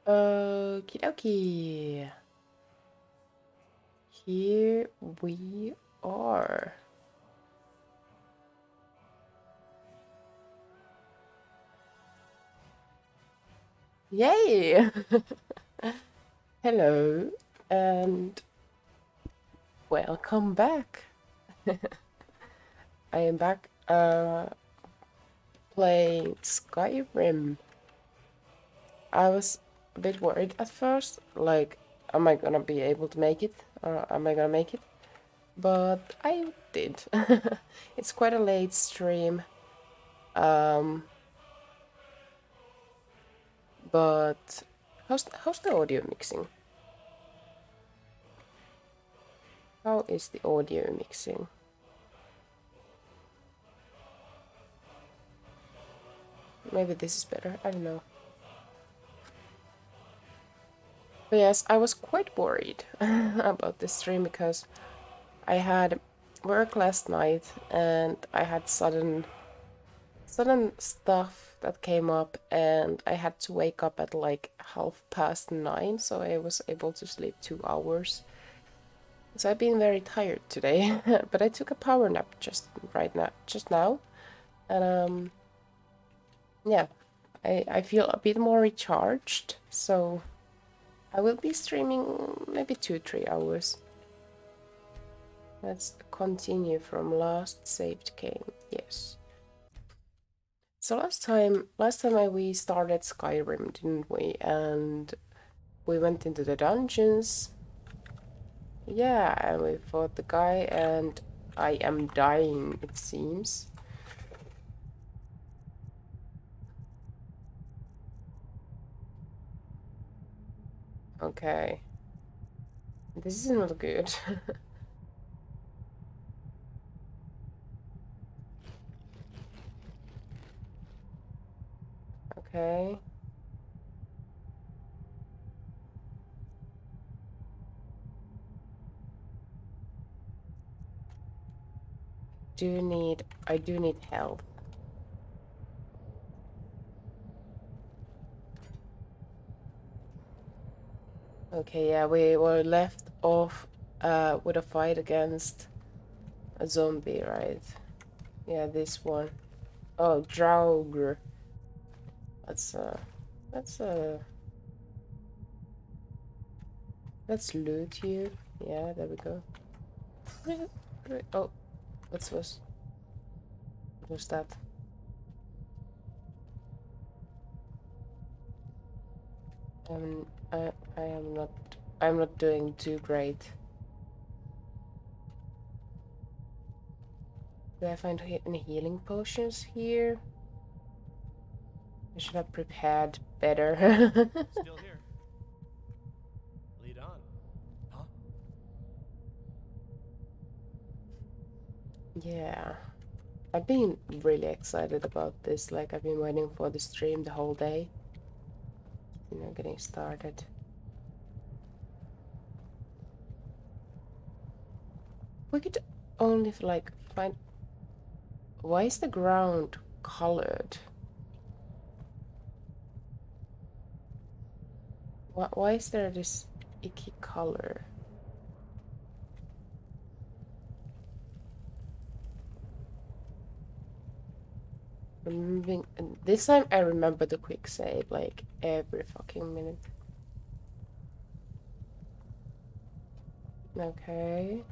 Okie dokie. Here we are. Yay! Hello and welcome back. I am back playing Skyrim. I was a bit worried at first, like, am I gonna be able to make it? Or am I gonna make it? But I did. It's quite a late stream. But how's the audio mixing? How is the audio mixing? Maybe this is better, I don't know. But yes, I was quite worried about this stream because I had work last night and I had sudden stuff that came up and I had to wake up at like 9:30, so I was able to sleep 2 hours. So I've been very tired today, but I took a power nap just now, and yeah, I feel a bit more recharged, so I will be streaming maybe 2-3 hours. Let's continue from last saved game. Yes. So last time we started Skyrim, didn't we? And we went into the dungeons. Yeah, and we fought the guy, and I am dying, it seems. Okay. This is not good. Okay. I do need help. Okay, yeah, we were left off with a fight against a zombie, right? Yeah, this one. Oh, Draugr. Let's loot you. Yeah, there we go. Oh, what was that? I'm not doing too great. Do I find any healing potions here? I should have prepared better. Still here. Lead on. Huh? Yeah. I've been really excited about this. Like, I've been waiting for the stream the whole day. You know, getting started. We could only, like, find... Why is the ground colored? Why is there this icky color? Removing... This time I remember the quick save, like, every fucking minute. Okay.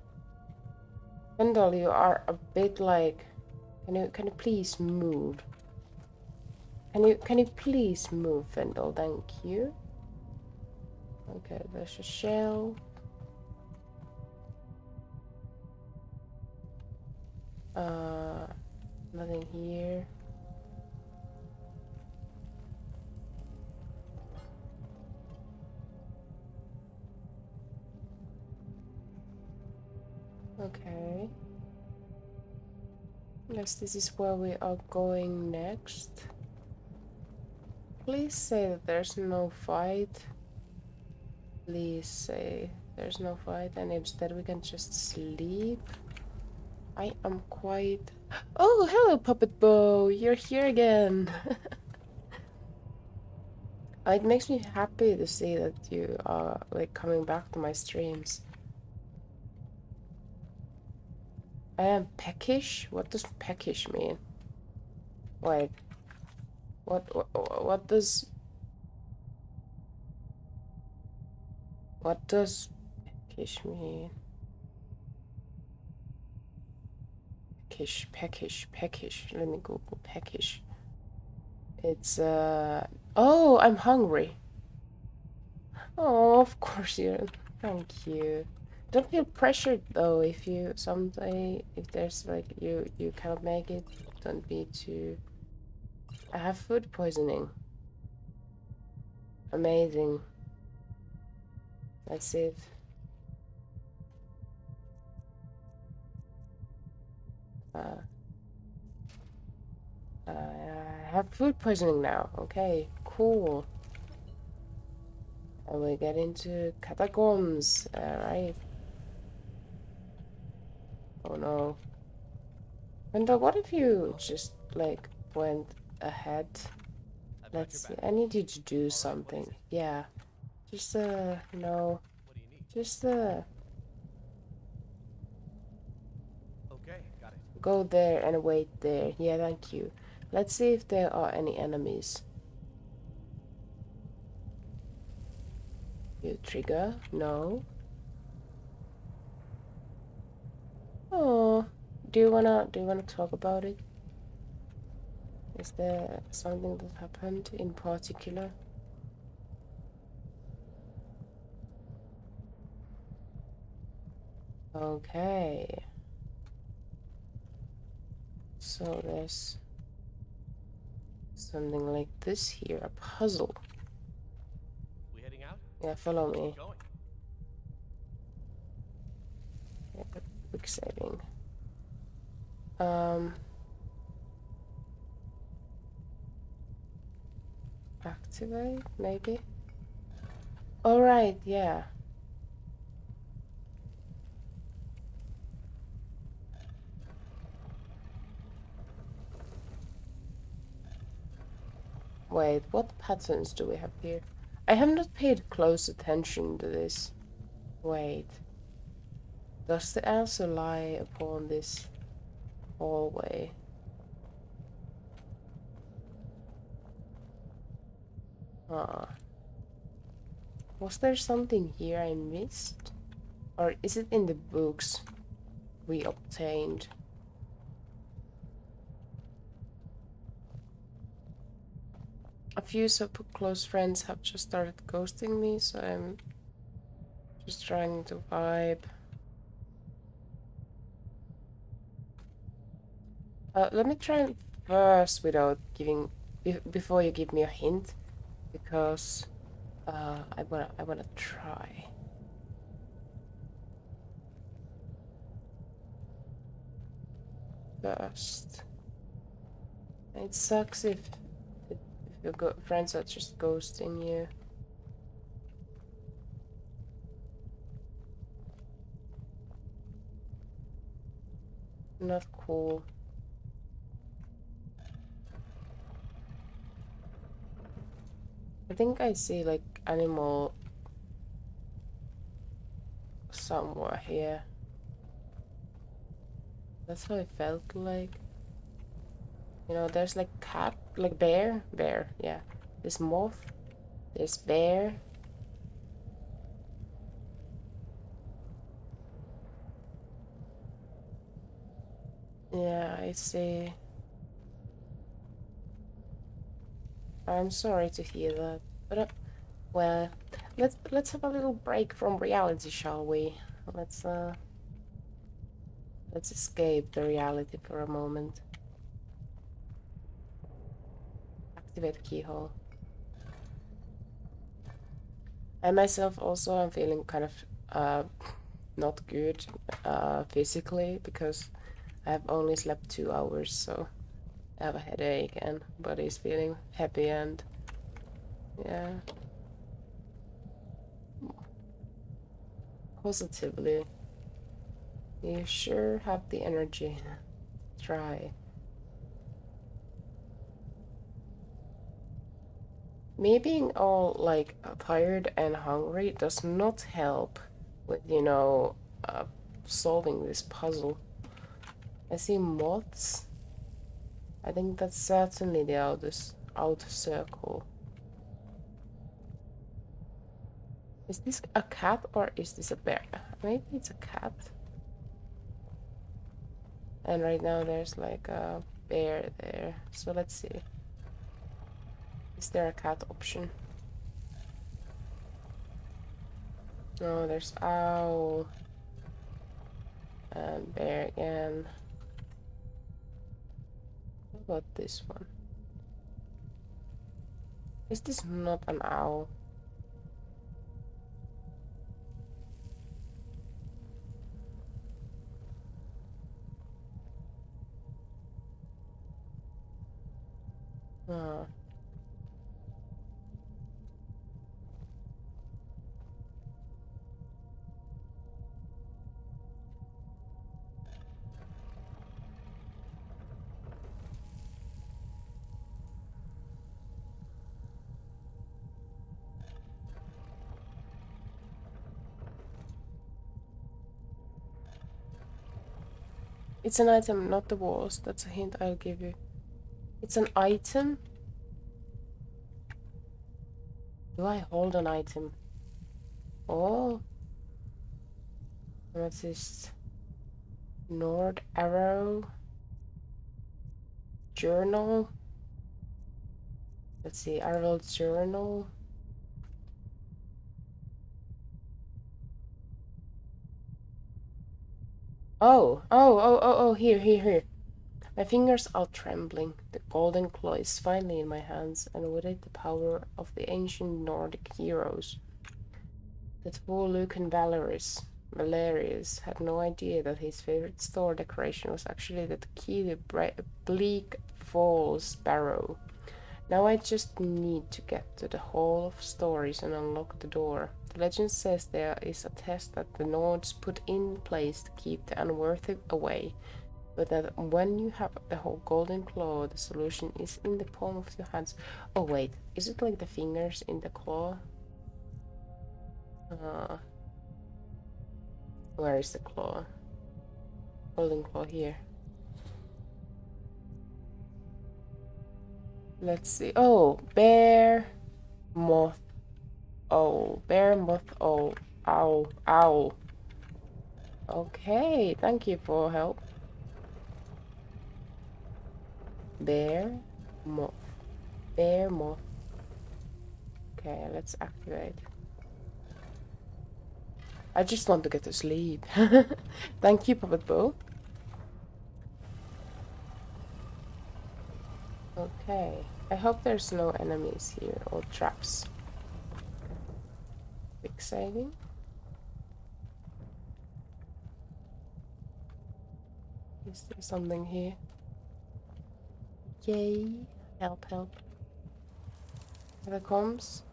Kendall, you are a bit like... Can you please move? Can you please move, Fendel? Thank you. Okay, there's a shell. Nothing here. Okay. Yes, this is where we are going next. Please say that there's no fight. Please say there's no fight and instead we can just sleep. I am quite... Oh, hello, Puppet Bow! You're here again! It makes me happy to see that you are like coming back to my streams. I am peckish? What does peckish mean? Wait. What does peckish mean? Peckish. Let me Google peckish. It's oh, I'm hungry. Oh, of course you. Thank you. Don't feel pressured though if you someday if there's like you cannot make it. Don't be too. I have food poisoning. Amazing. That's it. I have food poisoning now. Okay, cool. And we get into catacombs. Alright. Oh no. And what if you just like went ahead? Let's see. I need you to do something. Yeah. Just no. What do you need? Just Okay, got it. go there and wait there. Yeah, thank you. Let's see if there are any enemies. You trigger? No. Oh, do you wanna talk about it? Is there something that happened in particular? Okay. So there's something like this here, a puzzle. We heading out? Yeah, follow me. Keep going. Yeah, quick saving. Activate, maybe? Alright, yeah. Wait, what patterns do we have here? I have not paid close attention to this. Wait. Does the answer lie upon this hallway? Ah. Was there something here I missed? Or is it in the books we obtained? A few super close friends have just started ghosting me, so I'm just trying to vibe. Let me try first without giving before you give me a hint, because I wanna try. First, it sucks if your friends are just ghosting you. Not cool. I think I see like animal somewhere here. That's how it felt like. You know, there's like cat, like bear, yeah. There's moth, there's bear. Yeah, I see. I'm sorry to hear that, but well, let's have a little break from reality, shall we? Let's escape the reality for a moment. Activate keyhole. I myself also am feeling kind of not good physically because I have only slept 2 hours, so I have a headache and body's feeling happy and yeah. Positively. You sure have the energy. Try. Me being all like tired and hungry does not help with, you know, solving this puzzle. I see moths. I think that's certainly the outer circle. Is this a cat or is this a bear? Maybe it's a cat. And right now there's like a bear there. So let's see. Is there a cat option? No, there's owl. And bear again. What about this one? Is this not an owl? Ah. It's an item, not the walls. That's a hint I'll give you. It's an item? Do I hold an item? Oh. What's this? Nord arrow. Journal. Let's see, arrow journal. Oh, here. My fingers are trembling. The golden claw is finally in my hands, and with it the power of the ancient Nordic heroes. That fool Lucan Valerius had no idea that his favorite store decoration was actually the key to Bleak Falls Barrow. Now I just need to get to the Hall of Stories and unlock the door. The legend says there is a test that the Nords put in place to keep the unworthy away, but that when you have the whole golden claw, the solution is in the palm of your hands. Oh wait, is it like the fingers in the claw? Where is the claw? Golden claw here. Let's see. Oh, bear, moth, owl. Bear, moth, owl. Owl. Owl. Okay, thank you for help. Bear, moth. Bear, moth. Okay, let's activate. I just want to get to sleep. Thank you, Puppet Bow. Okay, I hope there's no enemies here or traps. Quick saving. Is there something here? Yay! Help, help. Catacombs.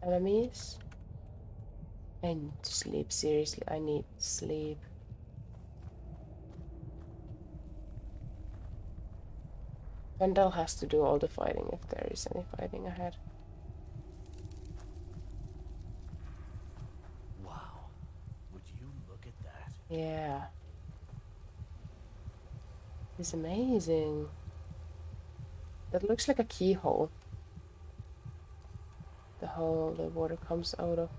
Enemies. I need to sleep, seriously, I need sleep. Vendel has to do all the fighting if there is any fighting ahead. Wow. Would you look at that? Yeah. It's amazing. That looks like a keyhole. The hole the water comes out of.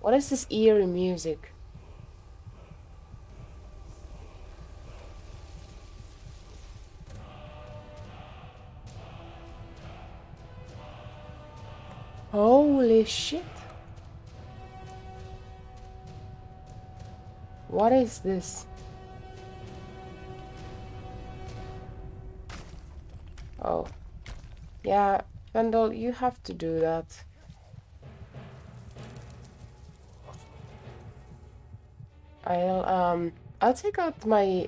What is this eerie music? Holy shit. What is this? Oh. Yeah, Vendel, you have to do that. I'll take out my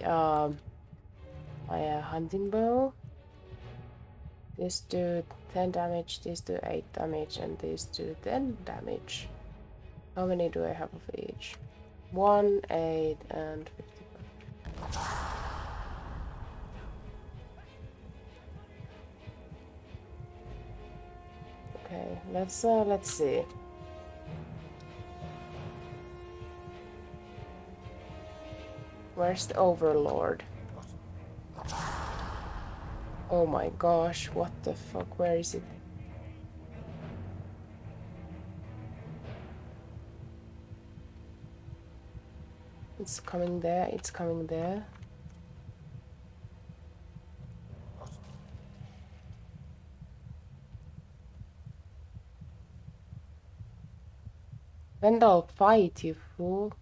hunting bow. These do 10 damage, these do 8 damage, and these do 10 damage. How many do I have of each? 1, 8, and 55. Okay, let's see. Where's the Overlord? Oh my gosh, what the fuck? Where is it? It's coming there, it's coming there. Vendel, fight, you fool.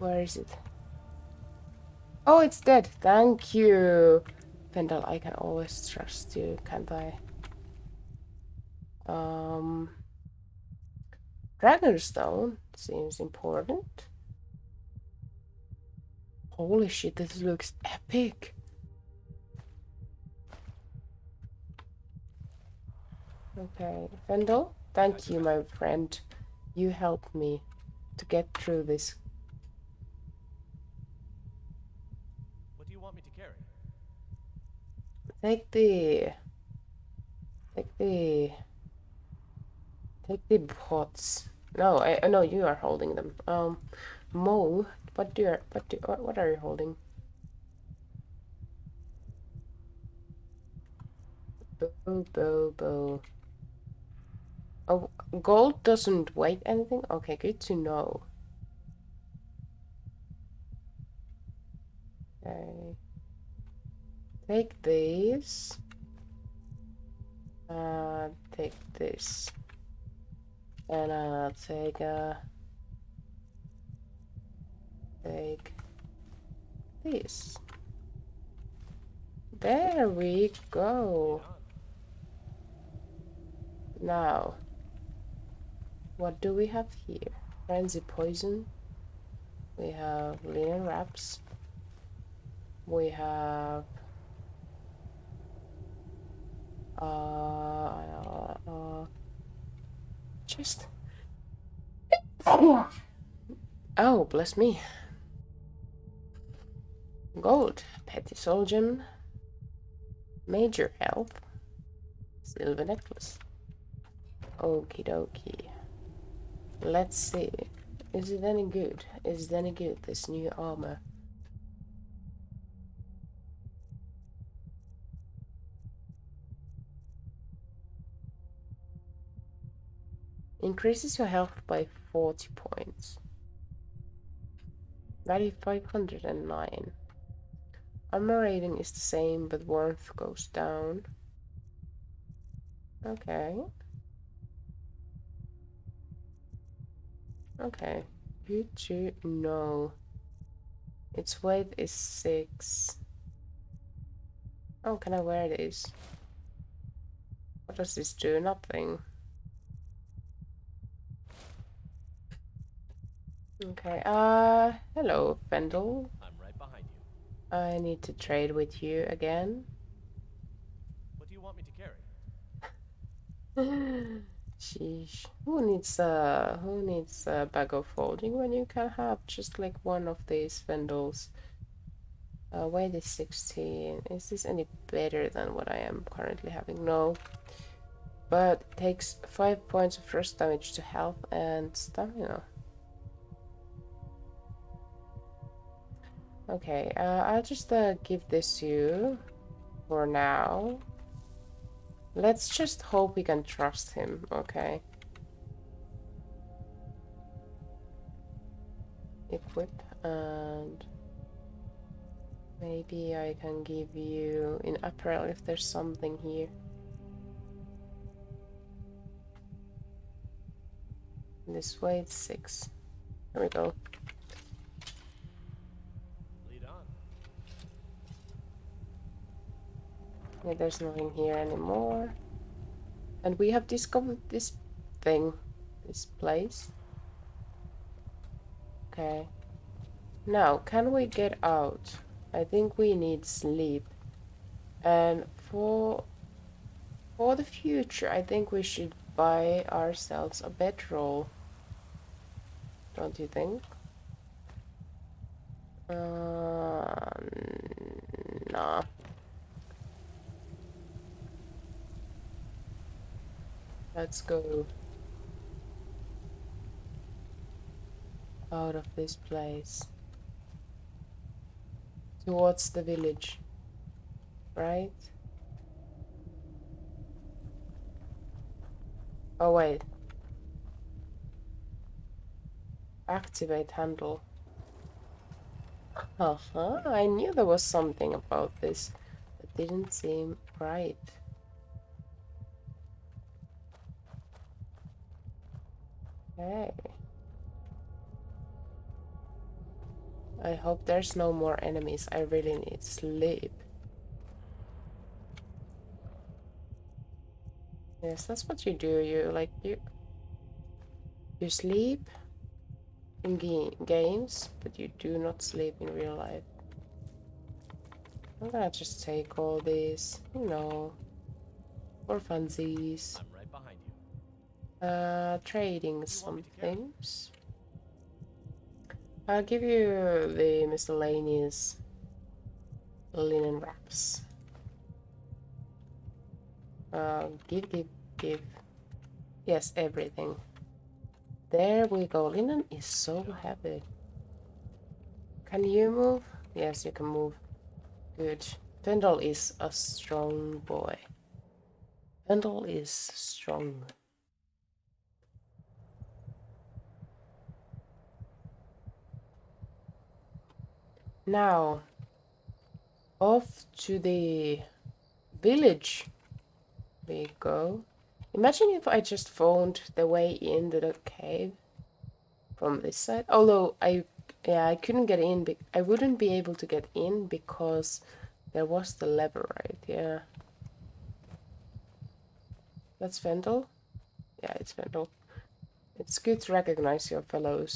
Where is it? Oh, it's dead. Thank you. Vendel, I can always trust you, can't I? Dragonstone seems important. Holy shit, this looks epic. Okay, Vendel, thank you, my friend. You helped me to get through this. What do you want me to carry? Take the pots. No, I know you are holding them. Mo, what are you holding? Bo. Oh, gold doesn't weigh anything? Okay, good to know. Okay. Take these. Take this. And take this. There we go. Now, what do we have here? Frenzy poison. We have linen wraps. We have just oh, bless me. Gold, petty soul gem, major health, silver necklace. Okie dokie. Let's see. Is it any good? Is it any good, this new armor? Increases your health by 40 points. Value 509. Armor rating is the same, but warmth goes down. Okay. Okay. Good to know. Its weight is 6. Oh, can I wear this? What does this do? Nothing. Okay, hello, Vendel. I'm right behind you. I need to trade with you again. What do you want me to carry? Sheesh. Who needs a bag of holding when you can have just like one of these Vendels? Weight is 16. Is this any better than what I am currently having? No. But it takes 5 points of first damage to health and stamina. Okay, I'll just give this to you for now. Let's just hope we can trust him, okay? Equip, and maybe I can give you in apparel if there's something here. This way it's 6. There we go. Lead on. Yeah, there's nothing here anymore. And we have discovered this thing, this place. Okay. Now, can we get out? I think we need sleep. And for the future, I think we should buy ourselves a bedroll. Don't you think? Nah. Let's go out of this place towards the village, right? Oh wait, activate handle. I knew there was something about this that didn't seem right. Okay. I hope there's no more enemies. I really need sleep. Yes, that's what you do. You sleep in games, but you do not sleep in real life. I'm gonna just take all these, you know, for funsies. I'm right behind you. Trading some things. I'll give you the miscellaneous linen wraps. Give. Yes, everything. There we go. Linen is so heavy. Can you move? Yes, you can move. Good. Pendle is a strong boy. Pendle is strong. Now, off to the village we go. Imagine if I just found the way into the cave from this side. Although I couldn't get in. I wouldn't be able to get in because there was the lever, right? Yeah. That's Vendel? Yeah, it's Vendel. It's good to recognize your fellow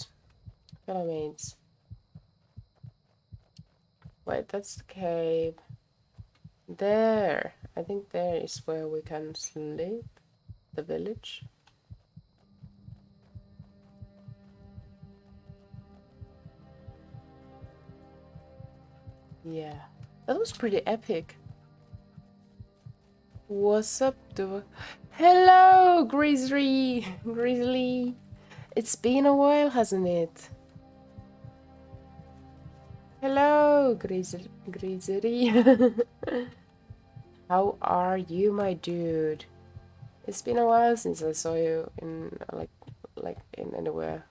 mates. Wait, that's the cave. There. I think there is where we can sleep. The village. Yeah. That was pretty epic. What's up, dude? Hello, Grizzly! Grizzly! It's been a while, hasn't it? Hello, Grizzly. How are you, my dude? It's been a while since I saw you in like in anywhere.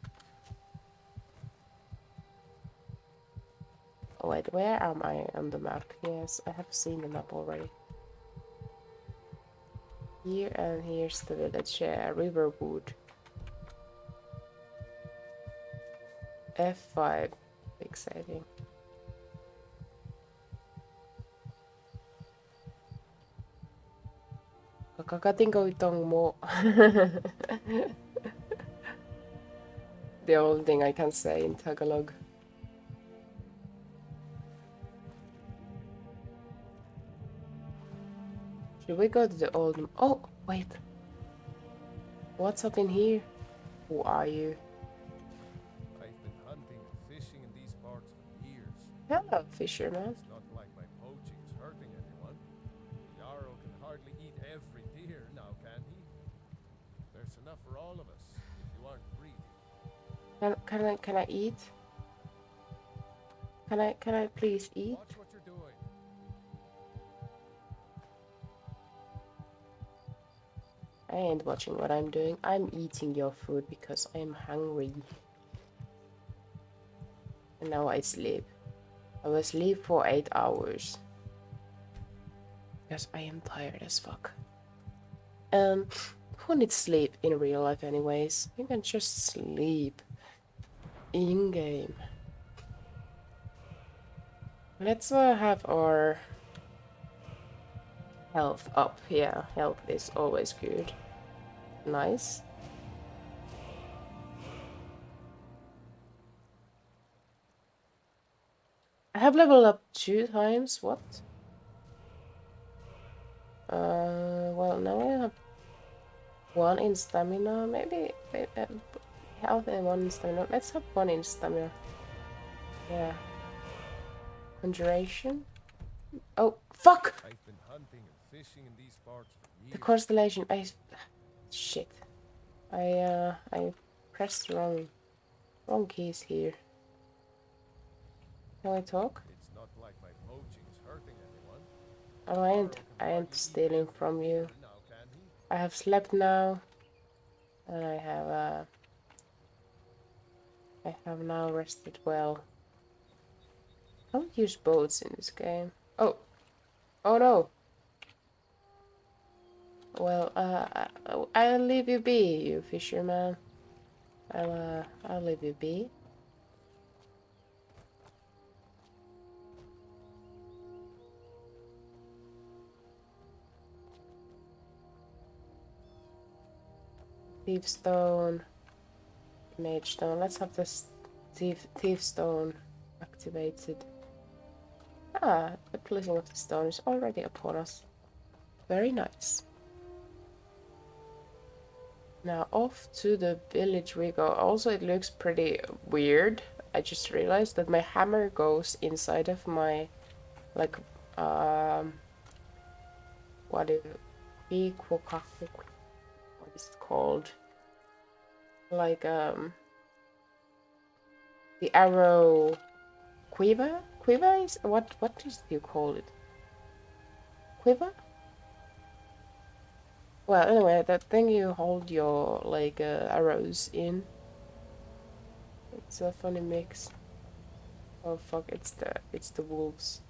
Oh, wait, where am I on the map? Yes, I have seen the map already. Here and here's the village, yeah, Riverwood. F5, exciting. Kakakating ko itong mo. The only thing I can say in Tagalog. Should we go to the old... Oh, wait. What's up in here? Who are you? I've been hunting and fishing in these parts for years. Hello, fisherman. It's not like my poaching is hurting anyone. The Jarl can hardly eat every deer now, can he? There's enough for all of us, if you aren't greedy. Can I eat? Can I please eat? Watch what you're doing. I ain't watching what I'm doing. I'm eating your food because I'm hungry. And now I sleep. I will sleep for 8 hours. Because I am tired as fuck. Who needs sleep in real life anyways? You can just sleep. In-game. Let's have our health up. Yeah, health is always good. Nice. I have leveled up 2 times. What? Well, now I have 1 in stamina. Maybe health and 1 in stamina. Let's have 1 in stamina. Yeah. Conjuration. Oh, fuck! I've been hunting and fishing in these parts for years. The constellation. Shit. I pressed the wrong keys here. Can I talk? It's not like my poaching's hurting anyone. Oh, I ain't stealing from you. Now, can he? I have slept now, and I have now rested well. I don't use boats in this game. Oh, oh no. Well, I'll leave you be, you fisherman. I'll leave you be. Thief stone, mage stone. Let's have this thief stone activated. Ah, the placing of the stone is already upon us. Very nice. Now off to the village we go. Also, it looks pretty weird. I just realized that my hammer goes inside of my, like, what is it called? Like, the arrow quiver? Quiver is, what do you call it? Quiver? Well, anyway, that thing you hold your, like, arrows in. It's a funny mix. Oh fuck, it's the wolves.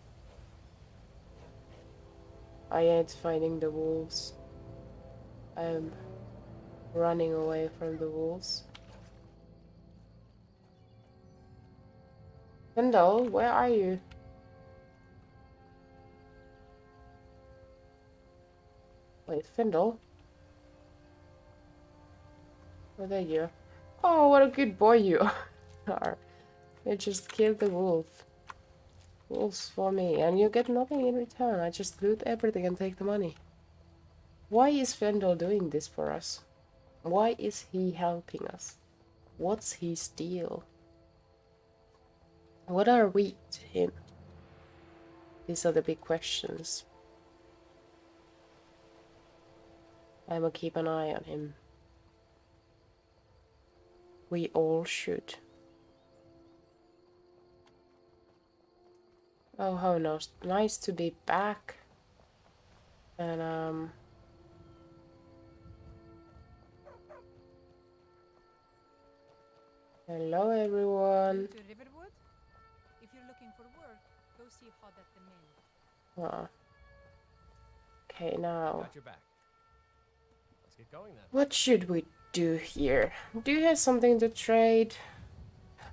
I ain't fighting the wolves. I'm running away from the wolves. Kendall, where are you? Wait, Findle? Oh, there you are. Oh, what a good boy you are. You just killed the wolf. Wolves for me, and you get nothing in return. I just loot everything and take the money. Why is Findle doing this for us? Why is he helping us? What's his deal? What are we to him? These are the big questions. I'ma keep an eye on him. We all should. Oh, how nice to be back. And hello everyone. To Riverwood? If you're looking for work, go see Hod at the mill. Oh. Okay, now Got your back. Let's get going then. what should we do here? Do you have something to trade?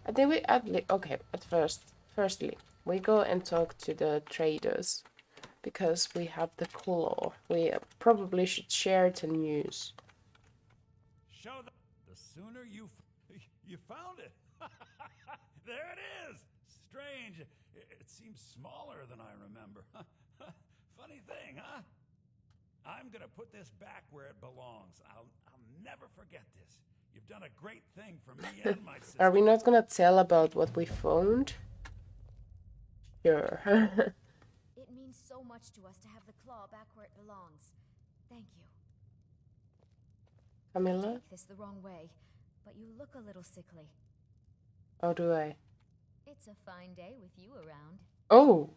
I think we firstly, we go and talk to the traders because we have the claw. We probably should share the news. Show the sooner you found it. There it is. Strange. It seems smaller than I remember. Funny thing, huh? I'm gonna put this back where it belongs. I'll never forget this. You've done a great thing for me and my sister. Are we not gonna tell about what we found? Sure. It means so much to us to have the claw back where it belongs. Thank you. Camilla? Take this the wrong way, but you look a little sickly. How do I? It's a fine day with you around. Oh!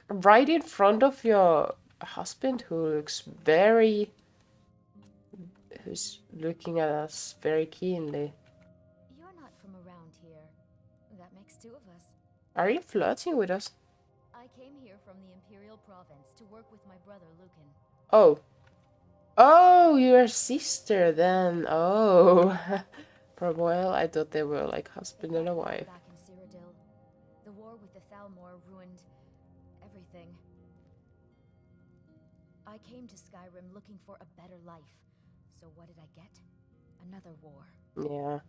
Right in front of your husband who's looking at us very keenly. You're not from around here. That makes two of us. Are you flirting with us? I came here from the Imperial Province to work with my brother Lucan. Oh. Oh, you're a sister then. Oh. For a while, I thought they were like husband and a wife. Back in Cyrodiil, the war with the Thalmor ruined everything. I came to Skyrim looking for a better life. So what did I get? Another war. Yeah.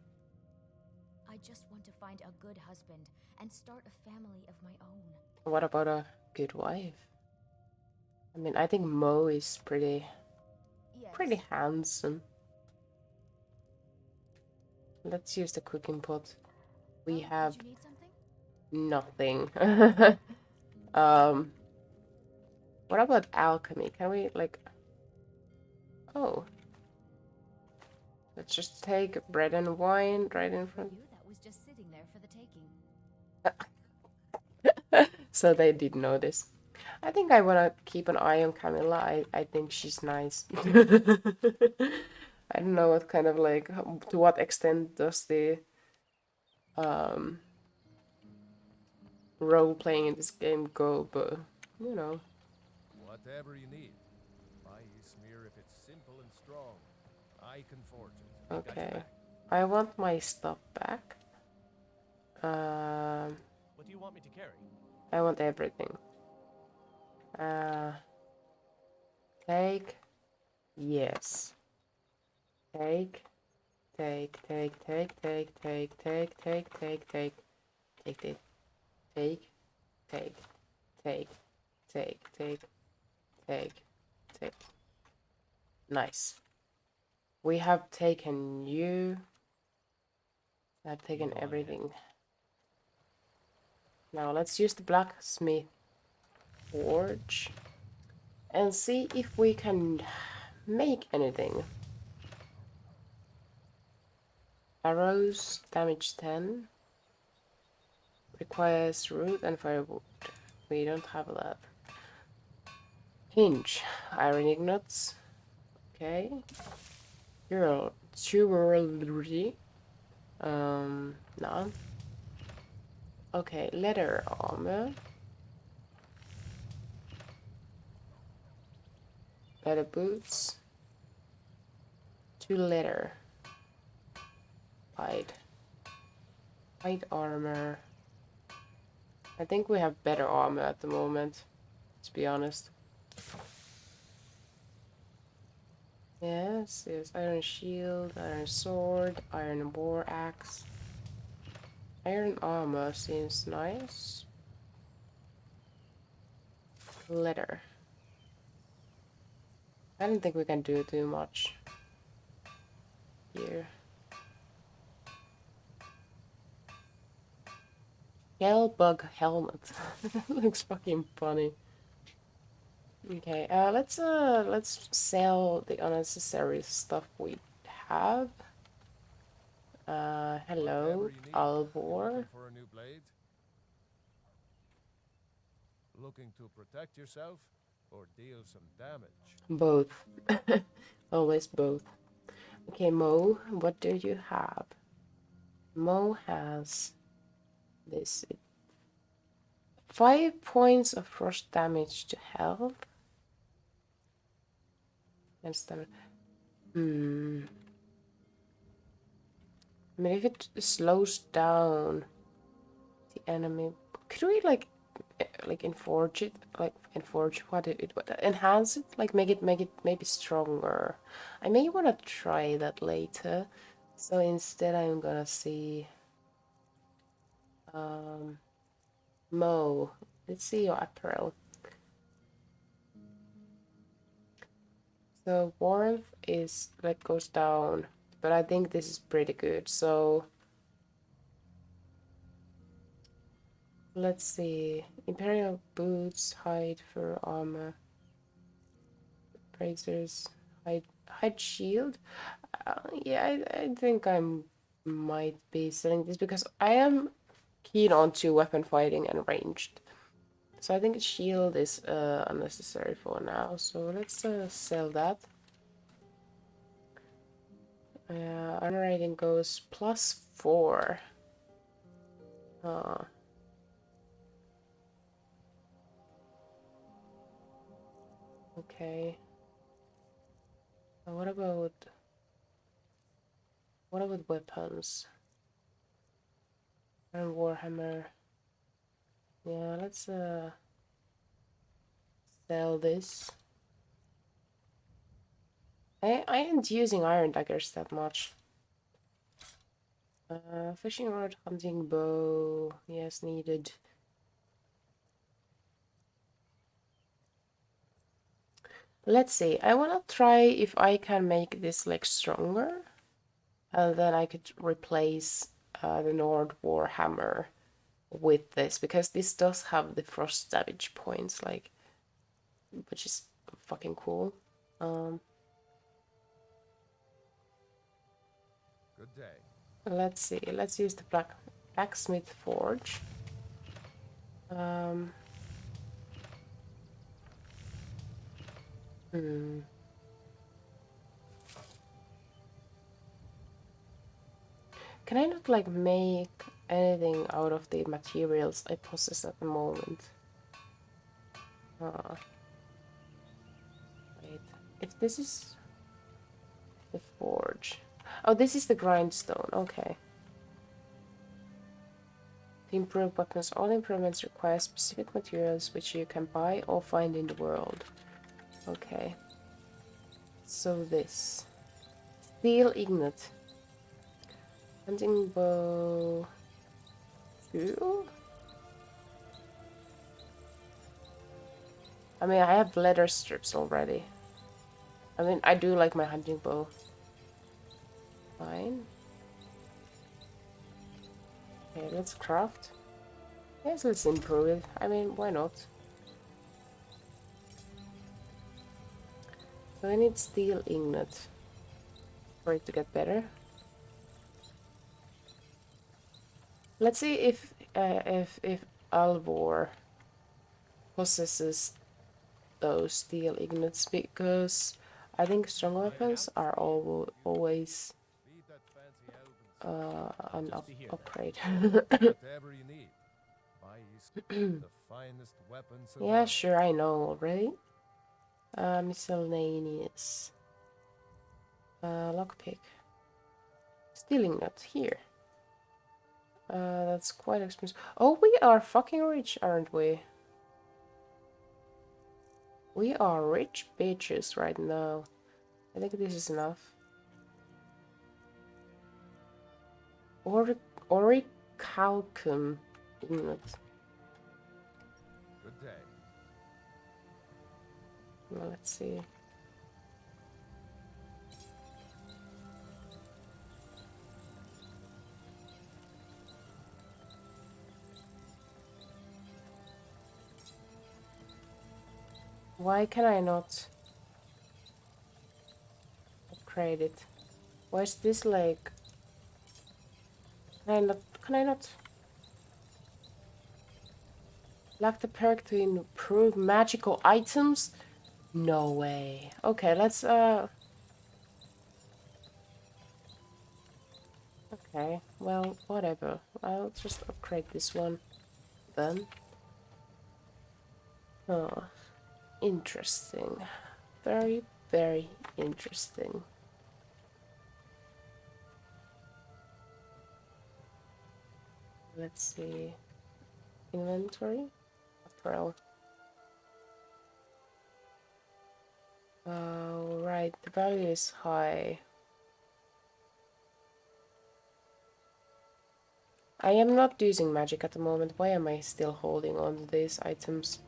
I just want to find a good husband and start a family of my own. What about a good wife? I mean, I think Mo is pretty Yes. handsome. Let's use the cooking pot. We Oh, have did you need something? nothing. What about alchemy? Can we, like... Oh. Let's just take bread and wine right in front. You that was just sitting there for the taking. So they did notice. I think I want to keep an eye on Camilla. I think she's nice. I don't know what kind of like, to what extent does the role playing in this game go, but you know. Whatever you need. My smear if it's simple and strong. I can forge it. Okay. I want my stuff back. What do you want me to carry? I want everything. Take. Yes. Take. Take. Take. Take. Take. Take. Take. Take. Take. Take. Take. Take. Take. Take. Take. Take. Take. Take. Take. Nice. We have taken you. I've taken everything. Now let's use the blacksmith forge and see if we can make anything. Arrows, damage 10. Requires root and firewood. We don't have that. Hinge, iron ingots. Okay. Jewelry. No. Okay, leather armor. Leather boots. 2 leather. Hide armor. I think we have better armor at the moment, to be honest. Yes, iron shield, iron sword, iron war axe. Iron armor seems nice. Leather. I don't think we can do too much here. Hellbug helmet. Looks fucking funny. Okay, let's sell the unnecessary stuff we have. Hello, Albor. Looking for a new blade? Looking to protect yourself or deal some damage? Both. Always both. Okay, Mo, what do you have? Mo has this. 5 points of frost damage to health. And stamina. I mean, if it slows down the enemy, could we like enforge it, enhance it, like make it maybe stronger? I may want to try that later. So instead, I'm gonna see. Mo, let's see your apparel. So warmth is like goes down, but I think this is pretty good. So let's see. Imperial boots, hide, fur, armor, bracers, hide shield. Yeah, I think I might be selling this because I am keen on 2 weapon fighting and ranged. So I think shield is unnecessary for now. So let's sell that. Armor rating goes +4. Okay. What about weapons? And Warhammer. Yeah, let's sell this. I ain't using iron daggers that much. Fishing rod, hunting bow. Yes, needed. Let's see. I wanna try if I can make this like stronger, and then I could replace the Nord Warhammer with this, because this does have the frost damage points, like, which is fucking cool. Good day. Let's see. Let's use the blacksmith forge. Hmm. Can I not like make anything out of the materials I possess at the moment? Wait. If this is the forge. Oh, this is the grindstone. Okay. To improve weapons, all improvements require specific materials which you can buy or find in the world. Okay. So this. Steel ingot. Hunting bow. Ooh. I mean, I have leather strips already. I mean, I do like my hunting bow. Fine. Okay, let's craft. Yes, let's improve it. I mean, why not? So I need steel ingot for it to get better. Let's see if Alvor possesses those steel ingots, because I think strong weapons are always Leave that fancy elven an upgrade. whatever you need. Buy the finest weapons. Yeah, sure, I know already. Miscellaneous. Lockpick. Steel ingot here. That's quite expensive. Oh, we are fucking rich, aren't we? We are rich bitches right now. I think this is enough. Orichalcum ingot. Good day. Well, let's see. Why can I not upgrade it? Why is this like... Can I not? Lack the perk to improve magical items? No way. Okay, let's okay, well, whatever. I'll just upgrade this one then. Oh, interesting. Very, very interesting. Let's see. Inventory. Apparel. Oh, right. The value is high. I am not using magic at the moment. Why am I still holding on to these items?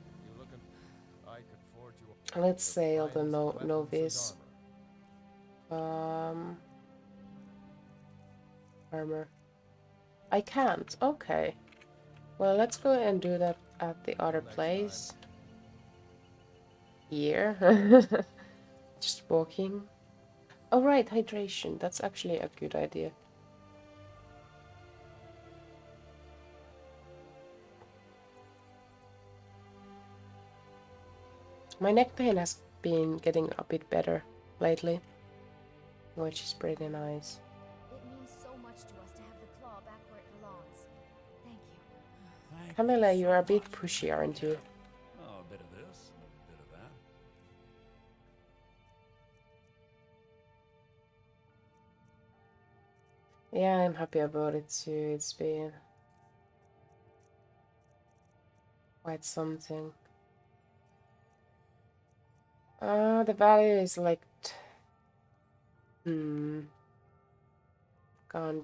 I could forge you Let's the sail the finest weapons and novice. armor. Armor. I can't. Okay. Well, let's go and do that at the other place. Here. Just walking. Oh, right, hydration. That's actually a good idea. My neck pain has been getting a bit better lately, which is pretty nice. It means so much to us to have the claw back where it belongs. Thank you. Thank Camilla, you you're so a bit much. pushy, aren't you? Oh, a bit of this and a bit of that. Yeah, I'm happy about it too. It's been quite something. The value is like gone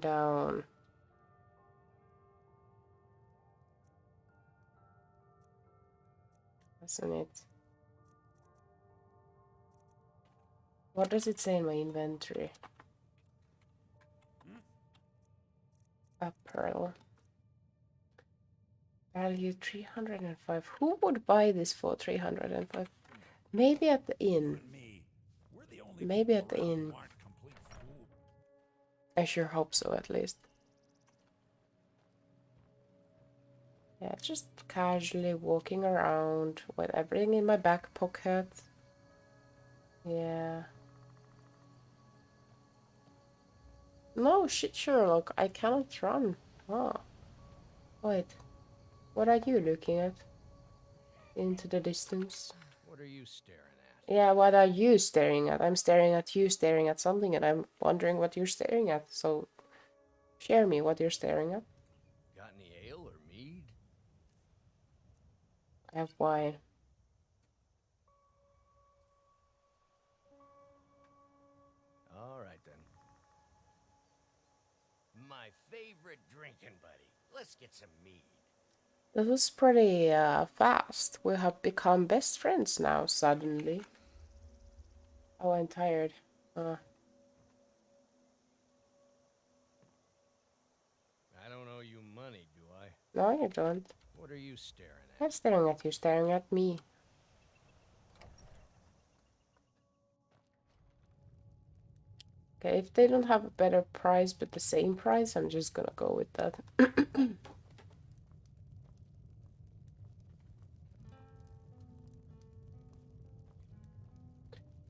down. Hasn't it? What does it say in my inventory? Apparel. Value 305. Who would buy this for 305? Maybe at the inn. And me, we're the only Maybe people at the around inn. who aren't complete fools. I sure hope so, at least. Yeah, just casually walking around with everything in my back pocket. Yeah. No, shit, Sherlock, I cannot run. Oh. Wait. What are you looking at? Into the distance. What are you staring at? Yeah, what are you staring at? I'm staring at you staring at something, and I'm wondering what you're staring at. So, share me what you're staring at. Got any ale or mead? I have wine. All right then. My favorite drinking buddy. Let's get some mead. This was pretty fast. We have become best friends now, suddenly. Oh, I'm tired. I don't owe you money, do I? No, you don't. What are you staring I'm at? staring at you, staring at me. Okay, if they don't have a better price but the same price, I'm just gonna go with that.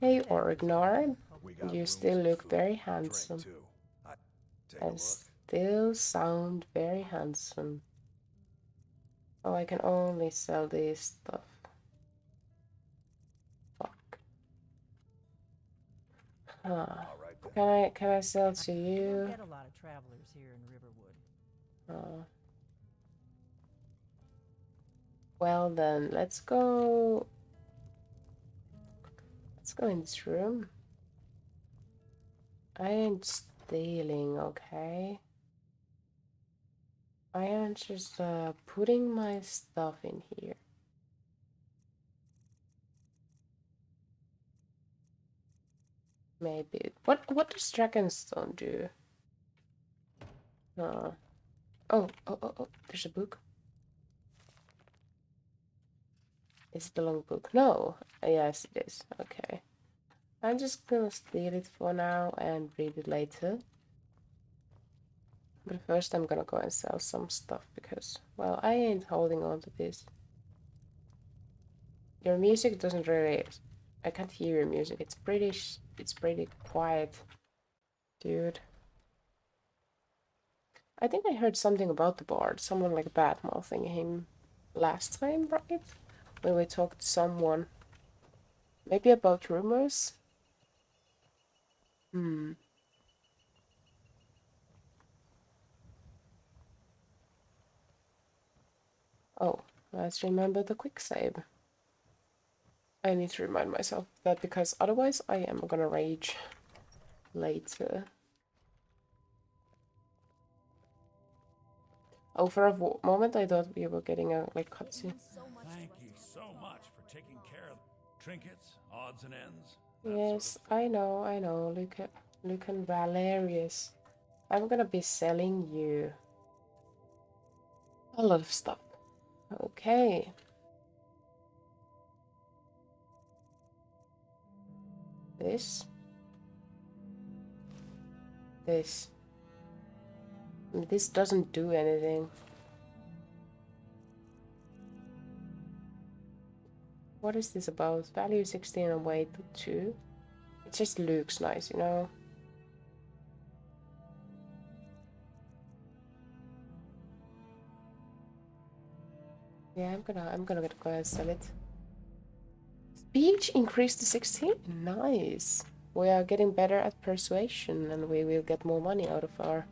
Hey, Orgnar, you still look very handsome. And still sound very handsome. Oh, I can only sell this stuff. Fuck. Huh. Can I sell to You you? don't get a lot of travelers here in Riverwood. Well then, let's go. Let's go in this room. I ain't stealing, okay? I am just putting my stuff in here. Maybe. What does Dragonstone do? Oh, there's a book. Is it a long book? No. Yes, it is. Okay. I'm just gonna steal it for now and read it later. But first I'm gonna go and sell some stuff because, well, I ain't holding on to this. Your music doesn't really... I can't hear your music. It's pretty quiet, dude. I think I heard something about the bard. Someone like bad-mouthing him last time, right? When we talked to someone. Maybe about rumors? Oh, let's remember the quick save. I need to remind myself of that because otherwise I am gonna rage later. Oh, for a moment I thought we were getting a like cutscene. Thank you so much for taking care of trinkets, odds and ends. Yes, I know. Luke and Valerius. I'm gonna be selling you a lot of stuff. Okay. This. This doesn't do anything. What is this about? Value 16 and weight 2. It just looks nice, you know? Yeah, I'm gonna go and sell it. Speech increased to 16? Nice. We are getting better at persuasion and we will get more money out of our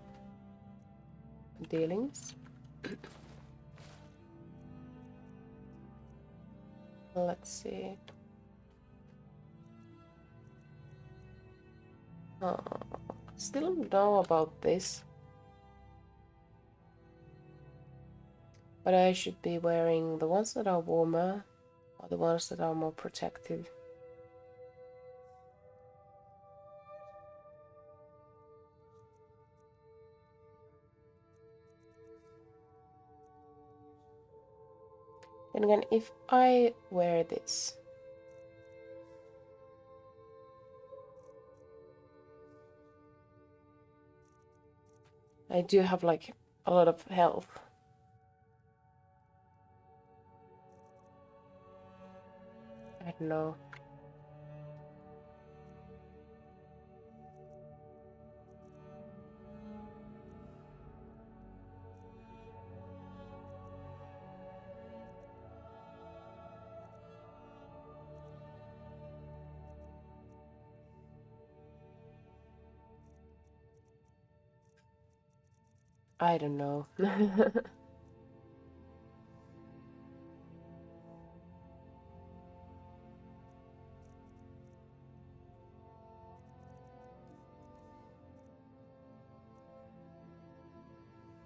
dealings. Let's see. Still don't know about this. But I should be wearing the ones that are warmer or the ones that are more protective. And again, if I wear this, I do have like a lot of health. I don't know. I don't know.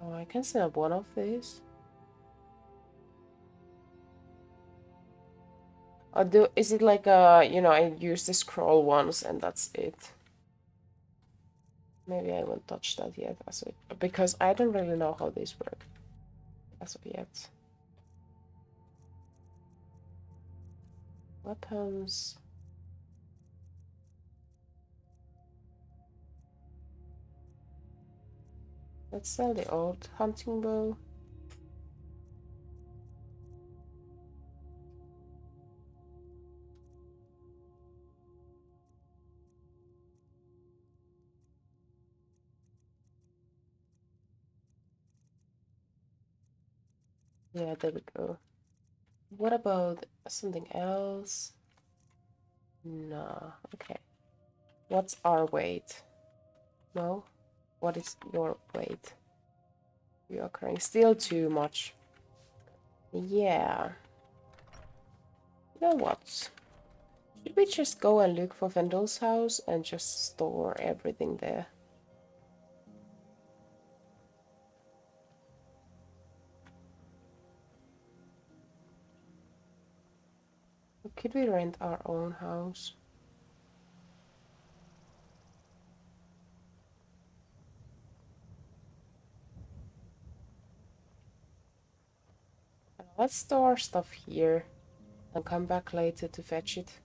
Oh, I can set up one of these. Or is it like you know, I use the scroll once and that's it? Maybe I won't touch that yet because I don't really know how these work as of yet. Weapons. Let's sell the old hunting bow. Yeah, there we go. What about something else? No. Okay. What's our weight? No? What is your weight? You are carrying still too much. Yeah. You know what? Should we just go and look for Vendel's house and just store everything there? Or could we rent our own house? Let's store stuff here and come back later to fetch it.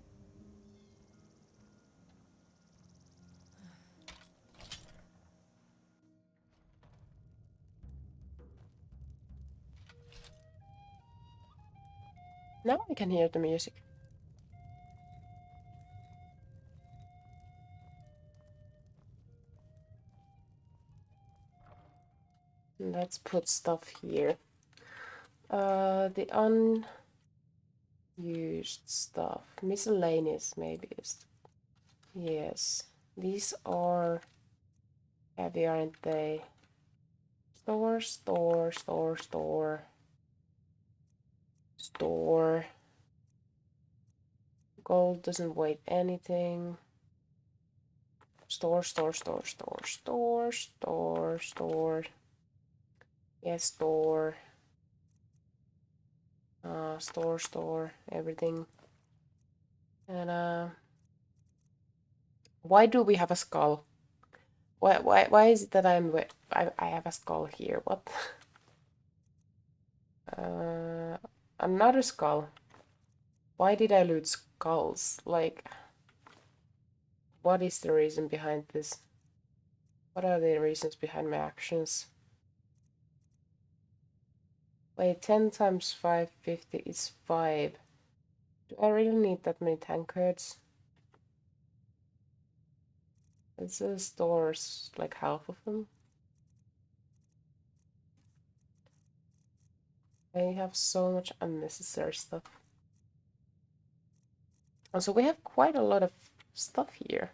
Now I can hear the music. Let's put stuff here. The unused stuff. Miscellaneous maybe. Yes. These are heavy, aren't they? Store, store, store, store. Store. Gold doesn't weigh anything. Store, store, store, store, store, store, store. Yes, store. Store, store, everything. And why do we have a skull? Why is it that I have a skull here? What? Another skull. Why did I loot skulls? Like, what is the reason behind this? What are the reasons behind my actions? Wait, 10 times 550 is 5. Do I really need that many tankards? It says stores like half of them. I have so much unnecessary stuff. Also, we have quite a lot of stuff here.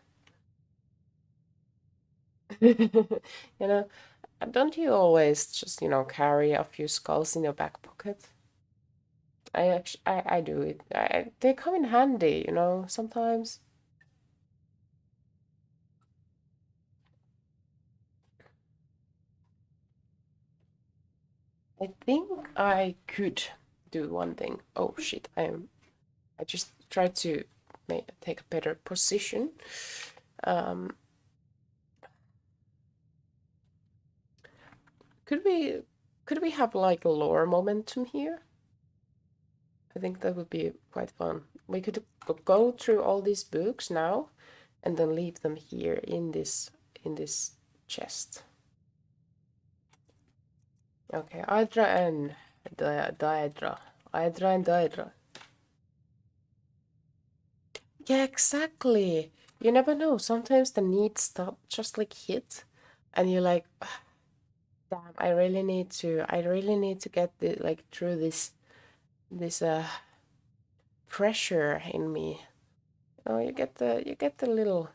You know, don't you always just, you know, carry a few skulls in your back pocket? I do it. They come in handy, you know, sometimes. I think I could do one thing. Oh shit, I just tried to take a better position. Could we have like a lore momentum here? I think that would be quite fun. We could go through all these books now and then leave them here in this chest. Okay, Hydra and Daedra. Hydra and Daedra. Yeah, exactly. You never know. Sometimes the need stuff just like hit, and you're like, damn, I really need to get the like through this pressure in me. Oh, you get the little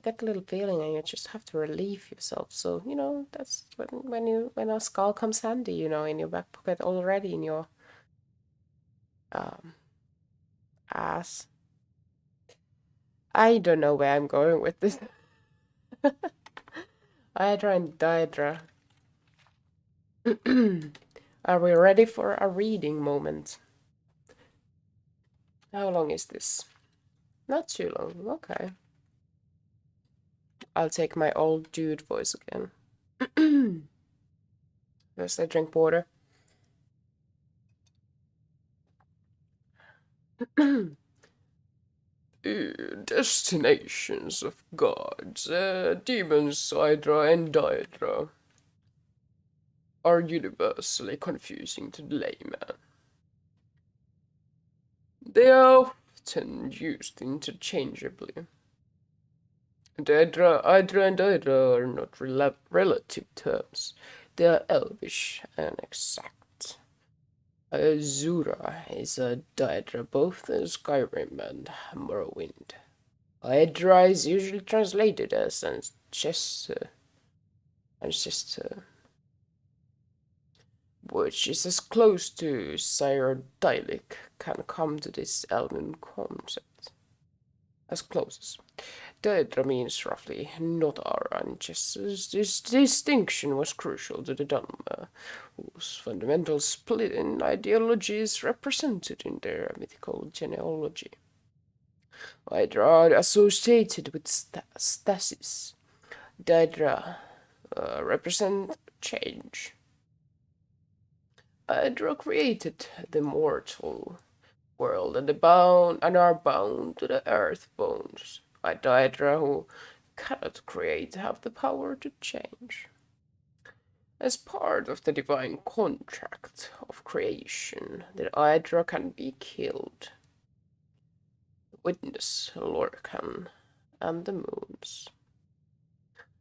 get the little feeling, and you just have to relieve yourself. So that's when a skull comes handy, in your back pocket already in your um ass. I don't know where I'm going with this. Hydra and Daedra. Are we ready for a reading moment? How long is this? Not too long. Okay. I'll take my old dude voice again. First, I drink water. Destinations of gods, demons, Hydra and Daedra are universally confusing to the layman. They are often used interchangeably. Hydra and Daedra are not relative terms. They are elvish and exact. Azura is a Daedra both in Skyrim and Morrowind. Hydra is usually translated as ancestor, which is as close to Cyrillic can come to this elven concept. As close as. Daedra means roughly not our ancestors. This distinction was crucial to the Dharma, whose fundamental split in ideology is represented in their mythical genealogy. Hydra are associated with stasis. Daedra represent change. Hydra created the mortal world and are bound to the earth bones. Daedra, who cannot create, have the power to change. As part of the divine contract of creation, the Hydra can be killed. Witness Lorcan and the moons.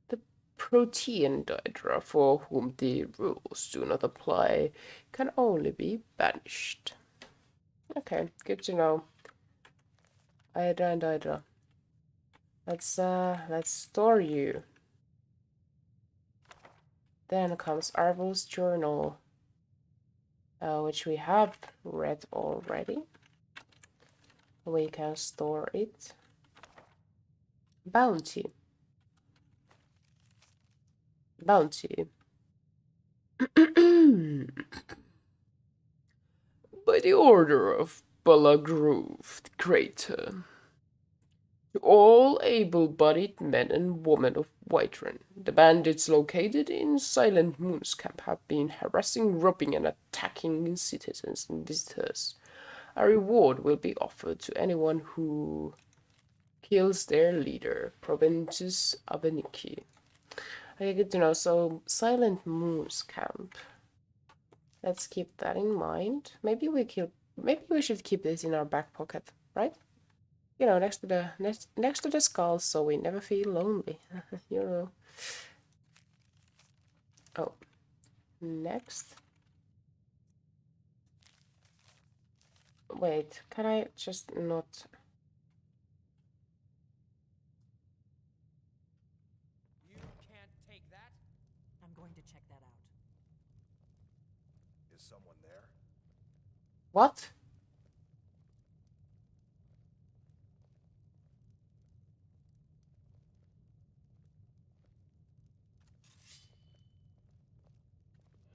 The Protean Daedra, for whom the rules do not apply, can only be banished. Okay, good to know. Hydra and Hydra. Let's store you. Then comes Arvel's journal, which we have read already. We can store it. Bounty. Bounty. By the order of Balagrove the Greater, to all able-bodied men and women of Whiterun, the bandits located in Silent Moon's camp have been harassing, robbing, and attacking citizens and visitors. A reward will be offered to anyone who kills their leader, Proventus Aveniki. Okay, good to know. So, Silent Moon's camp. Let's keep that in mind. Maybe we should keep this in our back pocket, right? Next to the skull, so we never feel lonely. Oh, next. Wait, can I just not? You can't take that. I'm going to check that out. Is someone there? What?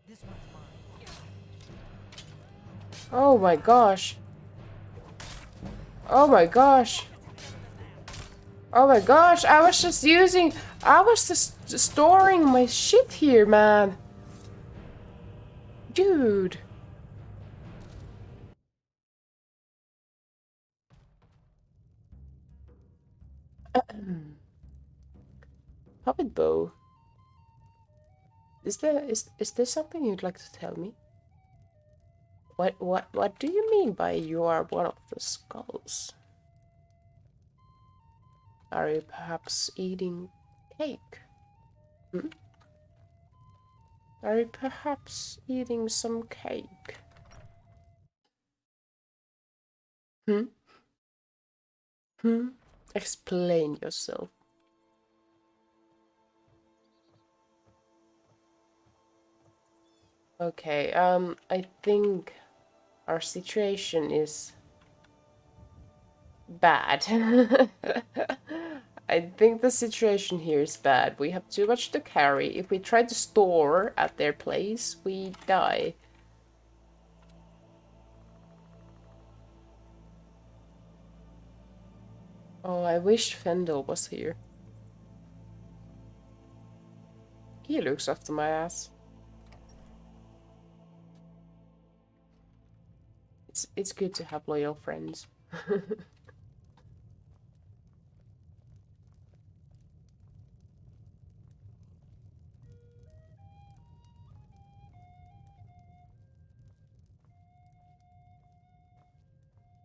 This one's mine. Oh my gosh. Oh my gosh. Oh my gosh, I was just storing my shit here, man. Dude. Puppet bow. Is there something you'd like to tell me? What do you mean by you are one of the skulls? Are you perhaps eating cake? Hmm? Are you perhaps eating some cake? Hmm? Hmm? Explain yourself. Okay, I think our situation is bad. I think the situation here is bad. We have too much to carry. If we try to store at their place, we die. Oh, I wish Fendel was here. He looks after my ass. It's good to have loyal friends.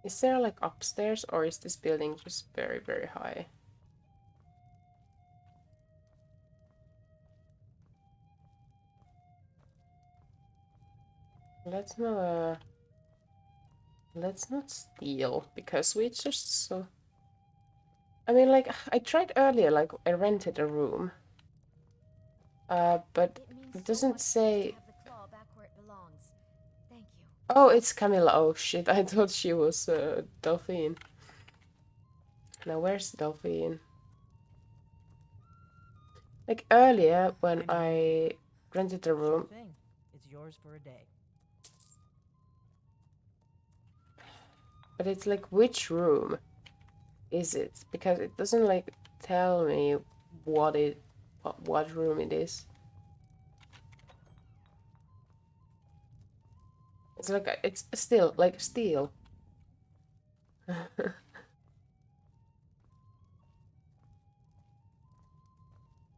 Is there like upstairs, or is this building just very, very high? Let's not steal, because we just so... I mean, like, I tried earlier, like, I rented a room. But it doesn't say... Oh, it's Camilla. Oh, shit. I thought she was Delphine. Now, where's Delphine? Like, earlier, when I rented a room... It's yours for a day. But it's like, which room is it? Because it doesn't, like, tell me what room it is. It's like, it's still, like, steel.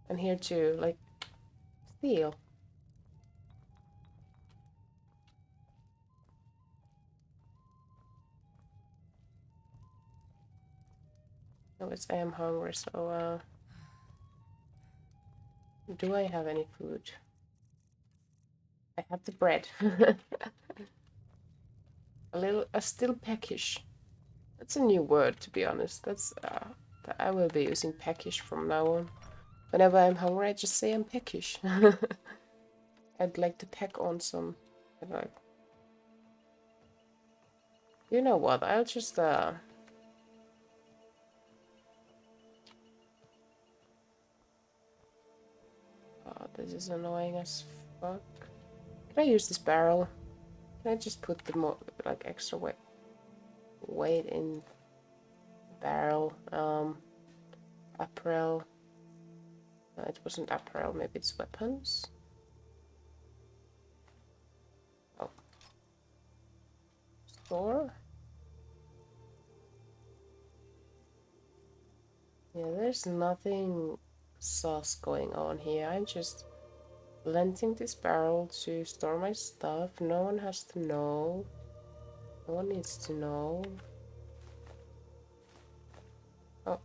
And here too, like, steel. Oh, I am hungry, so, do I have any food? I have the bread. A still peckish. That's a new word, to be honest. That's, I will be using peckish from now on. Whenever I'm hungry, I just say I'm peckish. I'd like to peck on some, like... You know what, I'll just, Oh, this is annoying as fuck. Can I use this barrel? Can I just put the more, like, extra weight in the barrel? Apparel. It wasn't apparel, maybe it's weapons. Oh. Store. Yeah, there's nothing sus going on here. I'm just renting this barrel to store my stuff. No one has to know. No one needs to know. Oh.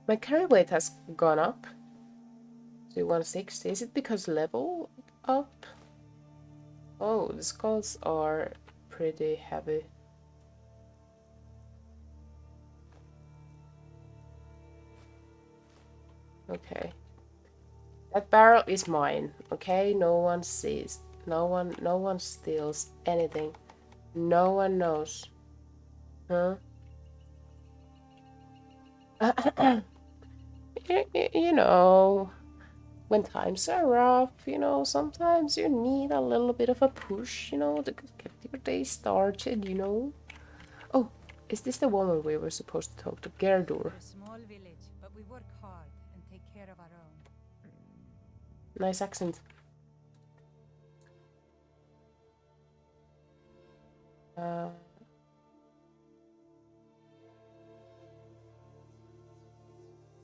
My carry weight has gone up to 160. Is it because level up? Oh, the skulls are pretty heavy. Okay. That barrel is mine, okay? No one sees. No one steals anything. No one knows. Huh? You know, when times are rough, you know, sometimes you need a little bit of a push, you know, to get your day started, you know. Oh, is this the woman we were supposed to talk to? Gerdur. We're a small village, but we work hard and take care of our own. Nice accent.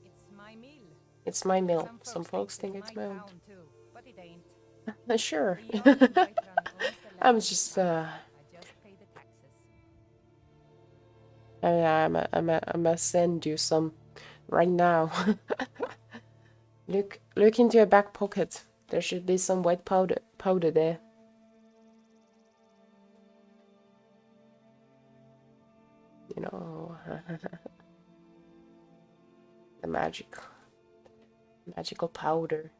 It's my meal. It's my meal. Some folks think it's it's my my own. town too, but it ain't. Sure. The Jarl in Whiterun owns the I'm land just, I just pay the taxes. I'm send you some right now. Look into your back pocket. There should be some white powder there. You know, the magical powder.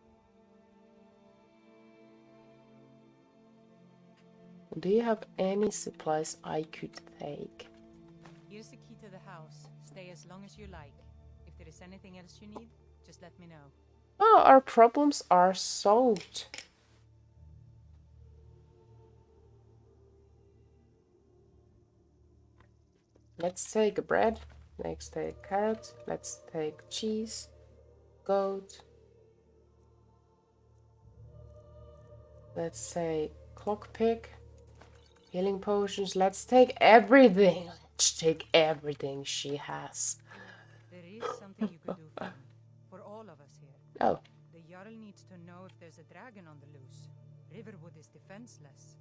Do you have any supplies I could take? Here's the key to the house. Stay as long as you like. If there is anything else you need, just let me know. Oh, our problems are solved. Let's take bread. Let's take carrot. Let's take cheese. Goat. Let's take clock pick. Healing potions. Let's take everything. Let's take everything she has. There is something you could do for me. For all of us here. Oh. The Jarl needs to know if there's a dragon on the loose. Riverwood is defenseless.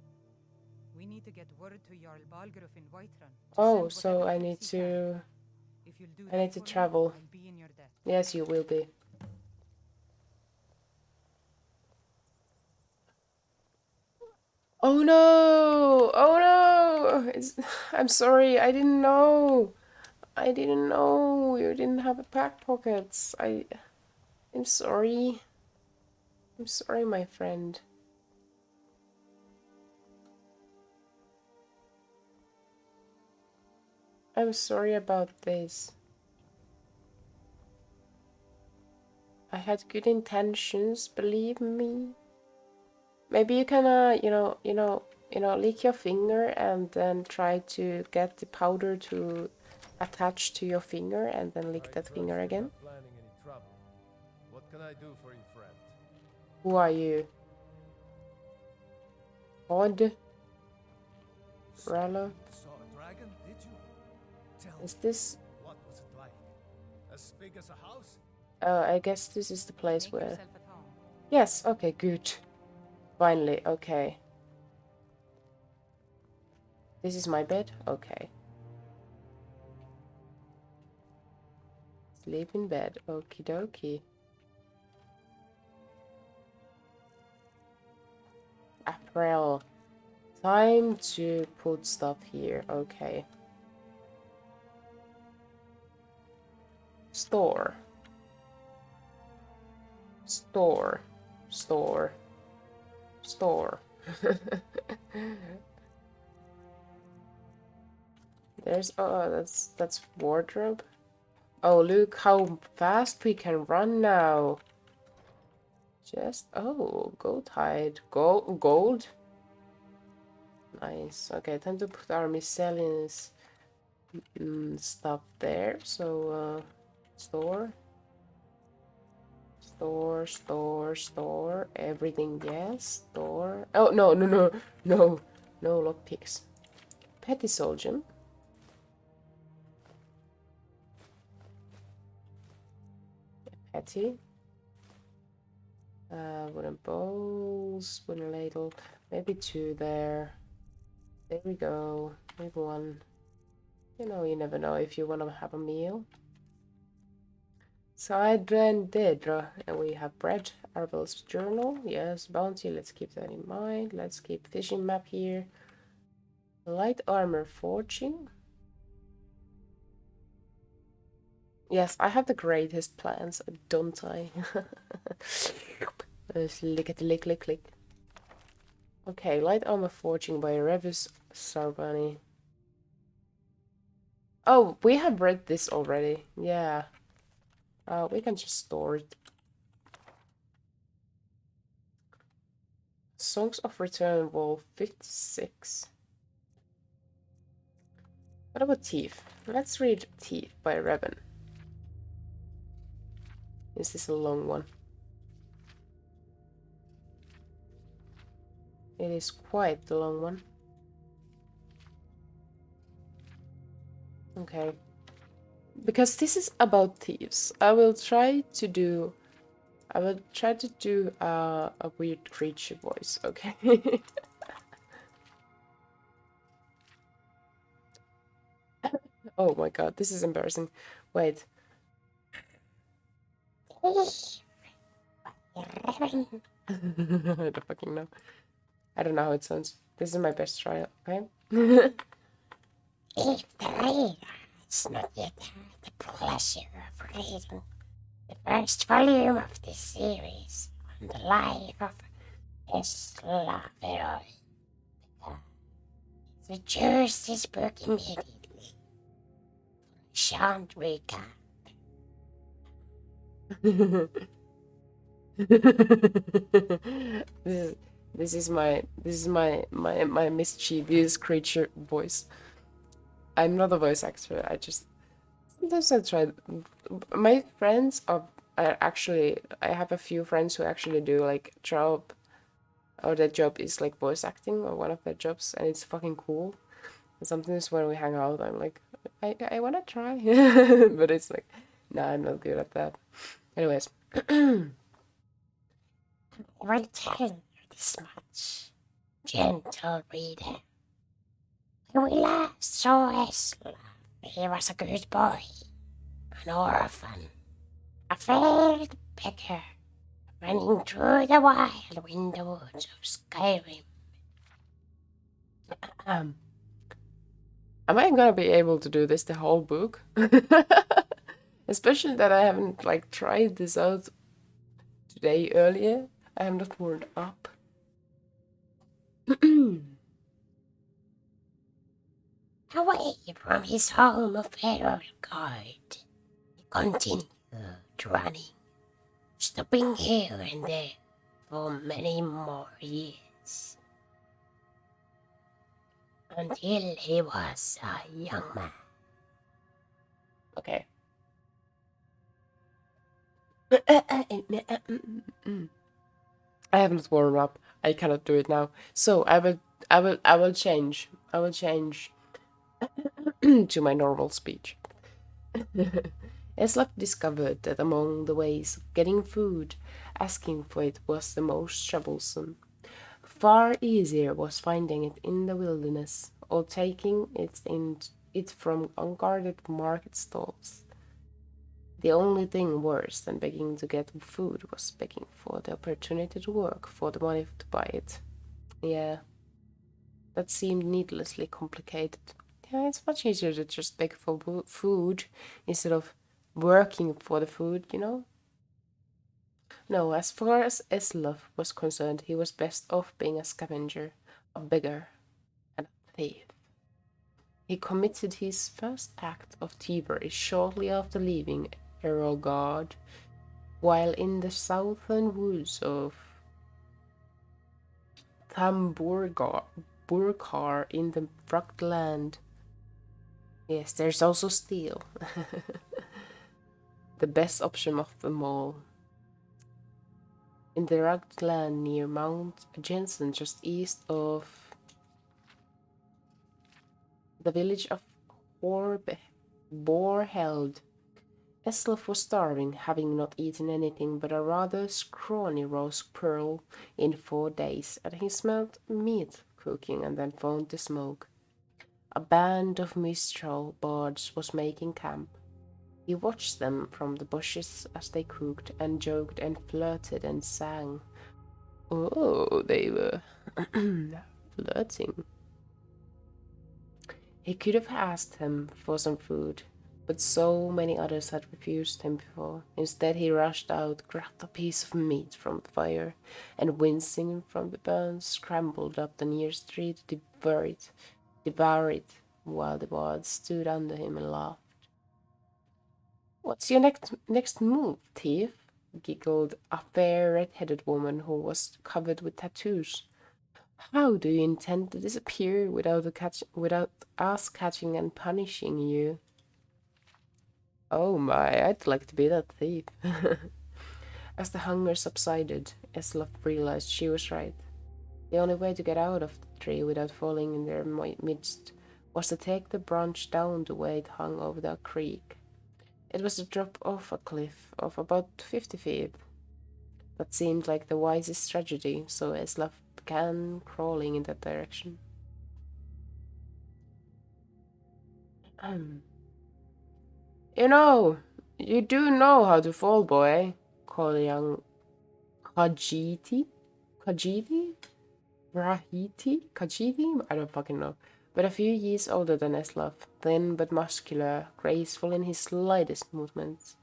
We need to get word to Jarl Balgruuf in Whiterun. Oh, so I need to... I need to travel. I'll be in your debt. Yes, you will be. Oh no! Oh no! I'm sorry, I didn't know. I didn't know you didn't have a pack pockets. I'm sorry. I'm sorry, my friend. I'm sorry about this. I had good intentions, believe me. Maybe you can, lick your finger and then try to get the powder to attach to your finger and then lick that finger again. Planning any trouble. What can I do for you, friend? Who are you? Odd? Rallo? Saw a dragon, did you? Tell Is me, this... what was it like? As big as a house? Oh, I guess this is the place Make where... yourself at home. Yes, okay, good. Finally, okay. This is my bed? Okay. Sleep in bed. Okie dokie. April. Time to put stuff here. Okay. Store. Store. Store. Store. There's that's wardrobe. Oh, look how fast we can run now. Just gold hide. Gold. Nice. Okay, time to put our miscellaneous stuff there. So store. Store. Everything, yes. Store. Oh, no. No lockpicks. Petty soldier. Petty. Wooden bowls, wooden ladle. Maybe 2 there. There we go. Maybe 1. You know, you never know if you want to have a meal. So I then did, and we have bread, Arvel's journal, yes, bounty, let's keep that in mind. Let's keep fishing map here. Light armor forging. Yes, I have the greatest plans, don't I? Let's lick. Okay, light armor forging by Revis Sarbani. Oh, we have read this already, yeah. We can just store it. Songs of Return Wall 56. What about Thief? Let's read Thief by Revan. Is this a long one? It is quite the long one. Okay. Because this is about thieves. I will try to do a weird creature voice, okay? Oh my god, this is embarrassing. Wait. I don't fucking know. I don't know how it sounds. This is my best try, okay? If the reader has not yet had the pleasure of reading the first volume of this series on the life of Slaveroy, returns this book immediately. Shan't recap. This is my mischievous creature voice. I'm not a voice actor. Sometimes I try. My friends are actually. I have a few friends who actually do like job, or their job is like voice acting, or one of their jobs, and it's fucking cool. And sometimes when we hang out, I'm like, I wanna try, but it's like, nah, I'm not good at that. Anyways. I will tell you this much, gentle reader. When we last saw Esla, he was a good boy, an orphan, a failed beggar, running through the wild winter woods of Skyrim. Am I gonna be able to do this the whole book? Especially that I haven't like tried this out today earlier. I am not warmed up. Away from his home of Guard, he continued running, stopping here and there for many more years, until he was a young man. Okay. I have not warmed up. I cannot do it now. So I will change. I will change to my normal speech. Eslap discovered that among the ways of getting food, asking for it was the most troublesome. Far easier was finding it in the wilderness, or taking it from unguarded market stalls. The only thing worse than begging to get food was begging for the opportunity to work for the money to buy it. Yeah, that seemed needlessly complicated. Yeah, it's much easier to just beg for food instead of working for the food, you know? No, as far as Eslov was concerned, he was best off being a scavenger, a beggar, and a thief. He committed his first act of thievery shortly after leaving Erogard, while in the southern woods of Thamburgar in the rugged land. Yes, there's also steel. The best option of them all. In the rugged land near Mount Jensen, just east of the village of Borheld, Eslov was starving, having not eaten anything but a rather scrawny roast pearl in 4 days, and he smelled meat cooking and then found the smoke. A band of Mistral bards was making camp. He watched them from the bushes as they cooked, and joked and flirted and sang. Oh, they were flirting. He could have asked him for some food, but so many others had refused him before. Instead, he rushed out, grabbed a piece of meat from the fire, and wincing from the burns, scrambled up the nearest tree to devour it, while the bards stood under him and laughed. "What's your next move, thief?" giggled a fair red-headed woman who was covered with tattoos. "How do you intend to disappear without us catching and punishing you?" Oh my, I'd like to be that thief. As the hunger subsided, Eslov realized she was right. The only way to get out of the tree without falling in their midst was to take the branch down the way it hung over the creek. It was a drop off a cliff of about 50 feet. That seemed like the wisest strategy, so Eslav began crawling in that direction. You do know how to fall, boy, called a young Kajiti? Kajiti? I don't fucking know. But a few years older than Eslav, thin but muscular, graceful in his slightest movements.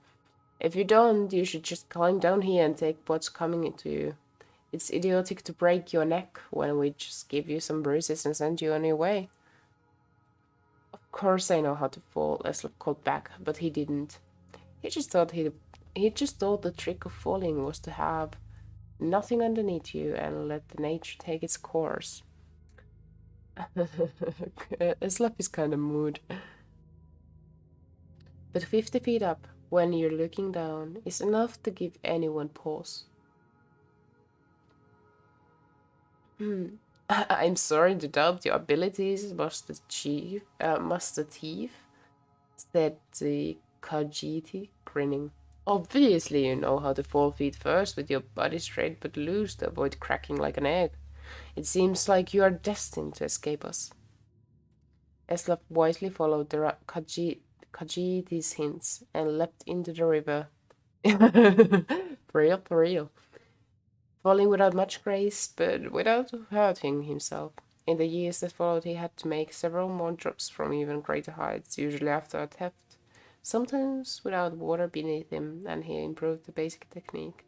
If you don't, you should just climb down here and take what's coming into you. It's idiotic to break your neck when we just give you some bruises and send you on your way. Of course I know how to fall, Eslav called back, but he didn't. He just thought the trick of falling was to have nothing underneath you and let the nature take its course. Eslav is kind of mood. But 50 feet up, when you're looking down, is enough to give anyone pause. I'm sorry to doubt your abilities, Master Thief, said the Kajiti, grinning. Obviously you know how to fall feet first with your body straight but loose to avoid cracking like an egg. It seems like you are destined to escape us. Eslav wisely followed the Kajiti's hints and leapt into the river. For real. Falling without much grace, but without hurting himself. In the years that followed, he had to make several more drops from even greater heights, usually after a theft, sometimes without water beneath him, and he improved the basic technique.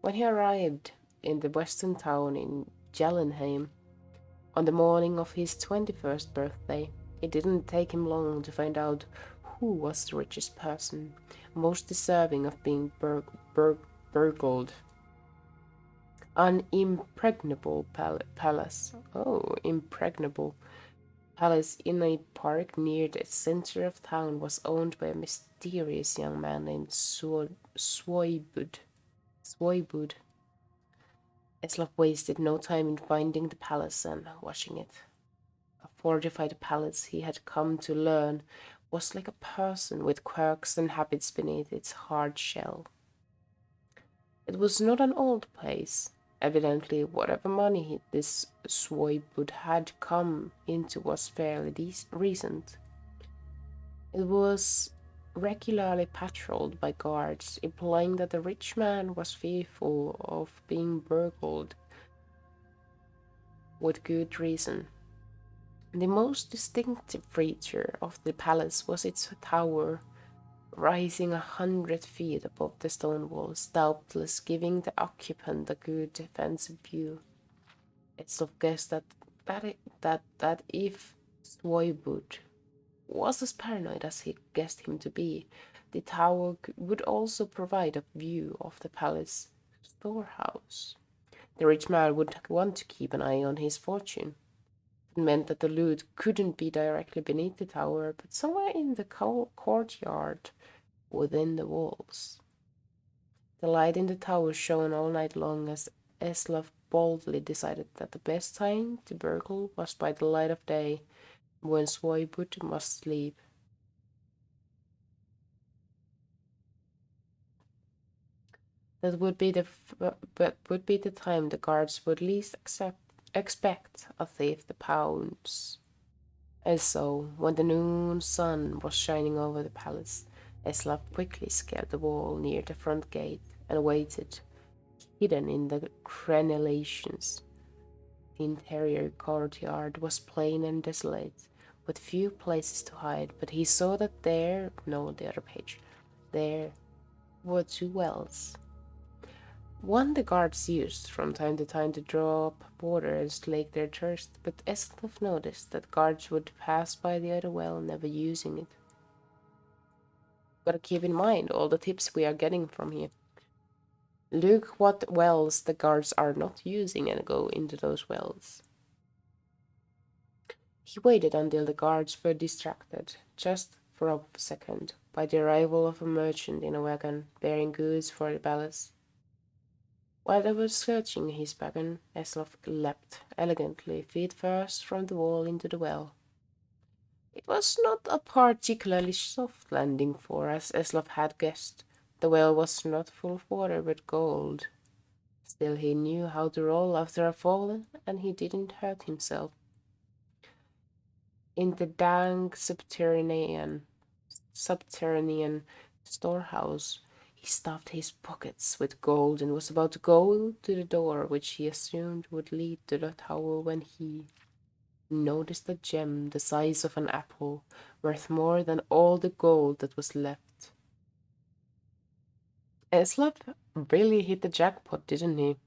When he arrived in the western town in Jallenheim, on the morning of his 21st birthday, it didn't take him long to find out who was the richest person, most deserving of being burgled. An impregnable palace. Oh, impregnable palace in a park near the center of town was owned by a mysterious young man named Swoibud. Eslav wasted no time in finding the palace and watching it. A fortified palace, he had come to learn, was like a person with quirks and habits beneath its hard shell. It was not an old place. Evidently, whatever money this Swoibud had come into was fairly recent. It was regularly patrolled by guards, implying that the rich man was fearful of being burgled with good reason. The most distinctive feature of the palace was its tower, rising 100 feet above the stone walls, doubtless giving the occupant a good defensive view. It's of guess that if Swoibud was as paranoid as he guessed him to be, the tower would also provide a view of the palace storehouse. The rich man would want to keep an eye on his fortune. It meant that the loot couldn't be directly beneath the tower, but somewhere in the courtyard within the walls. The light in the tower shone all night long as Eslav boldly decided that the best time to burgle was by the light of day, when Swoibud must sleep. That would be the time the guards would least expect a thief to pounce. And so, when the noon sun was shining over the palace, Eslav quickly scaled the wall near the front gate and waited, hidden in the crenellations. The interior courtyard was plain and desolate, with few places to hide, but he saw that there were two wells. One the guards used from time to time to draw up water and slake their thirst, but Eslav noticed that guards would pass by the other well, never using it. Gotta keep in mind all the tips we are getting from here. Look what wells the guards are not using and go into those wells. He waited until the guards were distracted, just for a second, by the arrival of a merchant in a wagon bearing goods for the palace. While I was searching his wagon, Eslov leapt elegantly, feet first, from the wall into the well. It was not a particularly soft landing, for, as Eslov had guessed, the well was not full of water but gold. Still, he knew how to roll after a fall, and he didn't hurt himself. In the dank subterranean storehouse, he stuffed his pockets with gold and was about to go to the door which he assumed would lead to the tower when he noticed a gem the size of an apple, worth more than all the gold that was left. Eslov really hit the jackpot, didn't he?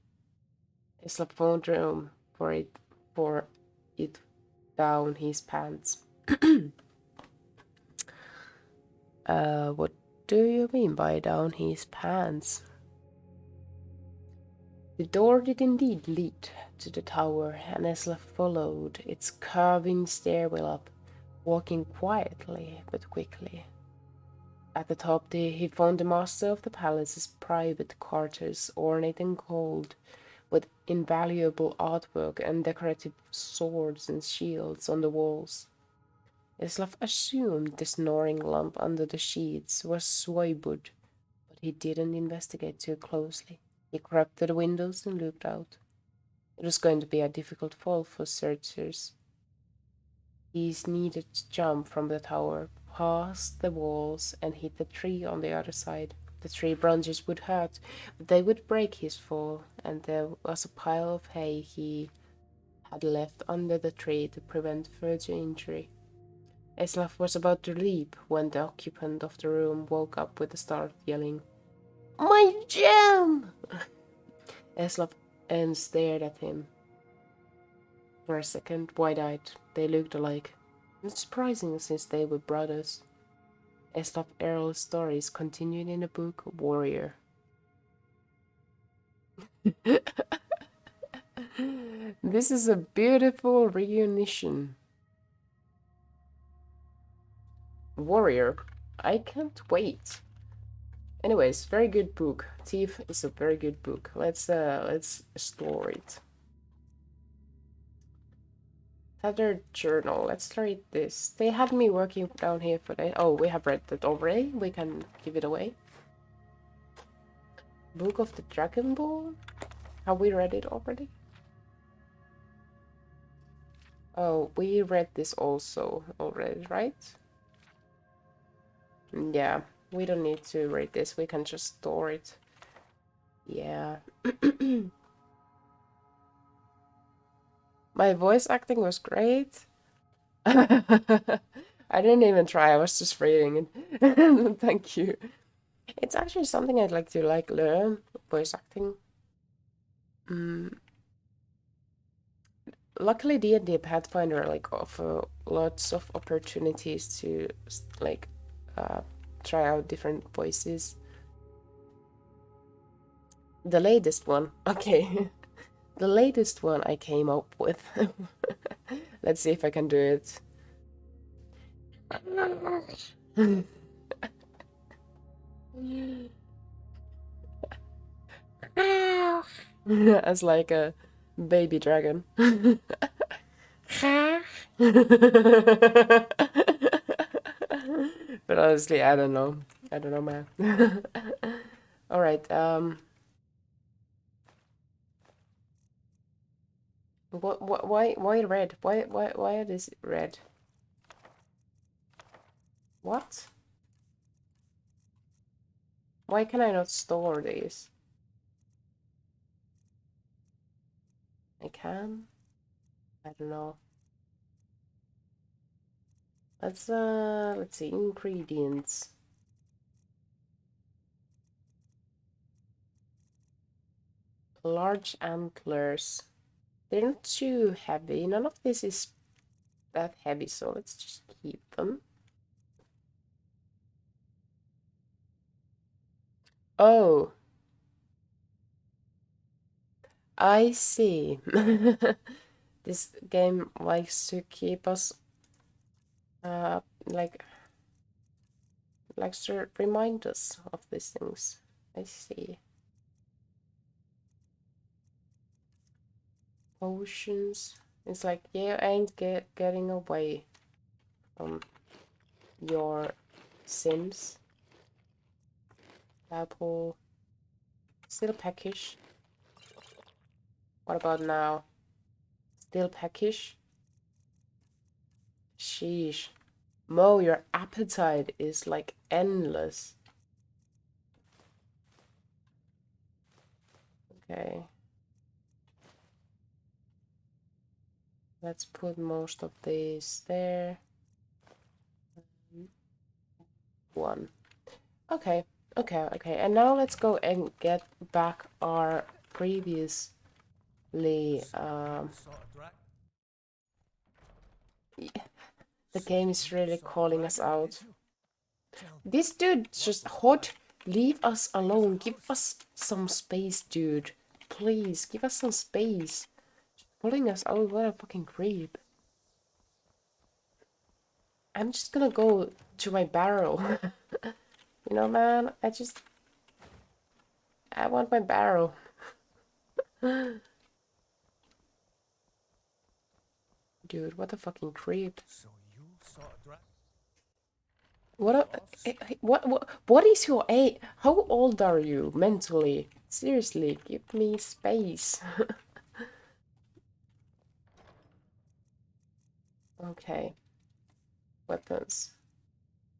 Eslov found room for it down his pants. What do you mean by down his pants? The door did indeed lead to the tower, and Eslov followed its curving stairwell up, walking quietly but quickly. At the top he found the master of the palace's private quarters, ornate in gold, with invaluable artwork and decorative swords and shields on the walls. Eslov assumed the snoring lump under the sheets was Swoibud, but he didn't investigate too closely. He crept to the windows and looked out. It was going to be a difficult fall for searchers. He needed to jump from the tower, past the walls, and hit the tree on the other side. The tree branches would hurt, but they would break his fall, and there was a pile of hay he had left under the tree to prevent further injury. Eslov was about to leap when the occupant of the room woke up with a start, yelling, "My gem!" Eslov and stared at him. For a second, wide-eyed, they looked alike. Not surprising, since they were brothers. Eslov Errol's stories continued in the book Warrior. This is a beautiful reunion. Warrior. I can't wait. Anyways, very good book. Thief is a very good book. Let's explore it. Tattered journal. Let's read this. They had me working down here for the... Oh, we have read that already. We can give it away. Book of the Dragon Ball. Have we read it already? Oh, we read this also already, right? Yeah, we don't need to read this. We can just store it. Yeah. My voice acting was great. I didn't even try. I was just reading it. Thank you. It's actually something I'd like to learn, voice acting. Luckily, D&D Pathfinder offer lots of opportunities to try out different voices. The latest one, okay. The latest one I came up with. Let's see if I can do it. As like a baby dragon. But honestly, I don't know. I don't know, man. All right. Why red? Why it is red? What? Why can I not store these? I can? I don't know. Let's see, ingredients. Large antlers. They're not too heavy. None of this is that heavy, so let's just keep them. Oh. I see. This game likes to keep us likes to remind us of these things. I see. Potions. It's like you ain't getting away from your sins. Apple. Still peckish. What about now? Still peckish? Sheesh. Mo, your appetite is like endless. Okay. Let's put most of these there. One. Okay. And now let's go and get back our previously the game is really calling us out. This dude just hot. Leave us alone. Give us some space, dude. Please, give us some space. Pulling us out, what a fucking creep. I'm just gonna go to my barrel. You know, man, I want my barrel. Dude, what a fucking creep. So you saw a dragon? What is your age? How old are you mentally? Seriously, give me space. Okay. Weapons.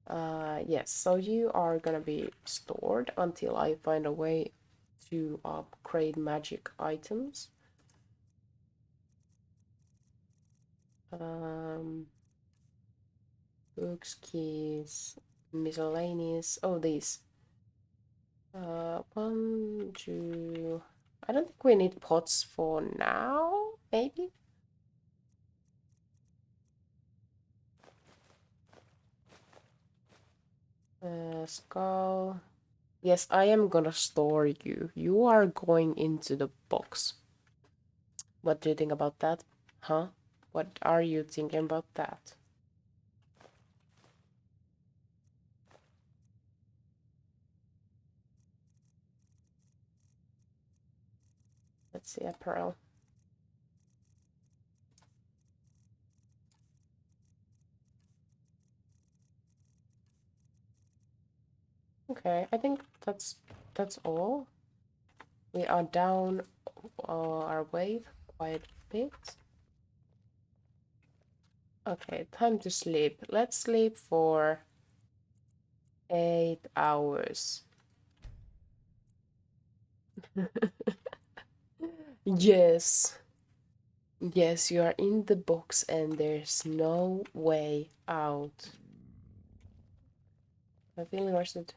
Yes, so you are gonna be stored until I find a way to upgrade magic items. Books, keys, miscellaneous. Oh, these. 1, 2. I don't think we need pots for now. Maybe. Skull. Yes, I am gonna store you. You are going into the box. What do you think about that? Huh? What are you thinking about that? Let's see, apparel. Okay, I think that's all. We are down our wave quite a bit. Okay, time to sleep. Let's sleep for 8 hours. Yes. Yes, you are in the box and there's no way out. I feel rusted.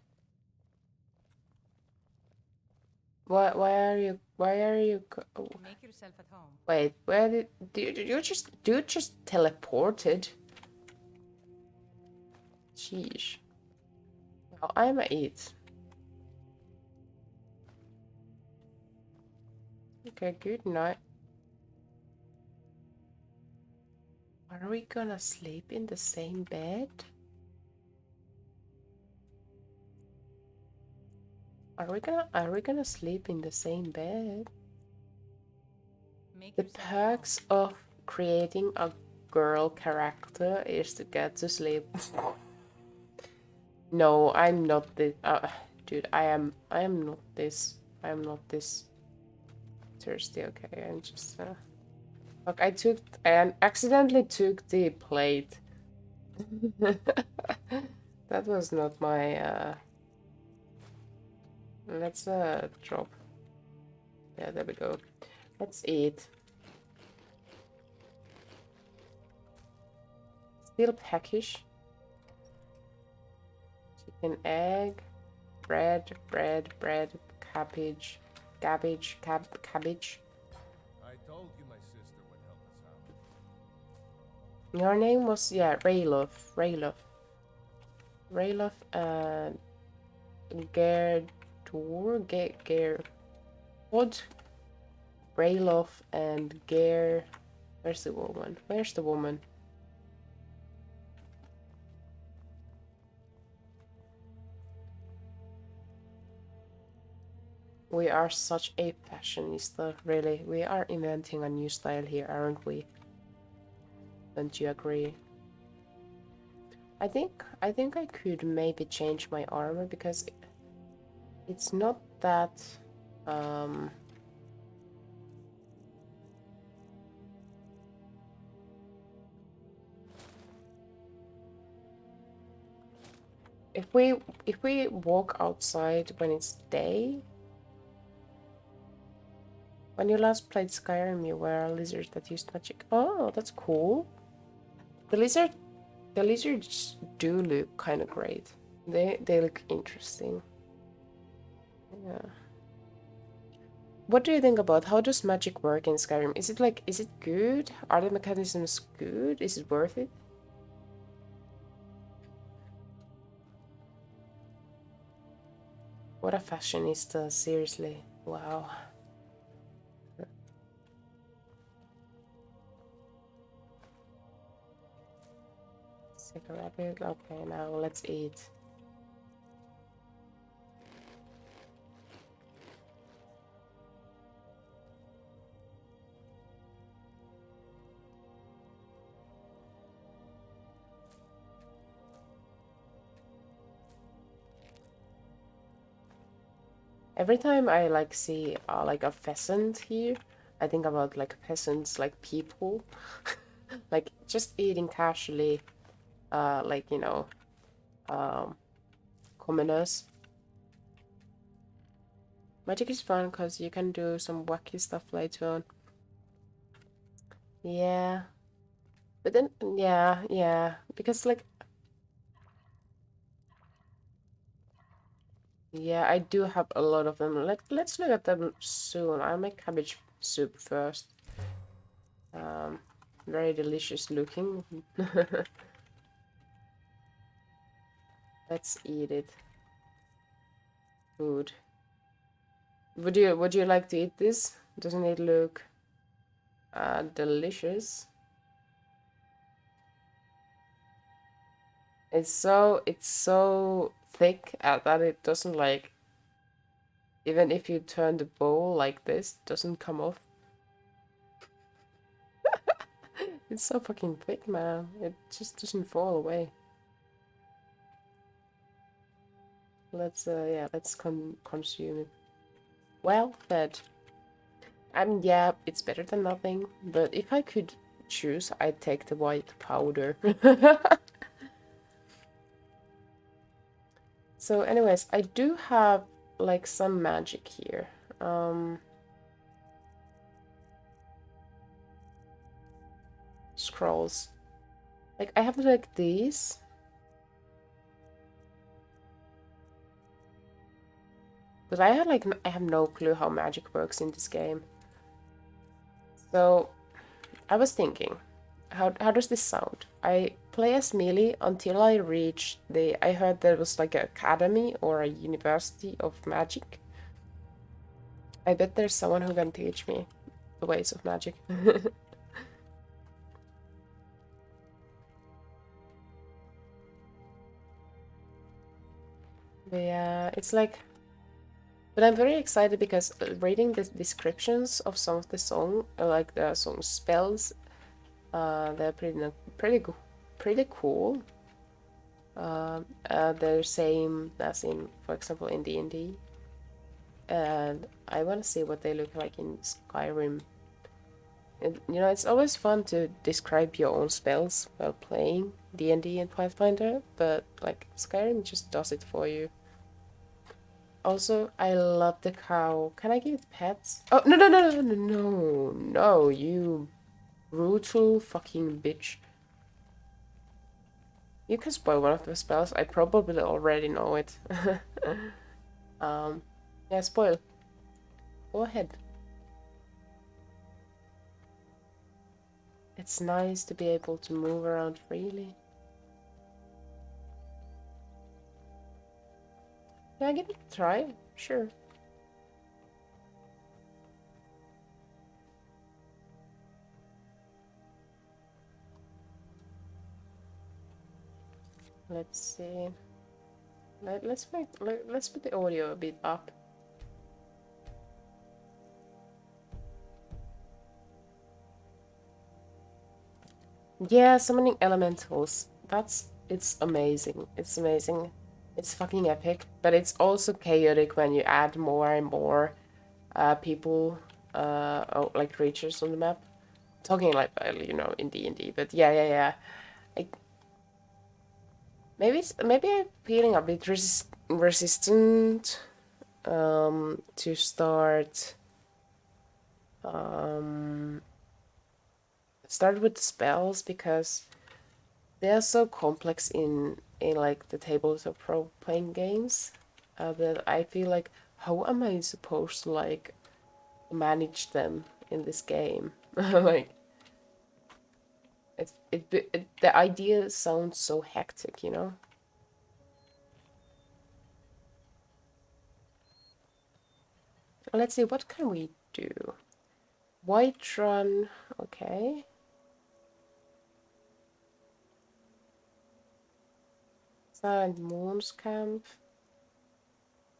Why are you Make yourself at home. Wait, where did you just teleported? Sheesh. Well, I'm at 8. Okay, good night. Are we gonna sleep in the same bed? Are we gonna sleep in the same bed? Make The yourself at home. perks of creating a girl character is to get to sleep. No, I'm not this. Dude, I am not this. I am not this thirsty. Okay, I'm just. Look, I accidentally took the plate. That was not my. Let's drop. Yeah, there we go. Let's eat. Still peckish. Chicken, egg, bread, cabbage. I told you my sister would help us out. Your name was, yeah, Rayloff. Rayloff and what? Rayloff and Ger. Where's the woman? Where's the woman? We are such a fashionista, really. We are inventing a new style here, aren't we? Don't you agree? I think I could maybe change my armor because it's not that if we walk outside when it's day. When you last played Skyrim, you were a lizard that used magic. Oh, that's cool. The lizards do look kind of great. They look interesting. Yeah. What do you think about how does magic work in Skyrim? Is it good? Are the mechanisms good? Is it worth it? What a fashionista, seriously. Wow. Sick a rabbit. Okay, now let's eat. Every time I like see like a pheasant here, I think about like peasants, like people, like just eating casually, like you know, commoners. Magic is fun because you can do some wacky stuff later on. Yeah, but then yeah, because like yeah, I do have a lot of them. Let's look at them soon. I'll make cabbage soup first. Very delicious looking. Let's eat it. Food. Would you like to eat this? Doesn't it look delicious? It's so thick that it doesn't like, even if you turn the bowl like this, it doesn't come off. It's so fucking thick, man. It just doesn't fall away. Let's yeah, let's consume it. Well fed. I mean, yeah, it's better than nothing, but if I could choose, I'd take the white powder. So anyways, I do have like some magic here. Scrolls. Like I have like these. But I have no clue how magic works in this game. So I was thinking, how does this sound? I play as melee until I reach I heard there was like an academy or a university of magic. I bet there's someone who can teach me the ways of magic. But yeah, it's like, but I'm very excited because reading the descriptions of some of the song, like the song spells, they're pretty cool. They're same as in, for example, in D&D. And I want to see what they look like in Skyrim. And, you know, it's always fun to describe your own spells while playing D&D and Pathfinder, but like Skyrim just does it for you. Also, I love the cow. Can I give it pets? Oh, no, you brutal fucking bitch. You can spoil one of the spells. I probably already know it. Yeah, spoil. Go ahead. It's nice to be able to move around freely. Yeah, give it a try. Sure. Let's see. Let's put the audio a bit up. Yeah, summoning elementals. It's amazing. It's amazing. It's fucking epic, but it's also chaotic when you add more and more people, like creatures on the map. Talking like, you know, in D&D, but yeah. Maybe I'm feeling a bit resistant to start with spells because they are so complex in like the tables of role-playing games that I feel like, how am I supposed to like manage them in this game? Like the idea sounds so hectic, you know. Let's see, what can we do? Whiterun, okay. Silent Moon's Camp.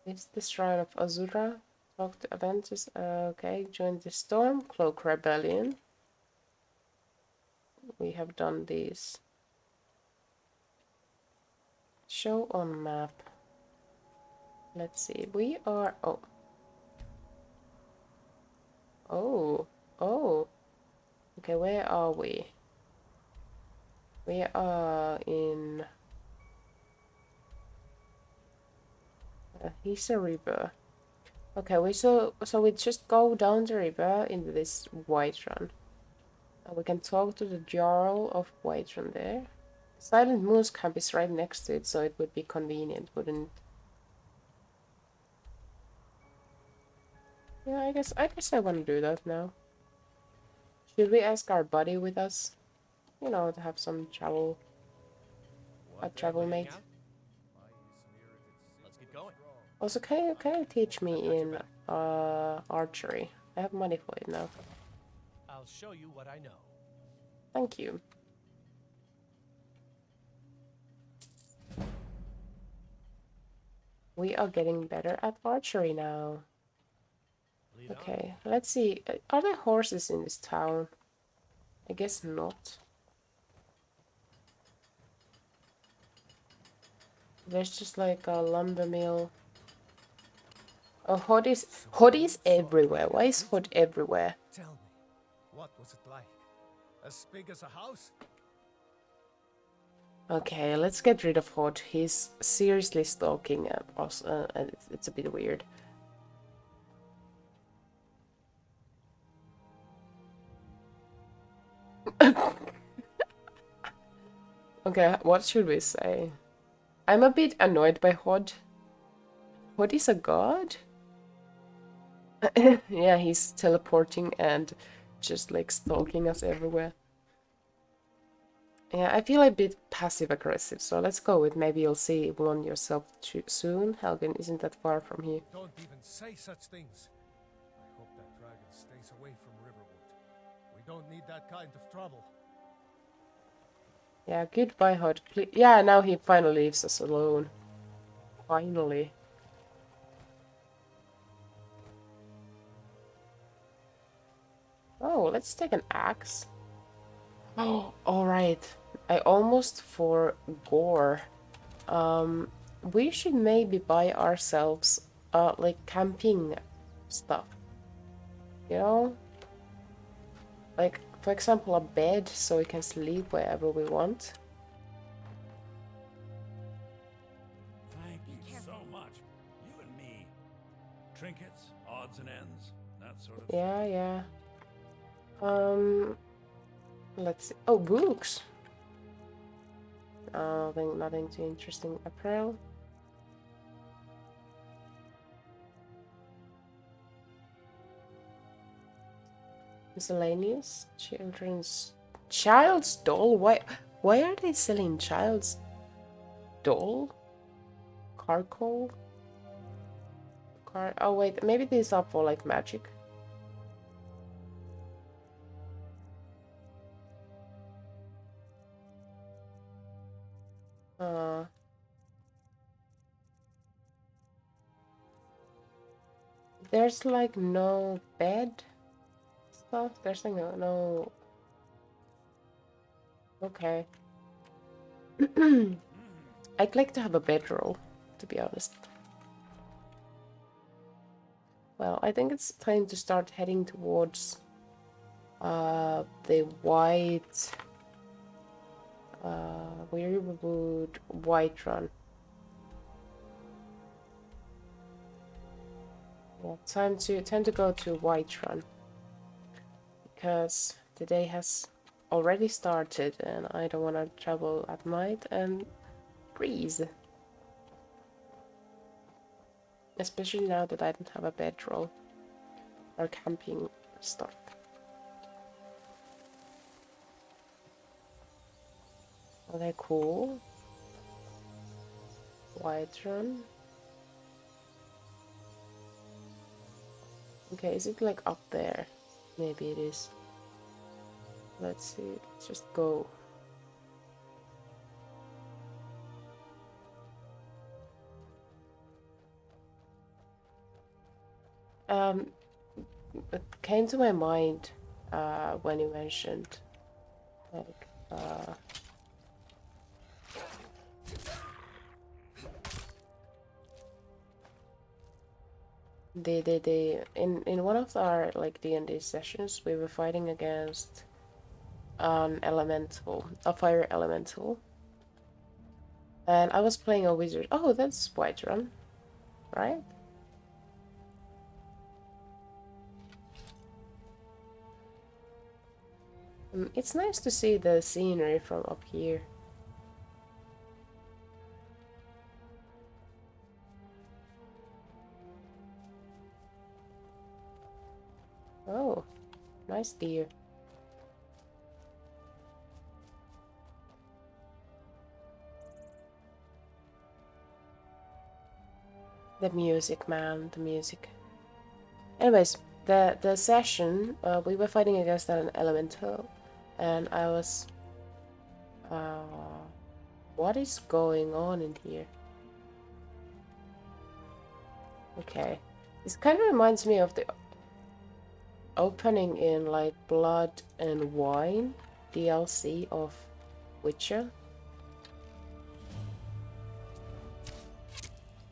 It's the Shrine of Azura. Talk to Aventus. Okay, join the Storm Cloak Rebellion. We have done these. Show on map. Let's see. We are. Oh. Okay, where are we? We are in. Here's a river. Okay, so we just go down the river into this Whiterun. We can talk to the Jarl of Whiterun there. Silent Moon's camp is right next to it, so it would be convenient, wouldn't it? Yeah, I guess I want to do that now. Should we ask our buddy with us? You know, to have some travel, a travel mate. Let's get going. Also, can you teach me in archery? I have money for it now. I'll show you what I know. Thank you. We are getting better at archery now. Okay, let's see. Are there horses in this town? I guess not. There's just like a lumber mill. Oh, HOD is everywhere. Why is HOD everywhere? Tell me, what was it like? As big as a house? Okay, let's get rid of HOD. He's seriously stalking us, and it's a bit weird. Okay, what should we say? I'm a bit annoyed by HOD. HOD is a god? Yeah, he's teleporting and just like stalking us everywhere. Yeah, I feel a bit passive-aggressive, so let's go with maybe you'll see one yourself soon. Helgen isn't that far from here. Don't even say such things. I hope that dragon stays away from Riverwood. We don't need that kind of trouble. Yeah, goodbye, HOD. Yeah, now he finally leaves us alone. Finally. Oh, let's take an axe. Oh, alright. I almost forgot. We should maybe buy ourselves, like, camping stuff. You know? Like, for example, a bed so we can sleep wherever we want. Thank you so much. You and me. Trinkets, odds and ends, that sort of thing. Yeah. Let's see. Oh, books. Nothing too interesting. Apparel. Miscellaneous. Child's doll. Why are they selling child's doll? Charcoal. Oh wait, maybe these are for like magic. There's like no bed stuff. There's like no Okay. I'd like to have a bedroll, to be honest. Well, I think it's time to start heading towards the white White Run. Yeah, time to go to White Run, because the day has already started and I don't want to travel at night and freeze. Especially now that I don't have a bedroll or camping stuff. Okay, cool. White Run. Okay, is it like up there? Maybe it is. Let's see, let's just go. It came to my mind when you mentioned like in one of our like D&D sessions we were fighting against an elemental, a fire elemental, and I was playing a wizard. Oh, that's White Run, right? It's nice to see the scenery from up here. Oh, nice deer. The music, man, the music. Anyways, the session, we were fighting against an elemental, and I was... what is going on in here? Okay. This kind of reminds me of the opening in like Blood and Wine DLC of Witcher.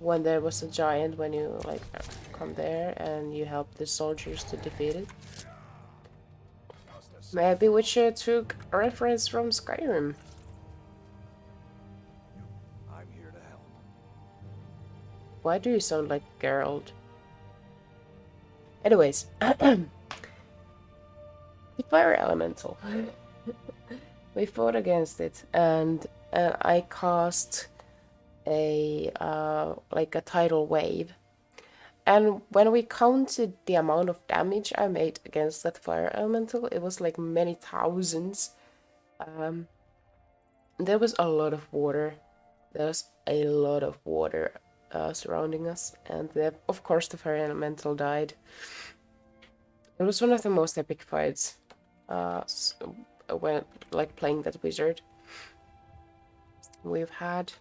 When there was a giant, when you like come there and you help the soldiers to defeat it. Maybe Witcher took a reference from Skyrim. I'm here to help. Why do you sound like Geralt? Anyways, the fire elemental. We fought against it, and I cast a like a tidal wave, and when we counted the amount of damage I made against that fire elemental, it was like many thousands. There was a lot of water. There was a lot of water surrounding us, and of course the fire elemental died. It was one of the most epic fights when like playing that wizard we've had.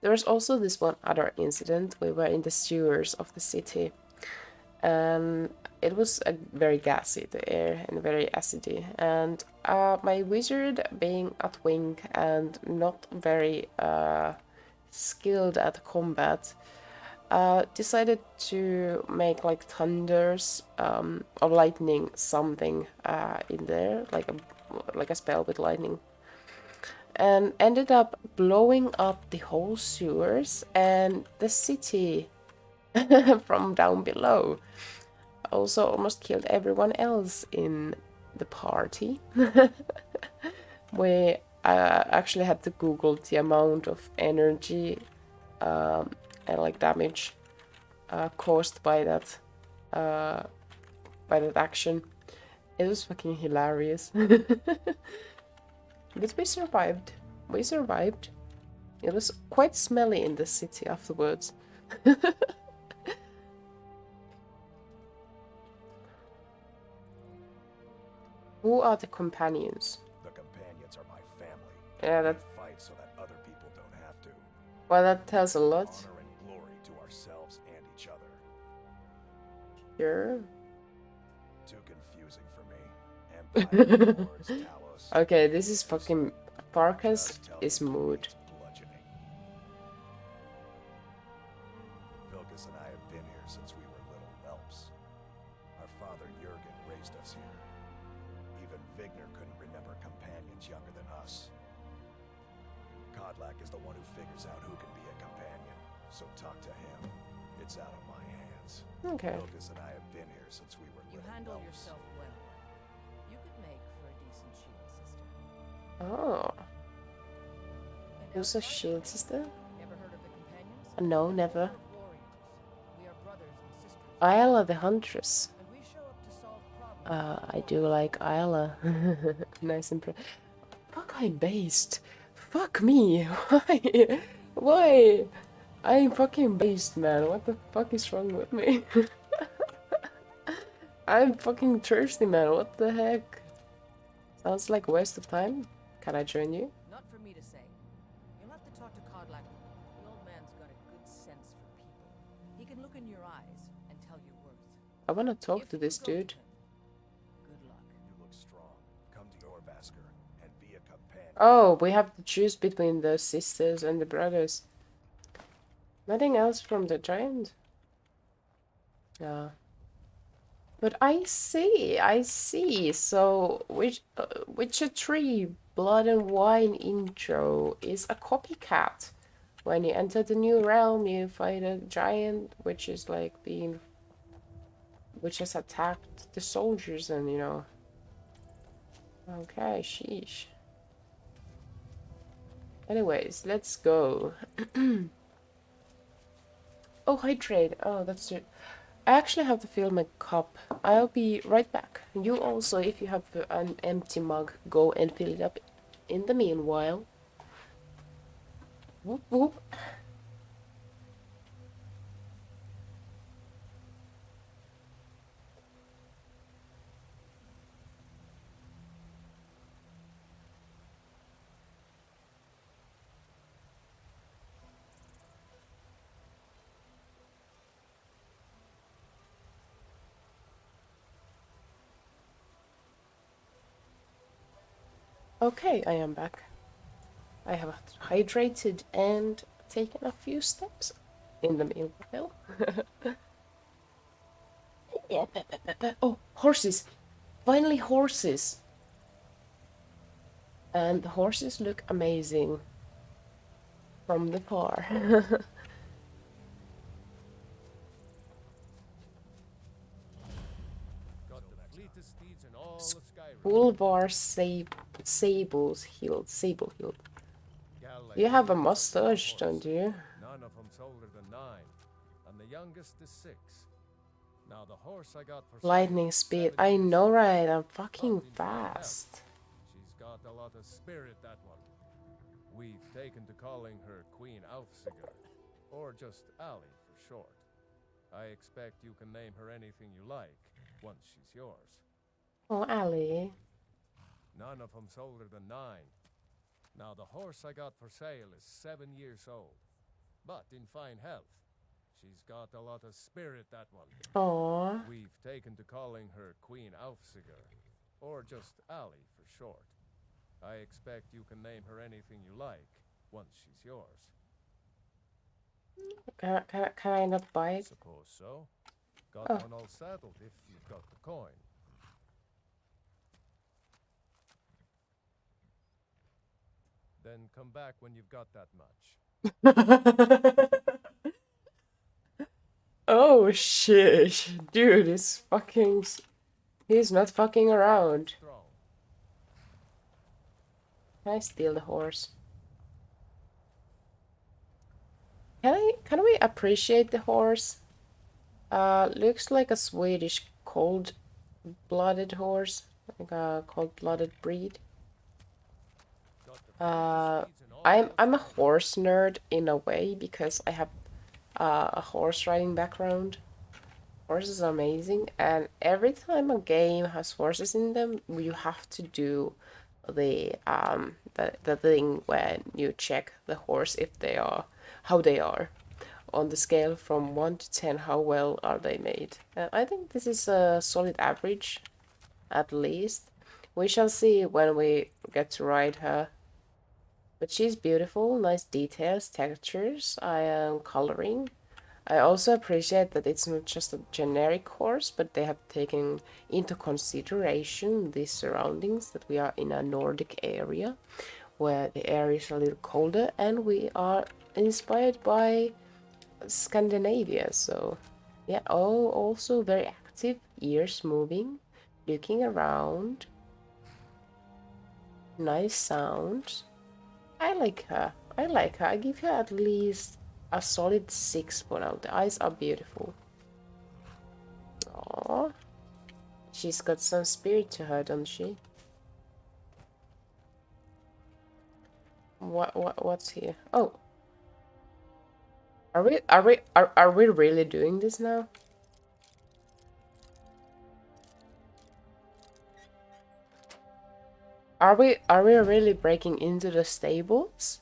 There was also this one other incident. We were in the sewers of the city, and it was very gassy, the air, and very acidy. And my wizard, being at wing and not very skilled at combat, decided to make like thunders or lightning something in there, like a spell with lightning, and ended up blowing up the whole sewers and the city from down below. Also almost killed everyone else in the party. We actually had to Google the amount of energy and like damage caused by that action. It was fucking hilarious. But we survived. We survived. It was quite smelly in the city afterwards. Who are the companions? The companions are my family. Yeah, We that. fight so that other people don't have to. Well, that tells a lot. Honor and glory to ourselves and each other. Sure. Too confusing for me. Empire, Wars, Talos. Okay, this is fucking carcass is mood. Bludgeoning. Vilkas and I have been here since we were little whelps. Our father Jurgen raised us here. Even Vigner couldn't remember companions younger than us. Kodlak is the one who figures out who can be a companion, so talk to him. It's out of my hands. Okay. Vilkas and I have been here since we were You little handle whelps. yourself well. You could make for a decent shield sister. Oh, And who's a outside of shield that, sister? Never heard of the companions? No, never. We're warriors. We are brothers and sisters. Isla the Huntress. And we show up to solve problems. I do like Isla. Nice and fuck, I'm based. Fuck me. Why? Why? I'm fucking based, man. What the fuck is wrong with me? I'm fucking thirsty, man. What the heck? Sounds like a waste of time. Can I join you? Not for me to say. You'll have to talk to Kodlak. The old man's got a good sense for people. He can look in your eyes and tell your worth. I wanna talk If to you this go to dude. him, good luck. You look strong. Come to your Vasker and be a companion. Oh, we have to choose between the sisters and the brothers. Nothing else from the giant? Yeah. But I see. So, Witcher 3 Blood and Wine intro is a copycat. When you enter the new realm, you fight a giant, which is like which has attacked the soldiers and, you know. Okay, sheesh. Anyways, let's go. Oh, hydrate. Oh, that's it. I actually have to fill my cup. I'll be right back. You also, if you have an empty mug, go and fill it up in the meanwhile. Whoop whoop. Okay, I am back. I have hydrated and taken a few steps in the meanwhile. Yeah. Oh, horses! Finally horses! And the horses look amazing from the far. Got the fleetest steeds in all of Skyrim. Bulbar Sable Hill. You have a mustache, don't you? None of them's older than 9, and the youngest is 6. Now the horse I got for Lightning speed. I know, right? I'm fucking fast. She's got a lot of spirit, that one. We've taken to calling her Queen Aufsiger, or just Ali for short. I expect you can name her anything you like once she's yours. Oh, Ali. None of them's older than 9. Now the horse I got for sale is 7 years old, but in fine health. She's got a lot of spirit, that one. Aww. We've taken to calling her Queen Aufsiger, or just Ali for short. I expect you can name her anything you like once she's yours. Can I not buy it? Suppose so. Got Oh. one all saddled if you've got the coin. Then come back when you've got that much. Oh shit, dude, he's not fucking around. Strong. Can I steal the horse? Can we appreciate the horse? Looks like a Swedish cold-blooded horse, like a cold-blooded breed. I'm a horse nerd in a way because I have a horse riding background. Horses are amazing, and every time a game has horses in them, you have to do the thing when you check the horse how they are on the scale from 1 to 10. How well are they made? I think this is a solid average, at least. We shall see when we get to ride her. But she's beautiful, nice details, textures. I am coloring. I also appreciate that it's not just a generic horse, but they have taken into consideration the surroundings, that we are in a Nordic area where the air is a little colder, and we are inspired by Scandinavia. So yeah. Oh, also very active, ears moving, looking around. Nice sounds. I like her. I like her. I give her at least a solid 6 for now. The eyes are beautiful. Aww. She's got some spirit to her, doesn't she? What's here? Oh. Are we really doing this now? Are we really breaking into the stables?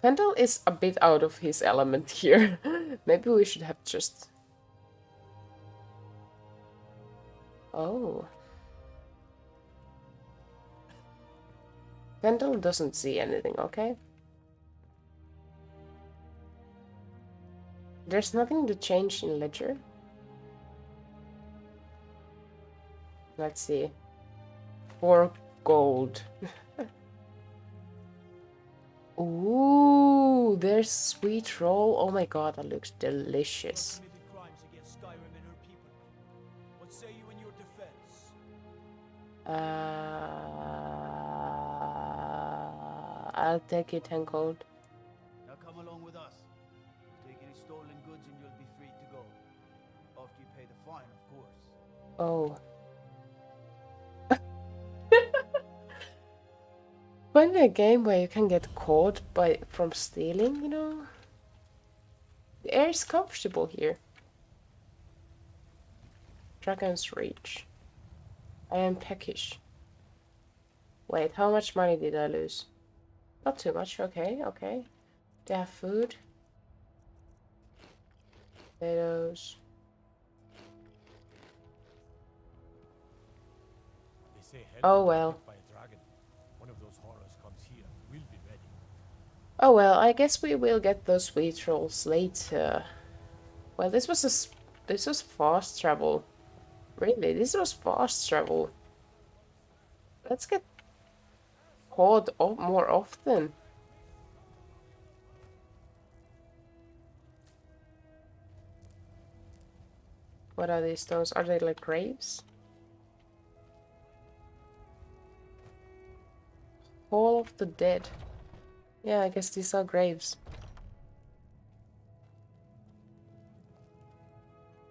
Pendle is a bit out of his element here. Maybe we should have just... Oh. Pendle doesn't see anything, okay? There's nothing to change in Ledger. Let's see. 4 gold. Ooh, there's sweet roll. Oh my god, that looks delicious. Committed crimes against Skyrim and her people. What say you in your defense? I'll take you 10 gold. Now come along with us. We'll take any stolen goods and you'll be free to go. After you pay the fine, of course. Oh. Find a game where you can get caught from stealing, you know? The air is comfortable here. Dragon's Reach. I am peckish. Wait, how much money did I lose? Not too much, okay, okay. They have food. Potatoes. They say hell Oh will be well. hit by a dragon. One of those horrors comes here. We'll be ready. Oh well, I guess we will get those sweet rolls later. Well, this was fast travel. Really, this was fast travel. Let's get caught more often. What are these stones? Are they like graves? Hall of the Dead. Yeah, I guess these are graves.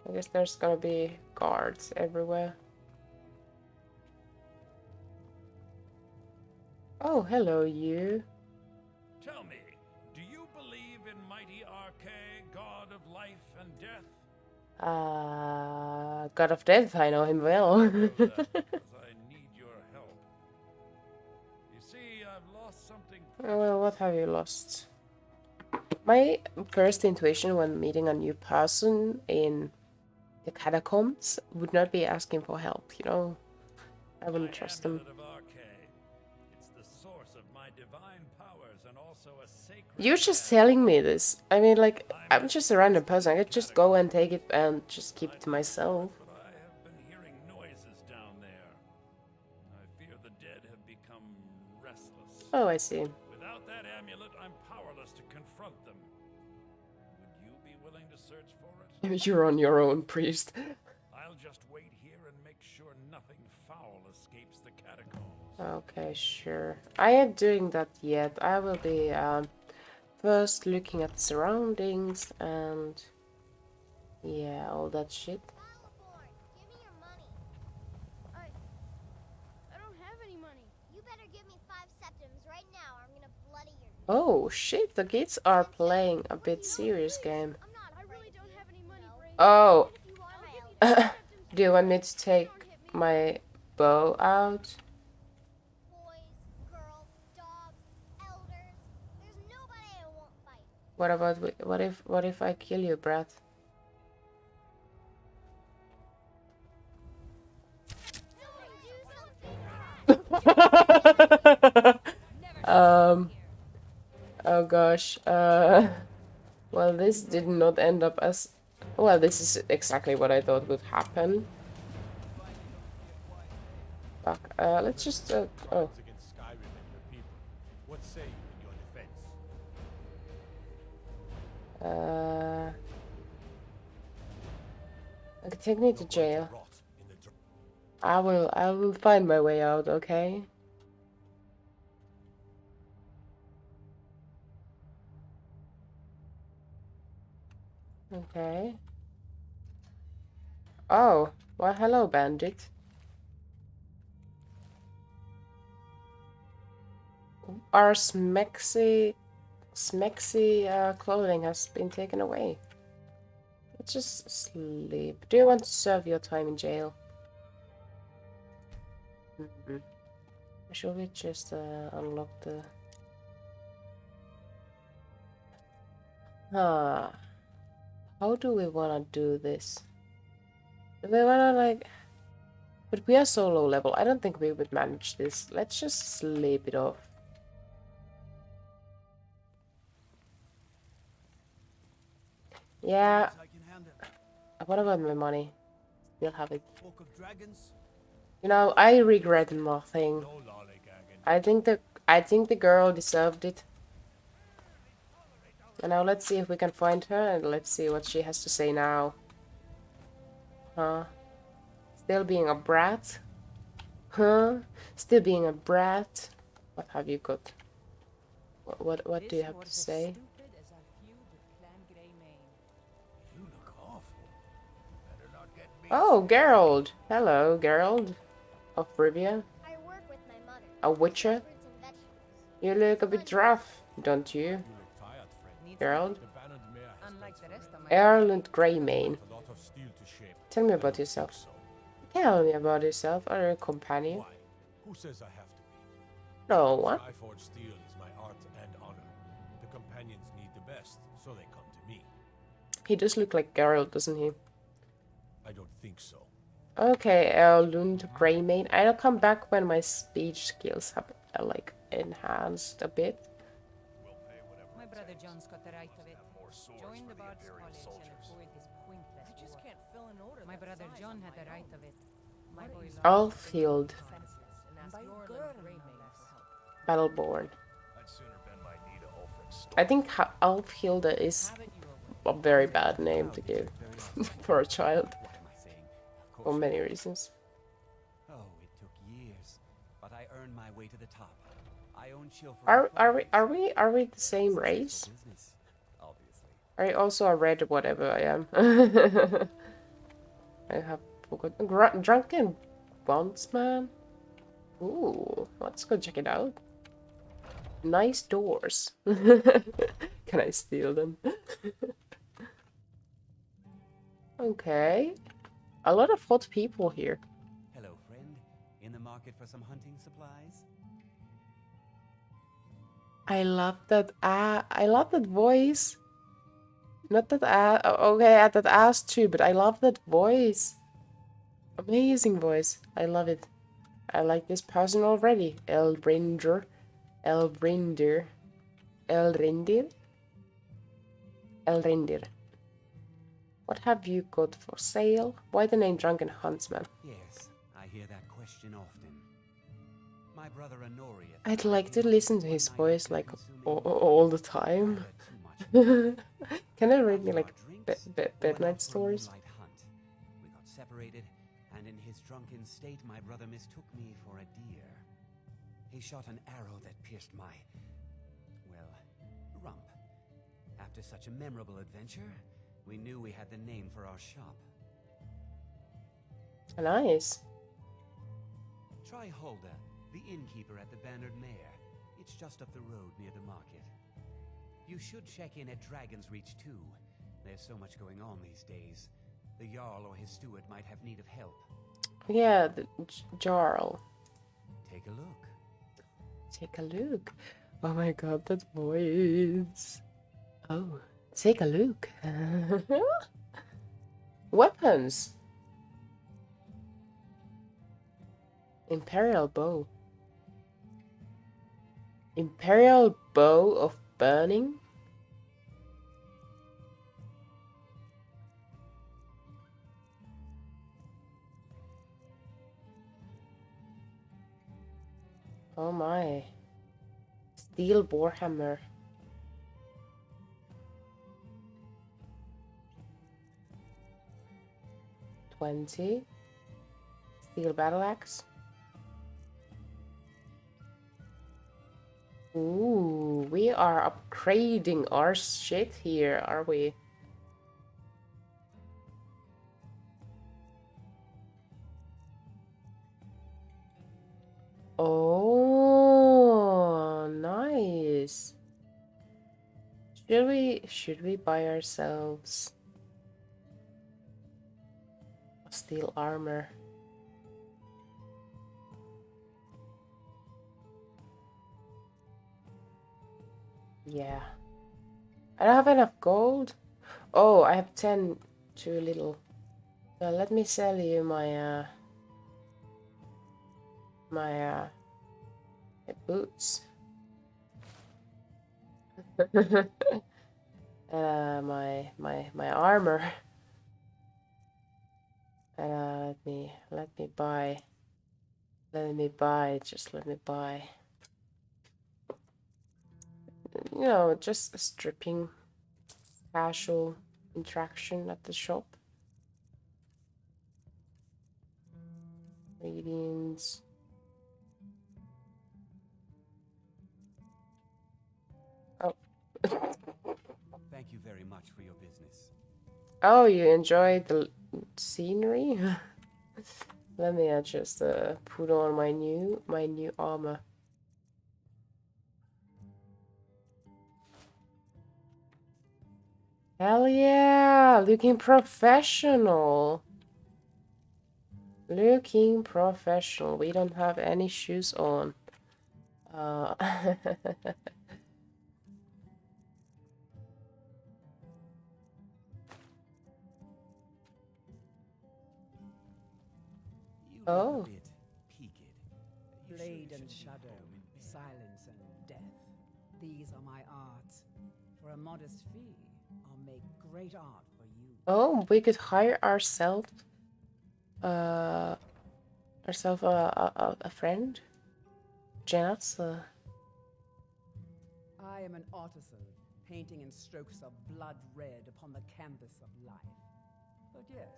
I guess there's gonna be guards everywhere. Oh, hello, you. Tell me, do you believe in mighty RK, god of life and death? God of Death, I know him well. Because I need your help. You see, I've lost something precious. Well, what have you lost? My first intuition when meeting a new person in the catacombs would not be asking for help, you know? I wouldn't trust them. Amulet of RK. It's the source of my divine powers and also a sacred You're just land. telling me this. I mean, like, I'm just a random person. I could just go and take it and just keep it to myself. But I have been hearing noises down there. I fear the dead have become restless. Oh, I see. Without that amulet, I'm powerless to confront them. Would you be willing to search for it? You're on your own, priest. I'll just wait here and make sure nothing foul escapes the catacombs. Okay, sure. I am doing that yet. I will be first looking at the surroundings and yeah, all that shit. Battleborn, give me your money. I don't have any money. You better give me 5 septims right now or I'm gonna bloody your... Oh shit, the kids are playing a bit serious game. I'm not. I really don't have any money, Brave. Oh, If you want my help, do you want me to take my bow out? boys, girls, dogs, elders. There's nobody I won't fight. What about what if I kill you, Brad? Someone do gosh. Well, this did not end up as... Well, this is exactly what I thought would happen. Fuck. Let's just... oh. Against Skyrim and your people. What say you in your defense? I could take me to jail. Rot in the I will find my way out, okay? Okay. Oh, well, hello, bandit. Our smexy clothing has been taken away. Let's just sleep. Do you want to serve your time in jail? Should we just unlock the... How do we wanna do this? Do we wanna like... But we are so low level, I don't think we would manage this. Let's just sleep it off. Yeah. I can handle. What about my money? You'll have it. Book of Dragons. You know, I regret nothing. no lollygagging. I think the girl deserved it. And now let's see if we can find her and let's see what she has to say now. Huh? Still being a brat? Huh? Still being a brat? What have you got? What do you have to say? You look awful. Better not get me. Oh, Geralt! Hello, Geralt. Of Rivia. I work with my mother. A witcher? Fruits and vegetables. You look a bit rough, don't you? You look tired, friend. Geralt? The abandoned mare has Unlike the rest of my Erland Greymane. a lot of steel to shape. Tell me about yourself. So, Tell me about yourself. Are you a companion? why? Who says I have to be? No one. Skyforge steel is my art and honor. The companions need the best, so they come to me. He does look like Geralt, doesn't he? I don't think so. Okay, Erland Greymane. I'll come back when my speech skills have like enhanced a bit. We'll pay whatever My it brother takes. John's got the right of it. More swords Join for the Bard's Imperial College and soldiers. avoid this pointless I just war. can't fill an order. My that brother size John on had my the right own. of it. My What boy is Lawrence Alfield. Defenseless and ask By your girl Greymane for help. Battleborn. I'd sooner bend my knee to Ulfric's I think Alfhilda is Have it your way. a very bad name to give for a child. What am I saying? Of For course many you did. reasons. Oh, it took years, but I earned my way to the top. I own Chill for Are we the same race? business, obviously. Are you also a red whatever I am? I have forgotten. Drunken bondsman? Ooh, let's go check it out. Nice doors. Can I steal them? Okay. A lot of hot people here. Hello, friend. In the market for some hunting supplies? I love that. I love that voice. Not that okay, that ass too, but I love that voice. Amazing voice. I love it. I like this person already. Elbrinder. Elbrinder. Elrindir. Elrindir. What have you got for sale? Why the name Drunken Huntsman? Yes, I hear that question often. My brother Honorius. I'd like to listen to his voice like all the time. Can I read me like bednight stories? We got separated, and in his drunken state, my brother mistook me for a deer. He shot an arrow that pierced my, well, rump. After such a memorable adventure, we knew we had the name for our shop. Nice. Try Hulda, the innkeeper at the Bannered Mare. It's just up the road near the market. You should check in at Dragon's Reach too. There's so much going on these days. The Jarl or his steward might have need of help. Yeah, the Jarl. Take a look. Take a look. Oh my god, that voice. Oh, take a look. Weapons. Imperial bow. Imperial bow of burning. Oh my. Steel borehammer. 20. Steel battle axe. Ooh, we are upgrading our shit here, are we? Oh, nice. Should we buy ourselves a steel armor? Yeah. I don't have enough gold. Oh, I have 10, too little. So let me sell you my my boots. My armor. And let me buy. Just let me buy. You know, just a stripping, casual interaction at the shop. Readings. Oh. Thank you very much for your business. Oh, you enjoyed the scenery? Let me just put on my new armor. Hell yeah! Looking professional. Looking professional. We don't have any shoes on. Oh. Blade and shadow, silence and death. These are my arts. For a modest fee, I'll make great art for you. Oh, we could hire ourselves a friend. Janice. I am an artisan, painting in strokes of blood red upon the canvas of life. But yes,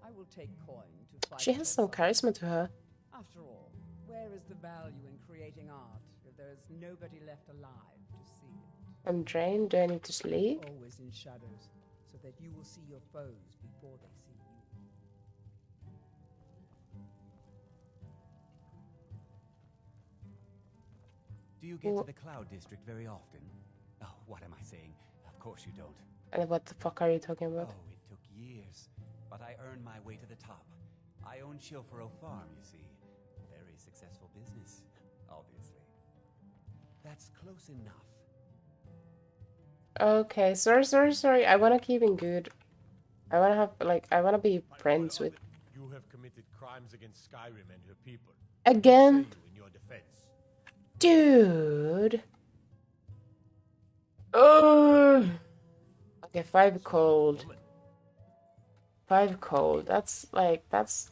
I will take coin to fight. She has some charisma to her. After all, where is the value in creating art if there is nobody left alive to see it? I'm drained. Do I need to sleep? Always in shadows, so that you will see your foes before they see you. Do you get to the Cloud District very often? Oh, what am I saying? Of course you don't. And what the fuck are you talking about? Oh, it took years, but I earned my way to the top. I own Shilfaro Farm, you see. Very successful business, obviously. That's close enough. Okay, sorry. I wanna keep in good. I wanna have, like, I wanna be friends with... You have committed crimes against Skyrim and her people. Again? What say you in your defense? Dude. Okay, 5 cold. 5 cold. That's like, that's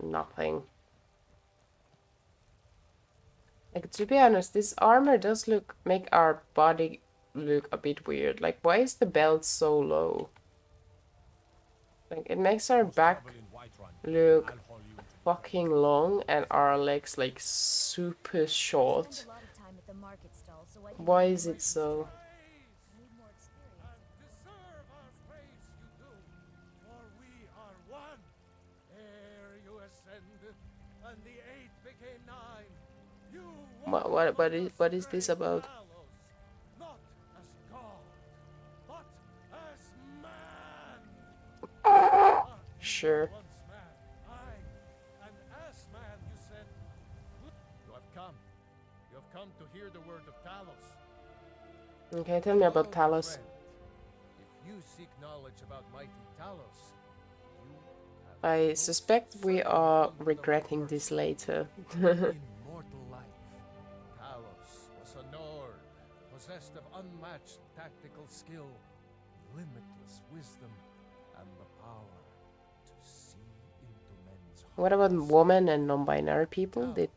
nothing. Like, to be honest, this armor does make our body look a bit weird. Like, why is the belt so low? Like, it makes our back look fucking long and our legs like super short. Why is it so? What is this about? Sure. You have come to hear the word of Talos. Okay, tell me about Talos. If you seek knowledge about mighty Talos, I suspect we are regretting this later. immortal life. Talos was a Nord, was possessed of unmatched tactical skill, limitless wisdom, and the power to see into men's hearts. What about women and non-binary people? Did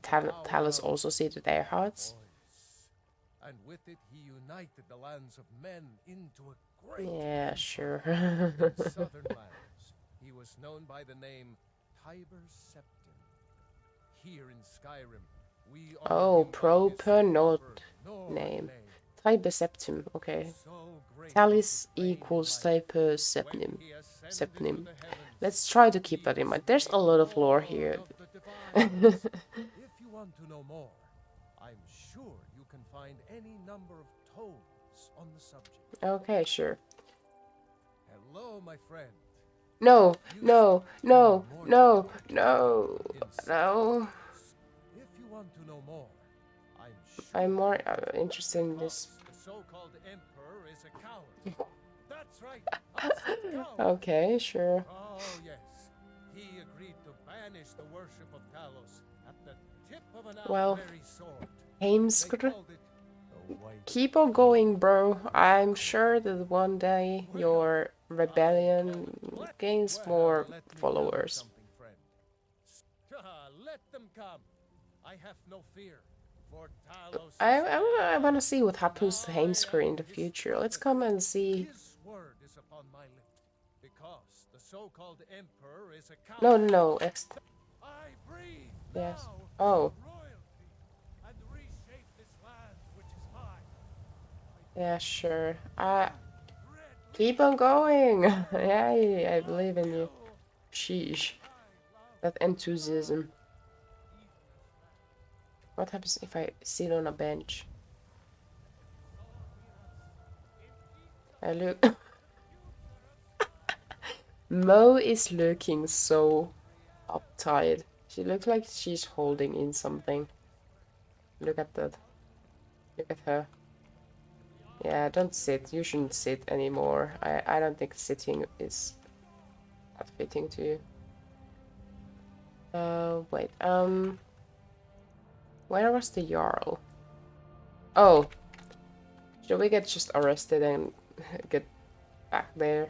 Talos also see their hearts? And with it, he united the lands of men into a great Yeah, sure. in southern lands, he was known by the name Tiber Septim. Here in Skyrim, we Oh, proper note name. Tiber Septim, okay. Talis equals Tiber Septim. Let's try to keep that in mind. There's a lot of lore here. If you want to know more, I'm sure you can find any number of tomes on the subject. Okay, sure. Hello, my friend. No, no, no, no, no, no. If you want to know more, I'm more interested in this. The so-called emperor is a coward. That's right. Okay, sure. Oh yes, he agreed to banish the worship of Talos at the tip of an Alberry sword. Heimskr. Keep on going, bro. I'm sure that one day your rebellion gains more followers. Let them come. I have no fear. For Talos I want to see what happens to Heimskr in the future. Let's come and see. his word is upon my lips, because the so-called emperor is a coward. No, no, no. I breathe Yes. now Oh. royalty and reshape this land which is mine. Yeah, sure. Keep on going. Yeah, I believe in you. Sheesh. That enthusiasm. What happens if I sit on a bench? I look. Mo is looking so uptight. She looks like she's holding in something. Look at that. Look at her. Yeah, don't sit. You shouldn't sit anymore. I don't think sitting is that fitting to you. Wait. Where was the Jarl? Oh. Should we get just arrested and get back there?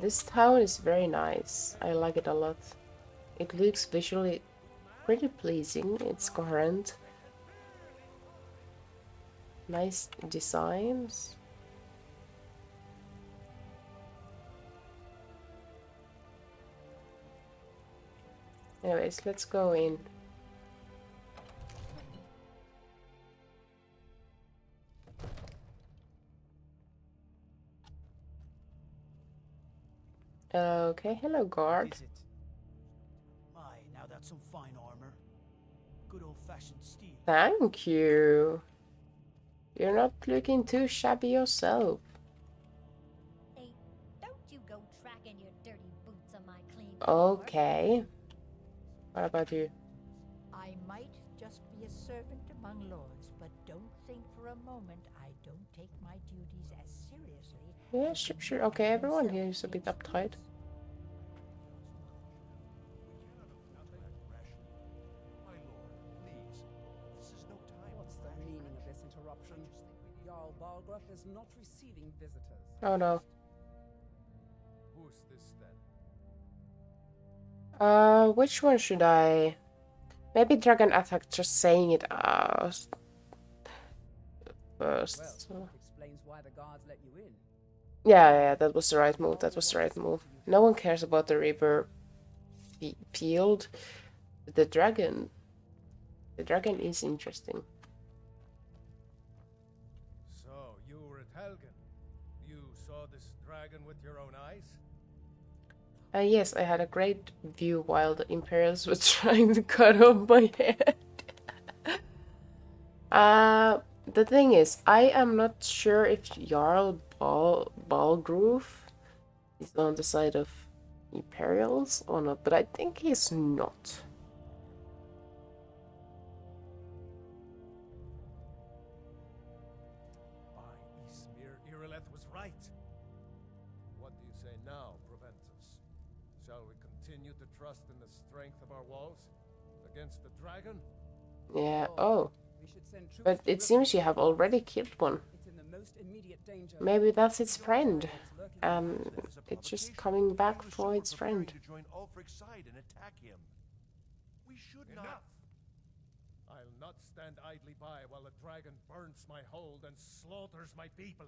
This town is very nice. I like it a lot. It looks visually pretty pleasing. It's coherent. Nice designs. Anyways, let's go in. Okay, hello guard. Is it? My, now that's some fine armor. Good old-fashioned steel. Thank you. You're not looking too shabby yourself. Hey, don't you go tracking your dirty boots on my clean Okay. What about you? I might just be a servant among lords, but don't think for a moment I don't take my duties as seriously. Yeah, sure. Okay, everyone here is a bit uptight. What's the meaning of this interruption? Jarl Balgruuf is not receiving visitors. Oh no. Who's this then? Which one should I? Maybe Dragon Attack, just saying it first. Well, explains why the guards let you in. Yeah, that was the right move. That was the right move. No one cares about the river field. The dragon is interesting. So, you were at Helgen. You saw this dragon with your own eyes? Yes, I had a great view while the Imperials were trying to cut off my head. The thing is, I am not sure if Jarl Balgruuf is on the side of Imperials or not, but I think he's not. By Ysmir, Irileth was right. What do you say now, Proventus? Shall we continue to trust in the strength of our walls? The against the dragon? Yeah, oh. We should send troops But to it seems you have Riverwood. already killed one. It's in the most immediate danger. Maybe that's its friend. There's a It's just provocation. coming back He was for super its preparing friend. to join Ulfric's side and attack him. We should not. I'll not stand idly by while the dragon burns my hold and slaughters my people.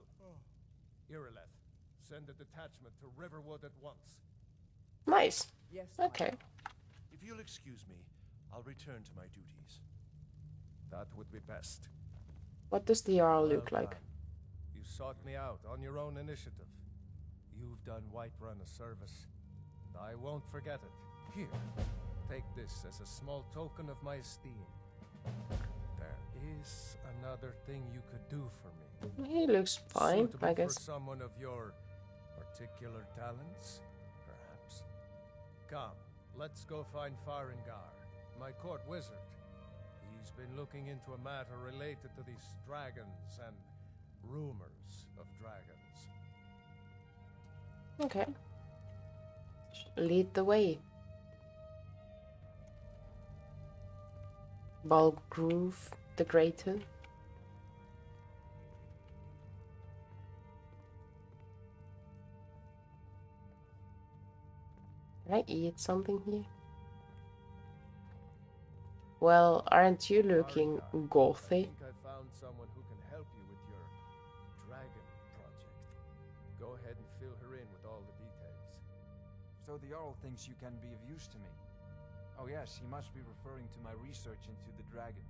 Irileth, send a detachment to Riverwood at once. Nice. Yes. Okay. If you'll excuse me, I'll return to my duties. That would be best. What does the Jarl look Well like? done. You sought me out on your own initiative. You've done Whiterun a service, and I won't forget it. Here, take this as a small token of my esteem. There is another thing you could do for me. He looks fine, Suitable I guess. for someone of your particular talents, perhaps. Come, let's go find Farengar, my court wizard. He's been looking into a matter related to these dragons and rumors of dragons. Okay. Lead the way. Balgrove the Greater. Can I eat something here? Well, aren't you looking Farengar, gothy? I think I found someone who can help you with your dragon project. Go ahead and fill her in with all the details. So the Jarl thinks you can be of use to me. Oh yes, he must be referring to my research into the dragons.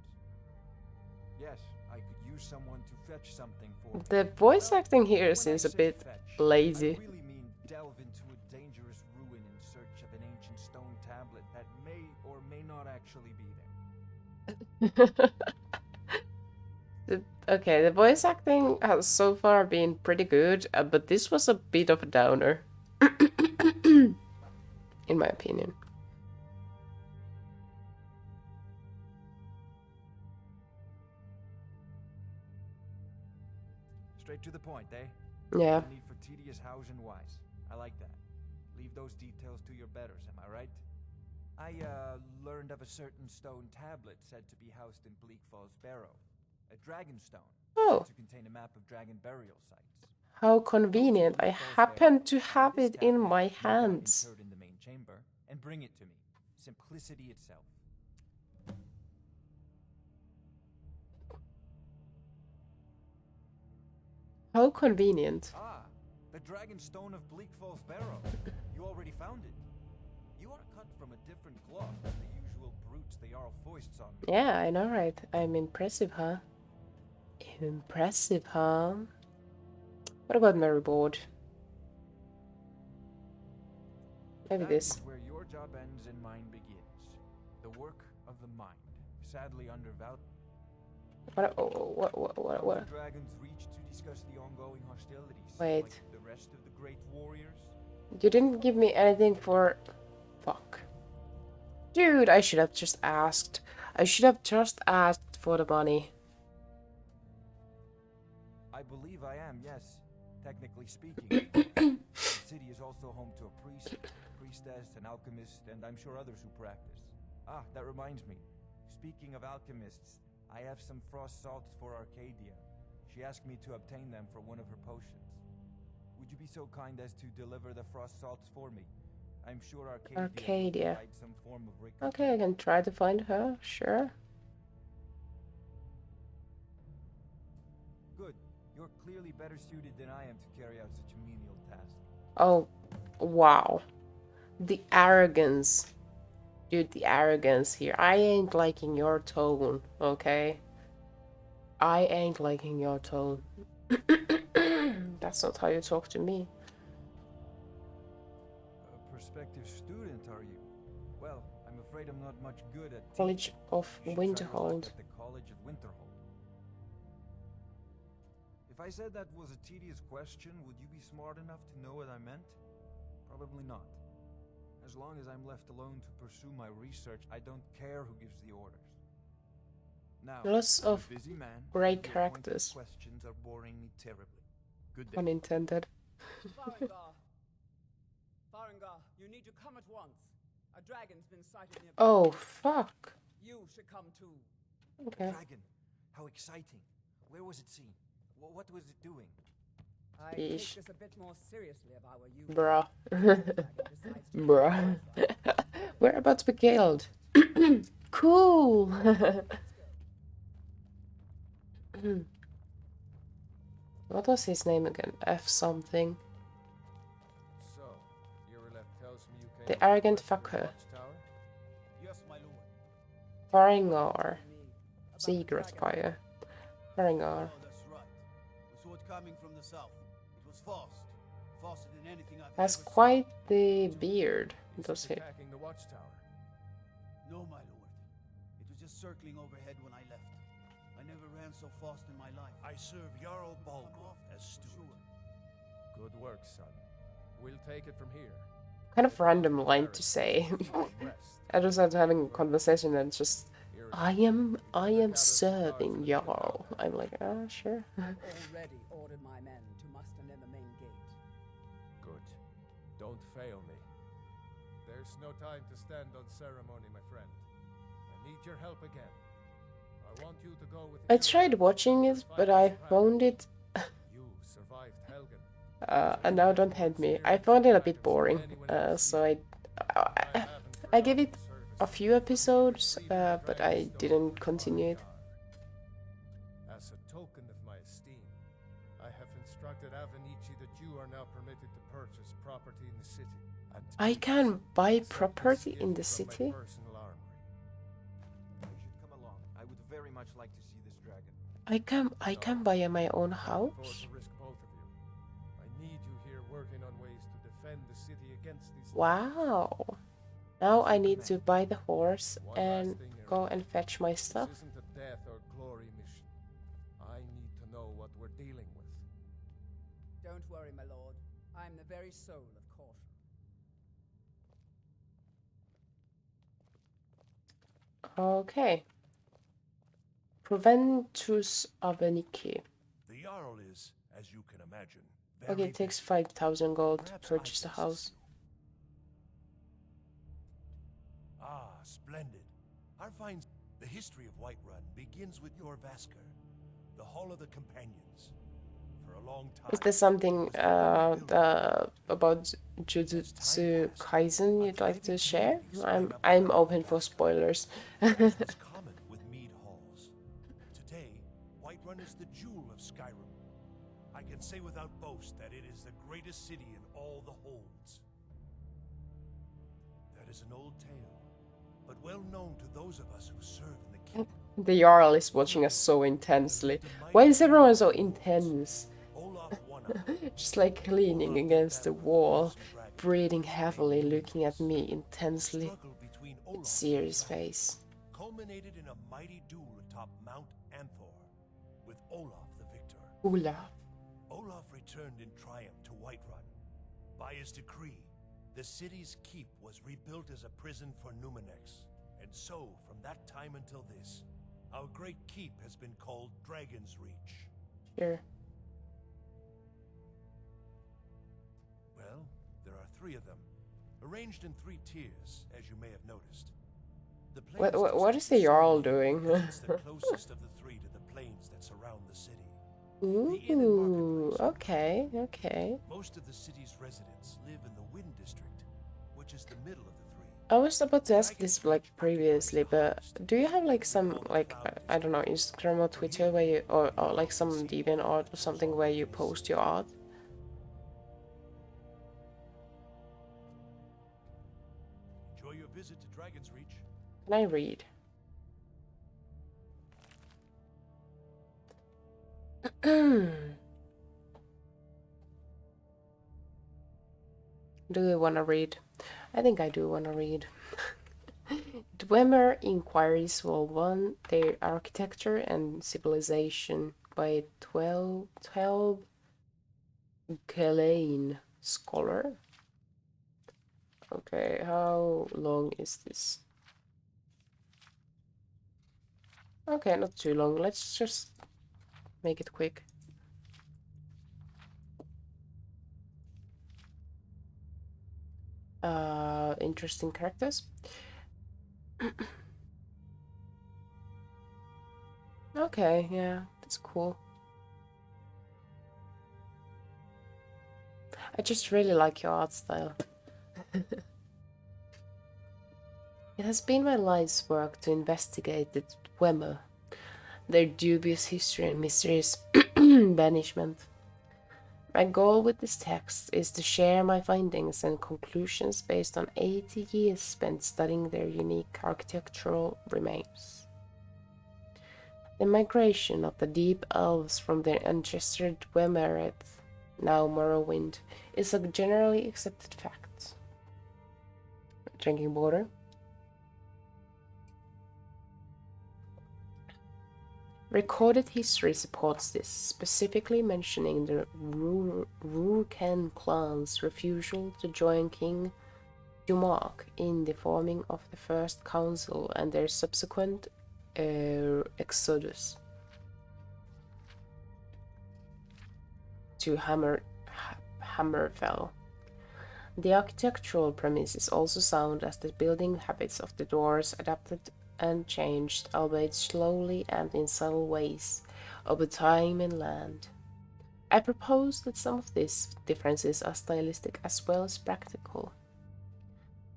Yes, I could use someone to fetch something for me. The voice Well, acting here when I seems a say bit fetch, lazy. I really mean delve into a dangerous ruin in search of an ancient stone tablet that may or may not actually be there. Okay, the voice acting has so far been pretty good, but this was a bit of a downer. In my opinion. Straight to the point, eh? Yeah. No need for tedious hows and whys. I like that. Leave those details to your betters, am I right? I learned of a certain stone tablet said to be housed in Bleak Falls Barrow. A dragon stone. Oh. Said to contain a map of dragon burial sites. How convenient. I happen to have it in my hands. Interred in the main chamber and bring it to me. Simplicity itself. How convenient. Ah, the dragon stone of Bleak Falls Barrow. You already found it. You are cut from a different cloth than the usual brutes the Jarl foists on me. Yeah, I know, right? I'm impressive, huh? Impressive, huh? What about my reward? Maybe That this. is where your job ends and mine begins. The work of the mind. Sadly undervalued. What? The dragons reach to discuss the ongoing hostilities. Wait. Like the rest of the great warriors. You didn't give me anything for... Fuck. Dude, I should have just asked. I should have just asked for the money. I believe I am, yes. Technically speaking. The city is also home to a priest, priestess, an alchemist, and I'm sure others who practice. Ah, that reminds me. Speaking of alchemists, I have some frost salts for Arcadia. She asked me to obtain them for one of her potions. Would you be so kind as to deliver the frost salts for me? I'm sure Arcadia will provide some form of recompense. Okay, I can try to find her, sure. Good. You're clearly better suited than I am to carry out such a menial task. Oh, wow. The arrogance. Dude, the arrogance here. I ain't liking your tone, okay? I ain't liking your tone. That's not how you talk to me. A prospective student, are you? Well, I'm afraid I'm not much good at College teaching. of You should try your luck Winterhold. at the College of Winterhold. If I said that was a tedious question, would you be smart enough to know what I meant? Probably not. As long as I'm left alone to pursue my research, I don't care who gives the orders. Now, Lots I'm a of busy man, great and your pointed characters. questions are boring me terribly. Good day. Unintended. Farengar, you need to come at once. A dragon's been sighted nearby. Oh, fuck. You should come too. Okay. Dragon. How exciting. Where was it seen? What was it doing? I take this a bit more seriously if I were you. Bruh. Bruh. We're about to be killed. Cool. What was his name again? F something. So, Eurolep tells me you came The from arrogant west of the fucker. watchtower? Yes, my lord. Faringar. Secret fire. Faringar. Oh, that's right. We saw it coming from the south. It was fast. Faster than anything I've Has ever quite the beard, Is does it he? attacking the watchtower? seen. No, my lord. It was just circling overhead when I left. I never ran so fast in my life. I serve Jarl Balgruuf as steward. Good work, son. We'll take it from here. Kind of random line to say. I just started having a conversation and just, I am serving y'all. I'm like, ah, sure. Already ordered my men to muster near the main gate. Good. Don't fail me. There's no time to stand on ceremony, my friend. I need your help again. I want you to go with I tried watching it, but I found it, You survived Helgen. and now don't hate me, I found it a bit boring, so I gave it a few episodes, but I didn't continue it. As a token of my esteem, I have instructed Avenici that you are now permitted to purchase property in the city. And I can buy property in the from my city? personal armory. You should come along. I would very much like to see this dragon. I can buy my own I can't afford house? to risk both of you. I need you here working on ways to defend the city against these. Wow. Now I need to buy the horse One and last thing, go Aaron. and fetch my stuff. This isn't a death or glory mission. I need to know what we're dealing with. Don't worry, my lord. I'm the very soul of caution. Okay. Proventus Aveniki. The Jarl is, as you can imagine, Okay, very it takes busy. 5,000 gold to Perhaps I purchase the can house. assist you. Ah, splendid. Our fine... The history of Whiterun begins with your Vasker, the Hall of the Companions. For a long time... Is there something about Jujutsu Kaisen you'd like to share? I'm open for spoilers. As is common with mead halls. Today, Whiterun is the jewel of Skyrim. I can say without boast that it is the greatest city in all the holds. That is an old tale, but well known to those of us who serve in the keep. The Jarl is watching us so intensely. Why is everyone so intense? Olaf One-Eye, Just like leaning against the wall, breathing heavily, looking at me intensely. struggle between Olaf Serious face. culminated in a mighty duel atop Mount Anthor, with Olaf the victor. Olaf. Olaf returned in triumph to Whiterun. By his decree, the city's keep was rebuilt as a prison for Numenex. And so, from that time until this, our great keep has been called Dragon's Reach. Sure. Well, there are 3 of them, arranged in 3 tiers, as you may have noticed. The What is the Jarl doing? It's the closest of the 3 to the plains that surround the city. Ooh, okay, okay. Most of the city's residents live in the Wind District, which is the middle of the 3. I was about to ask this like previously, but do you have like some like I don't know, Instagram or Twitter where you or like some DeviantArt or something where you post your art? Enjoy your visit to Dragon's Reach. Can I read? Do you want to read? I think I do want to read. Dwemer Inquiries Vol 1, Their Architecture and Civilization by 12 Ghislaine Scholar. Okay, how long is this? Okay, not too long. Let's just make it quick. Interesting characters. Okay, yeah, that's cool. I just really like your art style. It has been my life's work to investigate the Dwemer, their dubious history and mysterious banishment. My goal with this text is to share my findings and conclusions based on 80 years spent studying their unique architectural remains. The migration of the deep elves from their ancestor Dwemereth, now Morrowind, is a generally accepted fact. Drinking water. Recorded history supports this, specifically mentioning the Ryuken clan's refusal to join King Dumark in the forming of the First Council and their subsequent exodus to Hammerfell. The architectural premise is also sound, as the building habits of the dwarves adapted and changed, albeit slowly and in subtle ways, over time and land. I propose that some of these differences are stylistic as well as practical.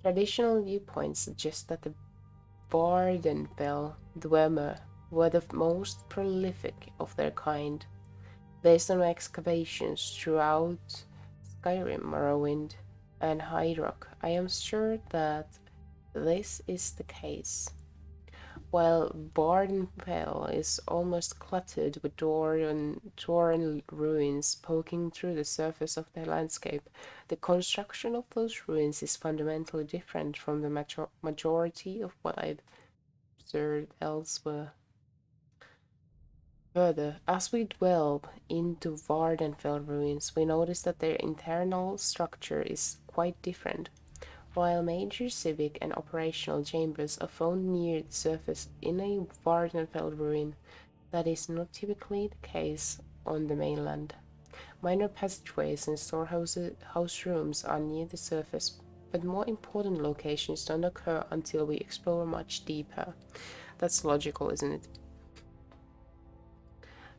Traditional viewpoints suggest that the Vardenfell Dwemer were the most prolific of their kind. Based on my excavations throughout Skyrim, Morrowind, and High Rock, I am sure that this is the case. While Vardenfell is almost cluttered with Dwarven ruins poking through the surface of the landscape, the construction of those ruins is fundamentally different from the majority of what I've observed elsewhere. Further, as we delve into Vardenfell ruins, we notice that their internal structure is quite different. While major civic and operational chambers are found near the surface in a Vardenfell ruin, that is not typically the case on the mainland. Minor passageways and storehouse rooms are near the surface, but more important locations don't occur until we explore much deeper. That's logical, isn't it?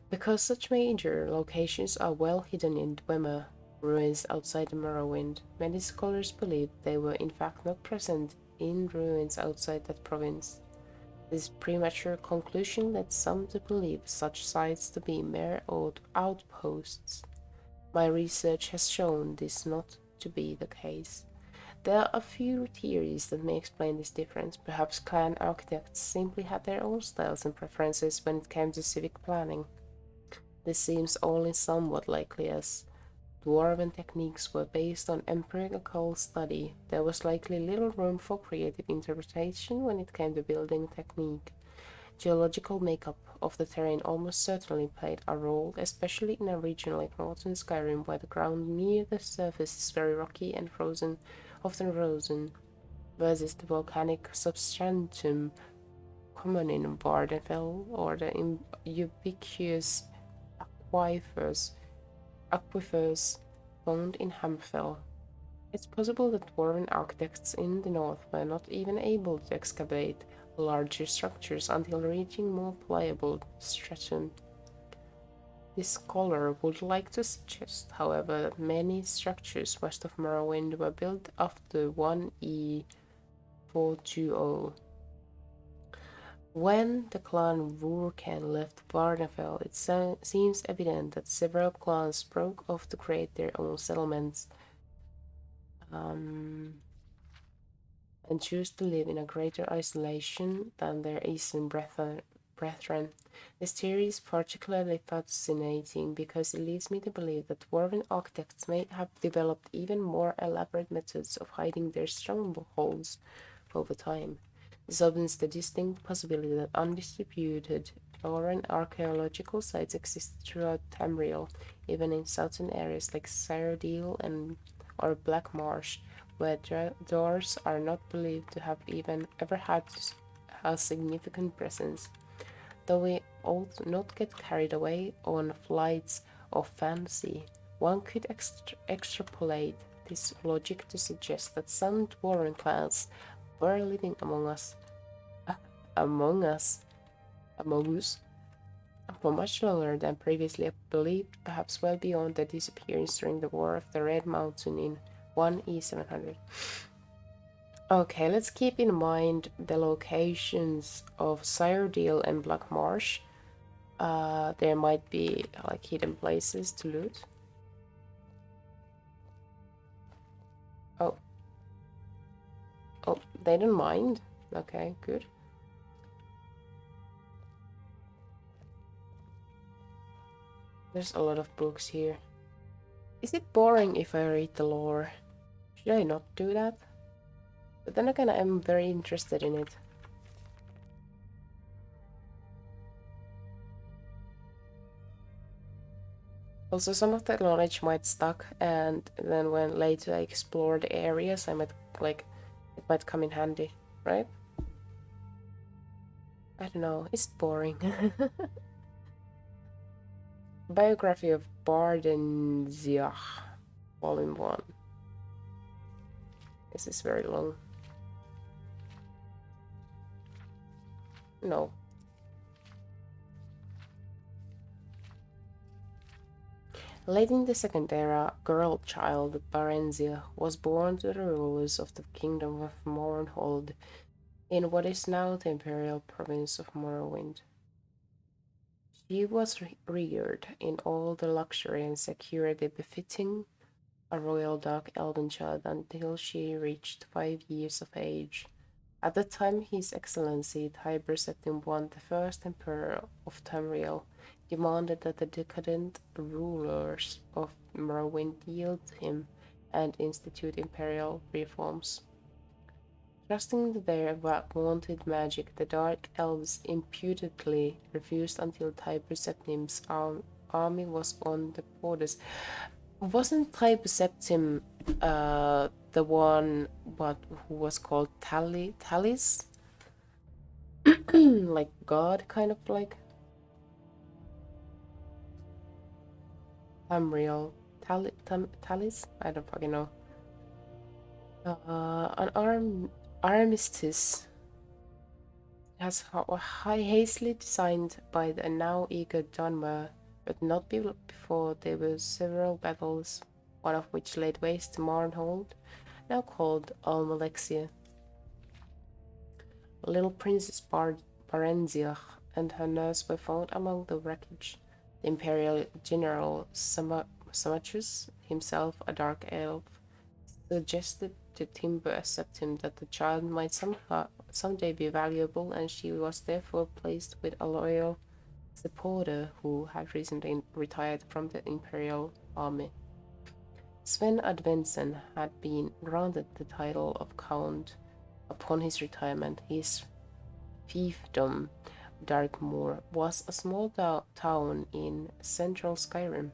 Because such major locations are well hidden in Dwemer ruins outside the Morrowind, many scholars believe they were in fact not present in ruins outside that province. This premature conclusion led some to believe such sites to be mere outposts. My research has shown this not to be the case. There are a few theories that may explain this difference. Perhaps clan architects simply had their own styles and preferences when it came to civic planning. This seems only somewhat likely, as Dwarven techniques were based on empirical study. There was likely little room for creative interpretation when it came to building technique. Geological makeup of the terrain almost certainly played a role, especially in a region like northern Skyrim, where the ground near the surface is very rocky and often frozen, versus the volcanic substratum common in Vardenfell or the ubiquitous aquifers found in Hammerfell. It's possible that Dwarven architects in the north were not even able to excavate larger structures until reaching more pliable stratum. This scholar would like to suggest, however, that many structures west of Morrowind were built after 1E420. When the clan Ryuken left Vardenfell, it seems evident that several clans broke off to create their own settlements and choose to live in a greater isolation than their eastern brethren. This theory is particularly fascinating because it leads me to believe that Dwarven architects may have developed even more elaborate methods of hiding their strongholds over time. This opens the distinct possibility that undistributed Dwarven archaeological sites exist throughout Tamriel, even in southern areas like Cyrodiil or Black Marsh, where dwarves are not believed to have even ever had a significant presence. Though we ought not get carried away on flights of fancy, one could extrapolate this logic to suggest that some Dwarven clans were living among us, for much longer than previously believed, perhaps well beyond their disappearance during the War of the Red Mountain in 1E700. Okay, let's keep in mind the locations of Cyrodiil and Black Marsh. There might be like hidden places to loot. Oh. Oh, they don't mind. Okay, good. There's a lot of books here. Is it boring if I read the lore? Should I not do that? But then again, I'm very interested in it. Also, some of the knowledge might stuck, and then when later I explore the areas, I might like it might come in handy, right? I don't know. It's boring. Biography of Bardenziach, Volume 1. This is very long. No. Late in the Second Era, girl child Barenzia was born to the rulers of the Kingdom of Mournhold in what is now the Imperial Province of Morrowind. She was reared in all the luxury and security befitting a royal dark elven child until she reached 5 years of age. At the time, His Excellency Tiber Septim I, the first Emperor of Tamriel, demanded that the decadent rulers of Morrowind yield to him and institute imperial reforms. Trusting their vaunted magic, the Dark Elves impudently refused until Tiber Septim's army was on the borders. Wasn't Tiber Septim the one who was called Talis? Like God, kind of like? Tamriel. Talis? I don't fucking know. An armistice has hastily designed by the now eager Dunmer, but not before there were several battles, one of which laid waste to Mournhold, now called Almalexia. Little Princess Barenzia and her nurse were found among the wreckage. The Imperial General Samachus, himself a dark elf, suggested to Timber Septim that the child might someday be valuable, and she was therefore placed with a loyal supporter who had recently retired from the Imperial Army. Sven Adventsen had been granted the title of Count upon his retirement. His fiefdom, Darkmoor, was a small town in central Skyrim.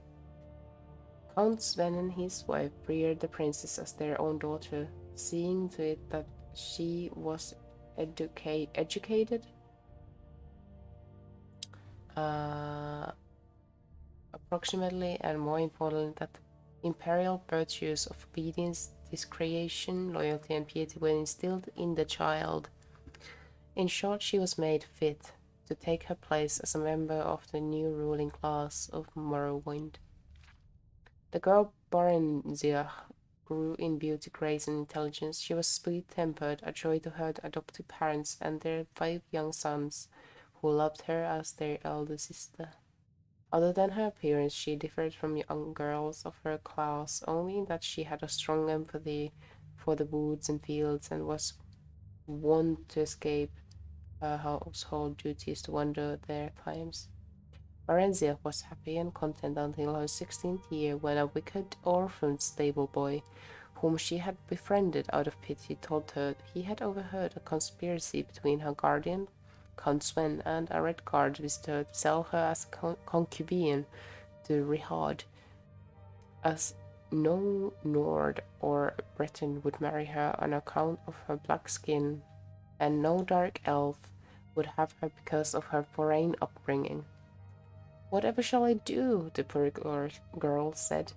Count Sven and his wife reared the princess as their own daughter, seeing to it that she was educated approximately, and more importantly, that the imperial virtues of obedience, discretion, loyalty, and piety were instilled in the child. In short, she was made fit to take her place as a member of the new ruling class of Morrowind. The girl Barenzia grew in beauty, grace, and intelligence. She was sweet-tempered, a joy to her adoptive parents and their 5 young sons, who loved her as their elder sister. Other than her appearance, she differed from young girls of her class only in that she had a strong empathy for the woods and fields and was wont to escape her household duties to wander their times. Barenzia was happy and content until her 16th year, when a wicked orphan stable boy, whom she had befriended out of pity, told her he had overheard a conspiracy between her guardian, Count Sven, and a red guard visitor to sell her as a concubine to Rihard, as no Nord or Breton would marry her on account of her black skin, and no dark elf would have her because of her foreign upbringing. "Whatever shall I do?" the poor girl said,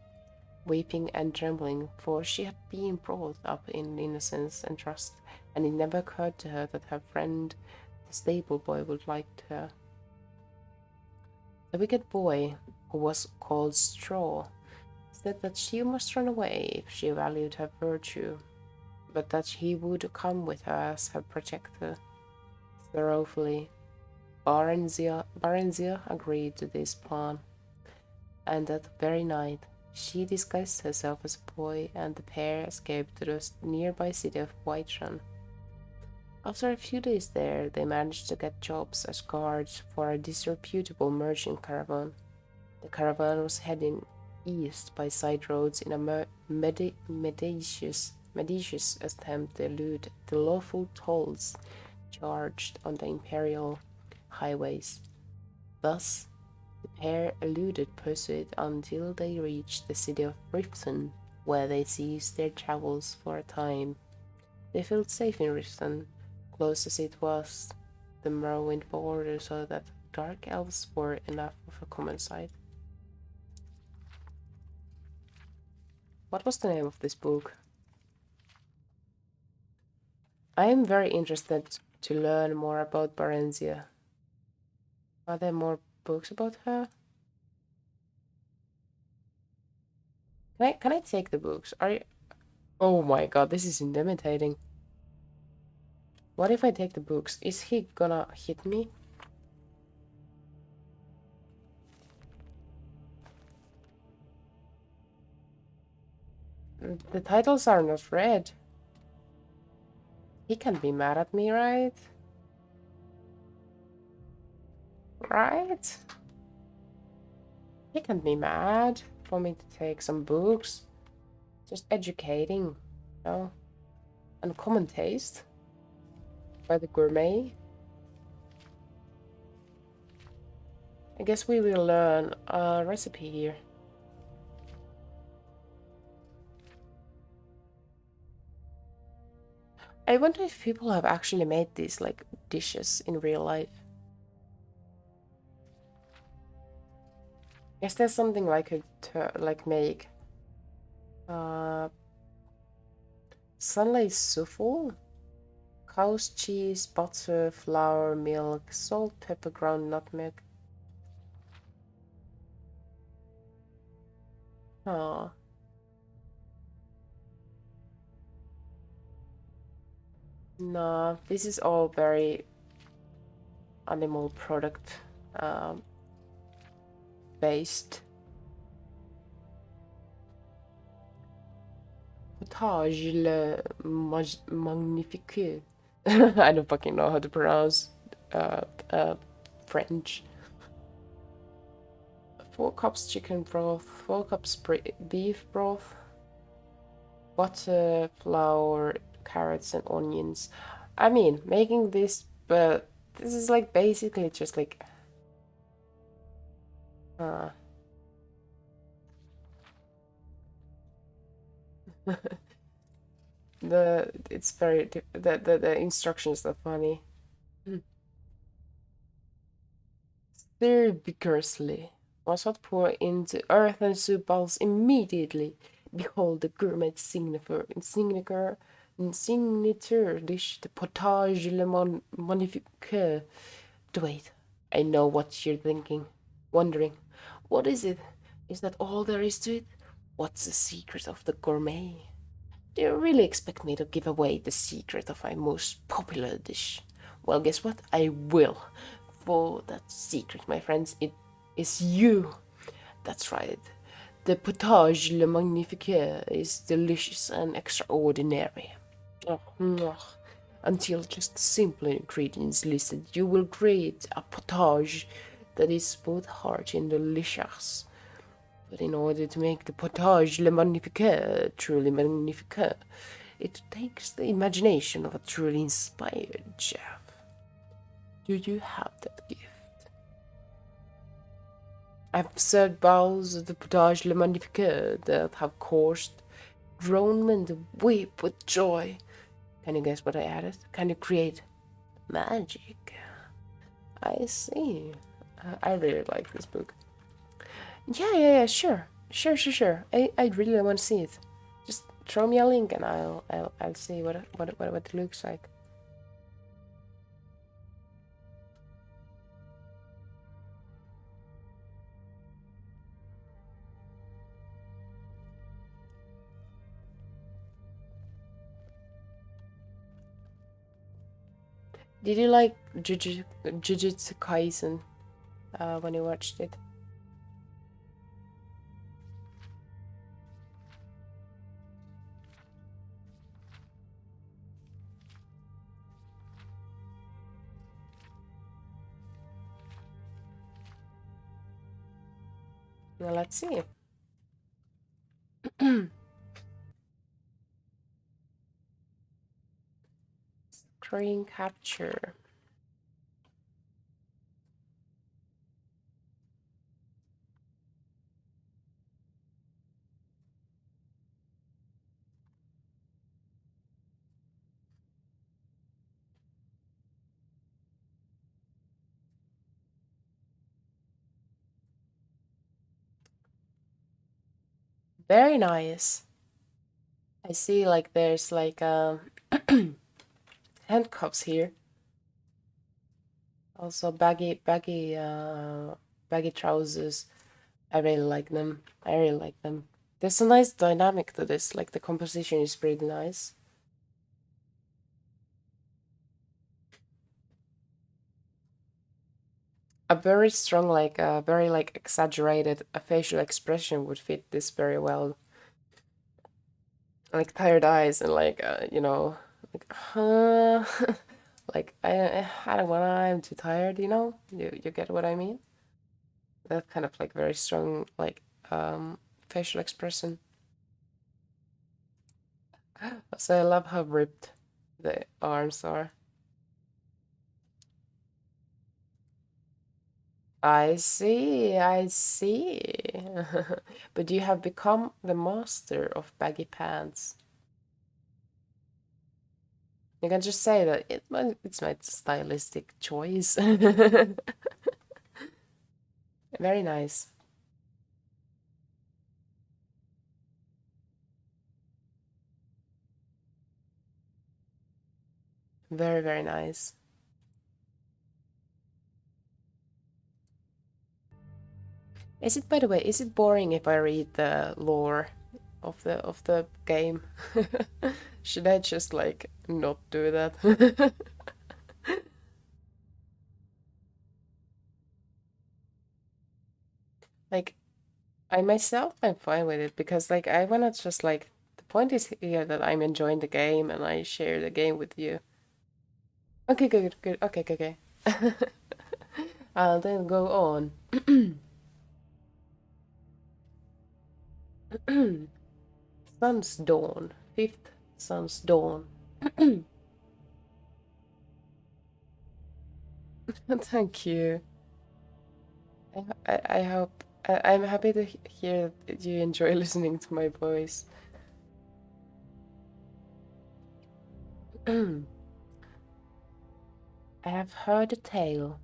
weeping and trembling, for she had been brought up in innocence and trust, and it never occurred to her that her friend, the stable boy, would like her. The wicked boy, who was called Straw, said that she must run away if she valued her virtue, but that he would come with her as her protector. Thoroughly, Barenzia agreed to this plan, and that very night she disguised herself as a boy, and the pair escaped to the nearby city of Whiterun. After a few days there, they managed to get jobs as guards for a disreputable merchant caravan. The caravan was heading east by side roads in a meditious attempt to elude the lawful tolls charged on the imperial highways. Thus, the pair eluded pursuit until they reached the city of Riften, where they ceased their travels for a time. They felt safe in Riften, close as it was the Morrowind border, so that dark elves were enough of a common sight. What was the name of this book? I am very interested to learn more about Barenzia. Are there more books about her? Can I take the books? Are you... Oh my god, this is intimidating. What if I take the books? Is he gonna hit me? The titles are not read. He can't be mad at me, right? Right? He can't be mad for me to take some books. Just educating, you know? And common taste by the gourmet. I guess we will learn a recipe here. I wonder if people have actually made these like dishes in real life. Is there something like like make sunlight souffle? Cow's cheese, butter, flour, milk, salt, pepper, ground nutmeg. Oh. No, this is all very animal product based. Potage le magnifique. I don't fucking know how to pronounce French. 4 cups chicken broth, 4 cups beef broth, butter, flour, carrots and onions. I mean, making this, but this is like basically just like it's very the instructions are funny. Stir vigorously. Must not pour into earthen soup bowls immediately. Behold the gourmet signature dish, the potage le magnifique. Wait, I know what you're thinking, wondering, what is it? Is that all there is to it? What's the secret of the gourmet? Do you really expect me to give away the secret of my most popular dish? Well, guess what? I will. For that secret, my friends, it is you. That's right. The potage le magnifique is delicious and extraordinary. Until just simple ingredients listed, you will create a potage that is both hearty and delicious. But in order to make the potage le magnifique truly magnifique, it takes the imagination of a truly inspired chef. Do you have that gift? I've served bowls of the potage le magnifique that have caused grown men to weep with joy. Can you guess what I added? Can you create magic? I see. I really like this book. Yeah, sure. I really want to see it. Just throw me a link and I'll see what it looks like. Did you like Jujutsu Kaisen when you watched it? Now let's see. Screen capture. Very nice. I see like there's like handcuffs here. Also baggy trousers. I really like them. I really like them. There's a nice dynamic to this, like the composition is pretty nice. A very strong, like very like exaggerated facial expression would fit this very well. Like tired eyes and like you know, like like I don't wanna, I'm too tired, you know? You get what I mean? That kind of like very strong like facial expression. So I love how ripped the arms are. I see, I see. But you have become the master of baggy pants. You can just say that it's my stylistic choice. Very nice. Very, very nice. Is it, by the way, is it boring if I read the lore of the game? Should I just like not do that? Like I myself I'm fine with it because like I wanna just like the point is here that I'm enjoying the game and I share the game with you. Okay, good, good. Okay, okay, okay. I'll then go on. Sun's dawn. Fifth sun's dawn. Thank you. I hope I'm happy to hear that you enjoy listening to my voice. I have heard a tale,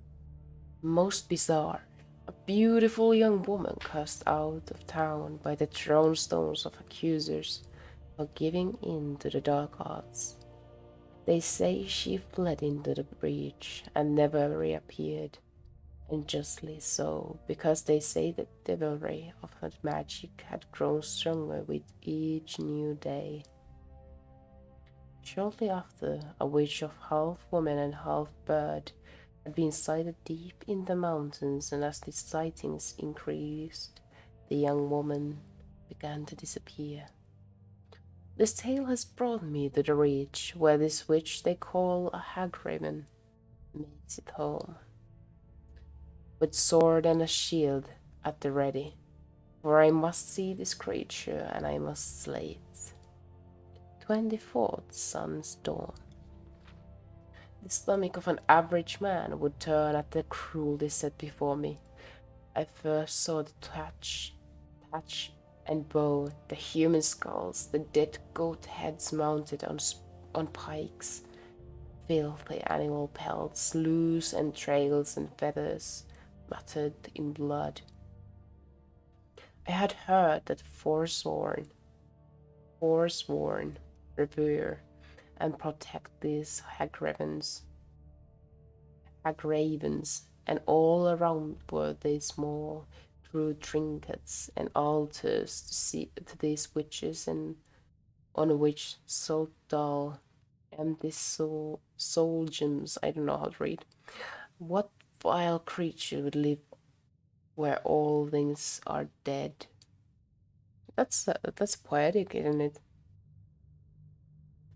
most bizarre. A beautiful young woman cast out of town by the thrown stones of accusers for giving in to the dark arts. They say she fled into the breach and never reappeared, and justly so, because they say the devilry of her magic had grown stronger with each new day. Shortly after, a witch of half woman and half bird had been sighted deep in the mountains, and as the sightings increased, the young woman began to disappear. This tale has brought me to the reach where this witch they call a hag-raven makes it home, with sword and a shield at the ready, for I must see this creature and I must slay it. 24th sun's dawn. The stomach of an average man would turn at the cruelty set before me. I first saw the thatch and bow, the human skulls, the dead goat heads mounted on pikes, filthy animal pelts, loose entrails and feathers, matted in blood. I had heard that forsworn, revere and protect these hag-ravens, and all around were they small, threw trinkets and altars to these witches, and on which so dull Empty soul gems. I don't know how to read. What vile creature would live where all things are dead? That's poetic, isn't it?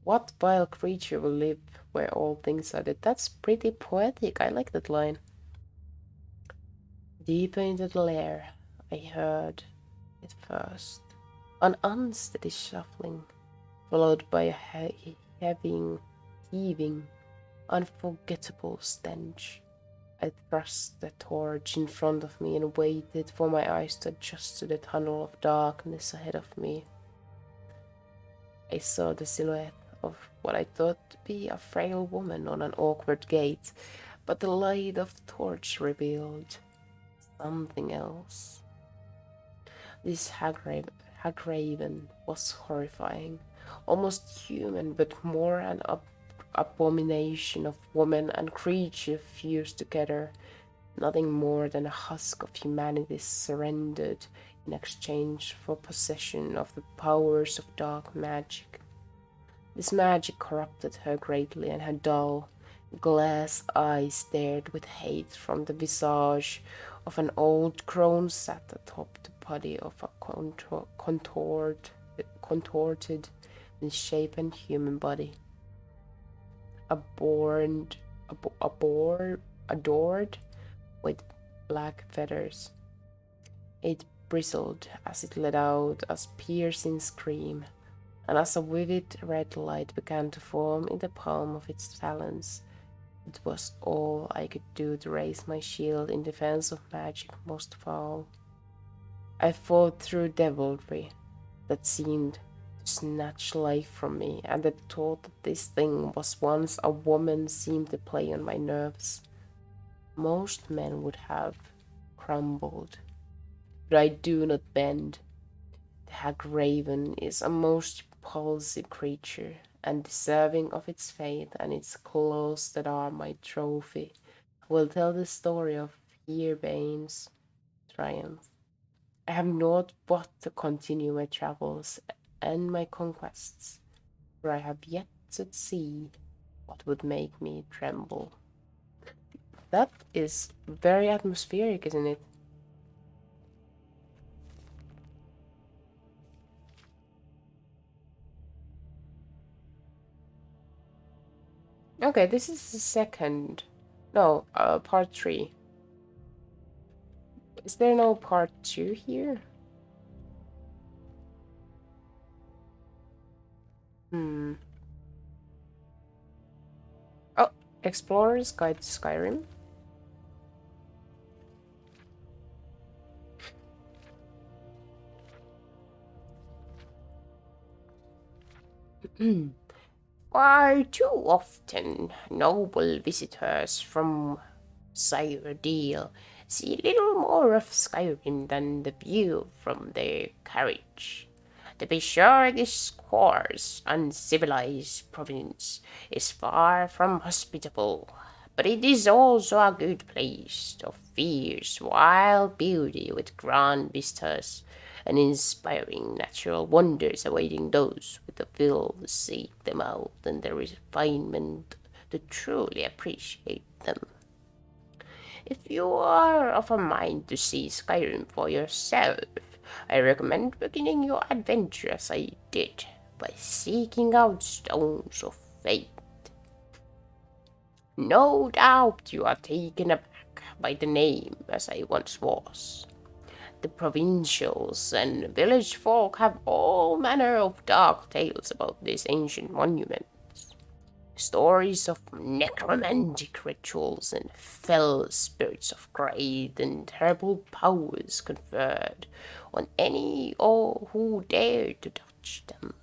What vile creature will live where all things are dead? That's pretty poetic. I like that line. Deeper into the lair, I heard it first. An unsteady shuffling, followed by a heaving, unforgettable stench. I thrust the torch in front of me and waited for my eyes to adjust to the tunnel of darkness ahead of me. I saw the silhouette of what I thought to be a frail woman on an awkward gate, but the light of the torch revealed something else. This hagraven was horrifying, almost human, but more an abomination of woman and creature fused together, nothing more than a husk of humanity surrendered in exchange for possession of the powers of dark magic. This magic corrupted her greatly, and her dull, glass eyes stared with hate from the visage of an old crone sat atop the body of a contorted, misshapen human body. Adored with black feathers. It bristled as it let out a piercing scream, and as a vivid red light began to form in the palm of its talons, it was all I could do to raise my shield in defense of magic most foul. I fought through devilry that seemed to snatch life from me, and the thought that this thing was once a woman seemed to play on my nerves. Most men would have crumbled, but I do not bend. The Hagraven is a most repulsive creature, and deserving of its fate, and its claws that are my trophy will tell the story of Herebane's triumph. I have naught but to continue my travels and my conquests, for I have yet to see what would make me tremble. That is very atmospheric, isn't it? Okay, this is the second. No, part 3. Is there no part 2 here? Oh, Explorer's Guide to Skyrim. Why, too often noble visitors from Cyrodiil see little more of Skyrim than the view from their carriage. To be sure, this coarse, uncivilized province is far from hospitable, but it is also a good place of fierce, wild beauty with grand vistas and inspiring natural wonders awaiting those with the will to seek them out and the refinement to truly appreciate them. If you are of a mind to see Skyrim for yourself, I recommend beginning your adventure as I did, by seeking out Stones of Fate. No doubt you are taken aback by the name, as I once was. The provincials and village folk have all manner of dark tales about these ancient monuments. Stories of necromantic rituals and fell spirits of great and terrible powers conferred on any or who dare to touch them.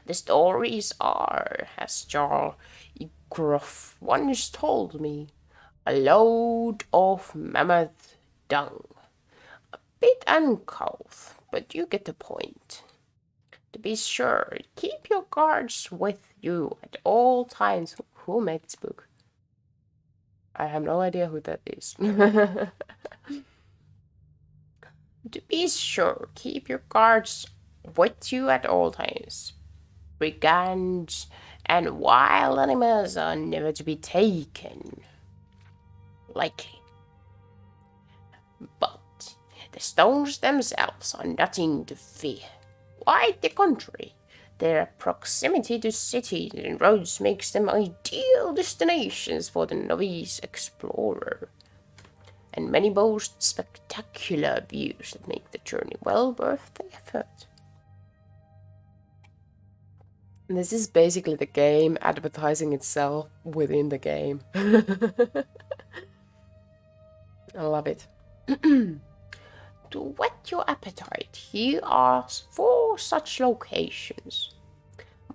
The stories are, as Jarl Igroff once told me, a load of mammoth dung. A bit uncouth, but you get the point. To be sure, keep your guards with you at all times. Who made this book? I have no idea who that is. To be sure, keep your guards with you at all times. Brigands and wild animals are never to be taken lightly. But the stones themselves are nothing to fear. Quite the contrary. Their proximity to cities and roads makes them ideal destinations for the novice explorer, and many boast spectacular views that make the journey well worth the effort. And this is basically the game advertising itself within the game. I love it. To whet your appetite, here are 4 such locations.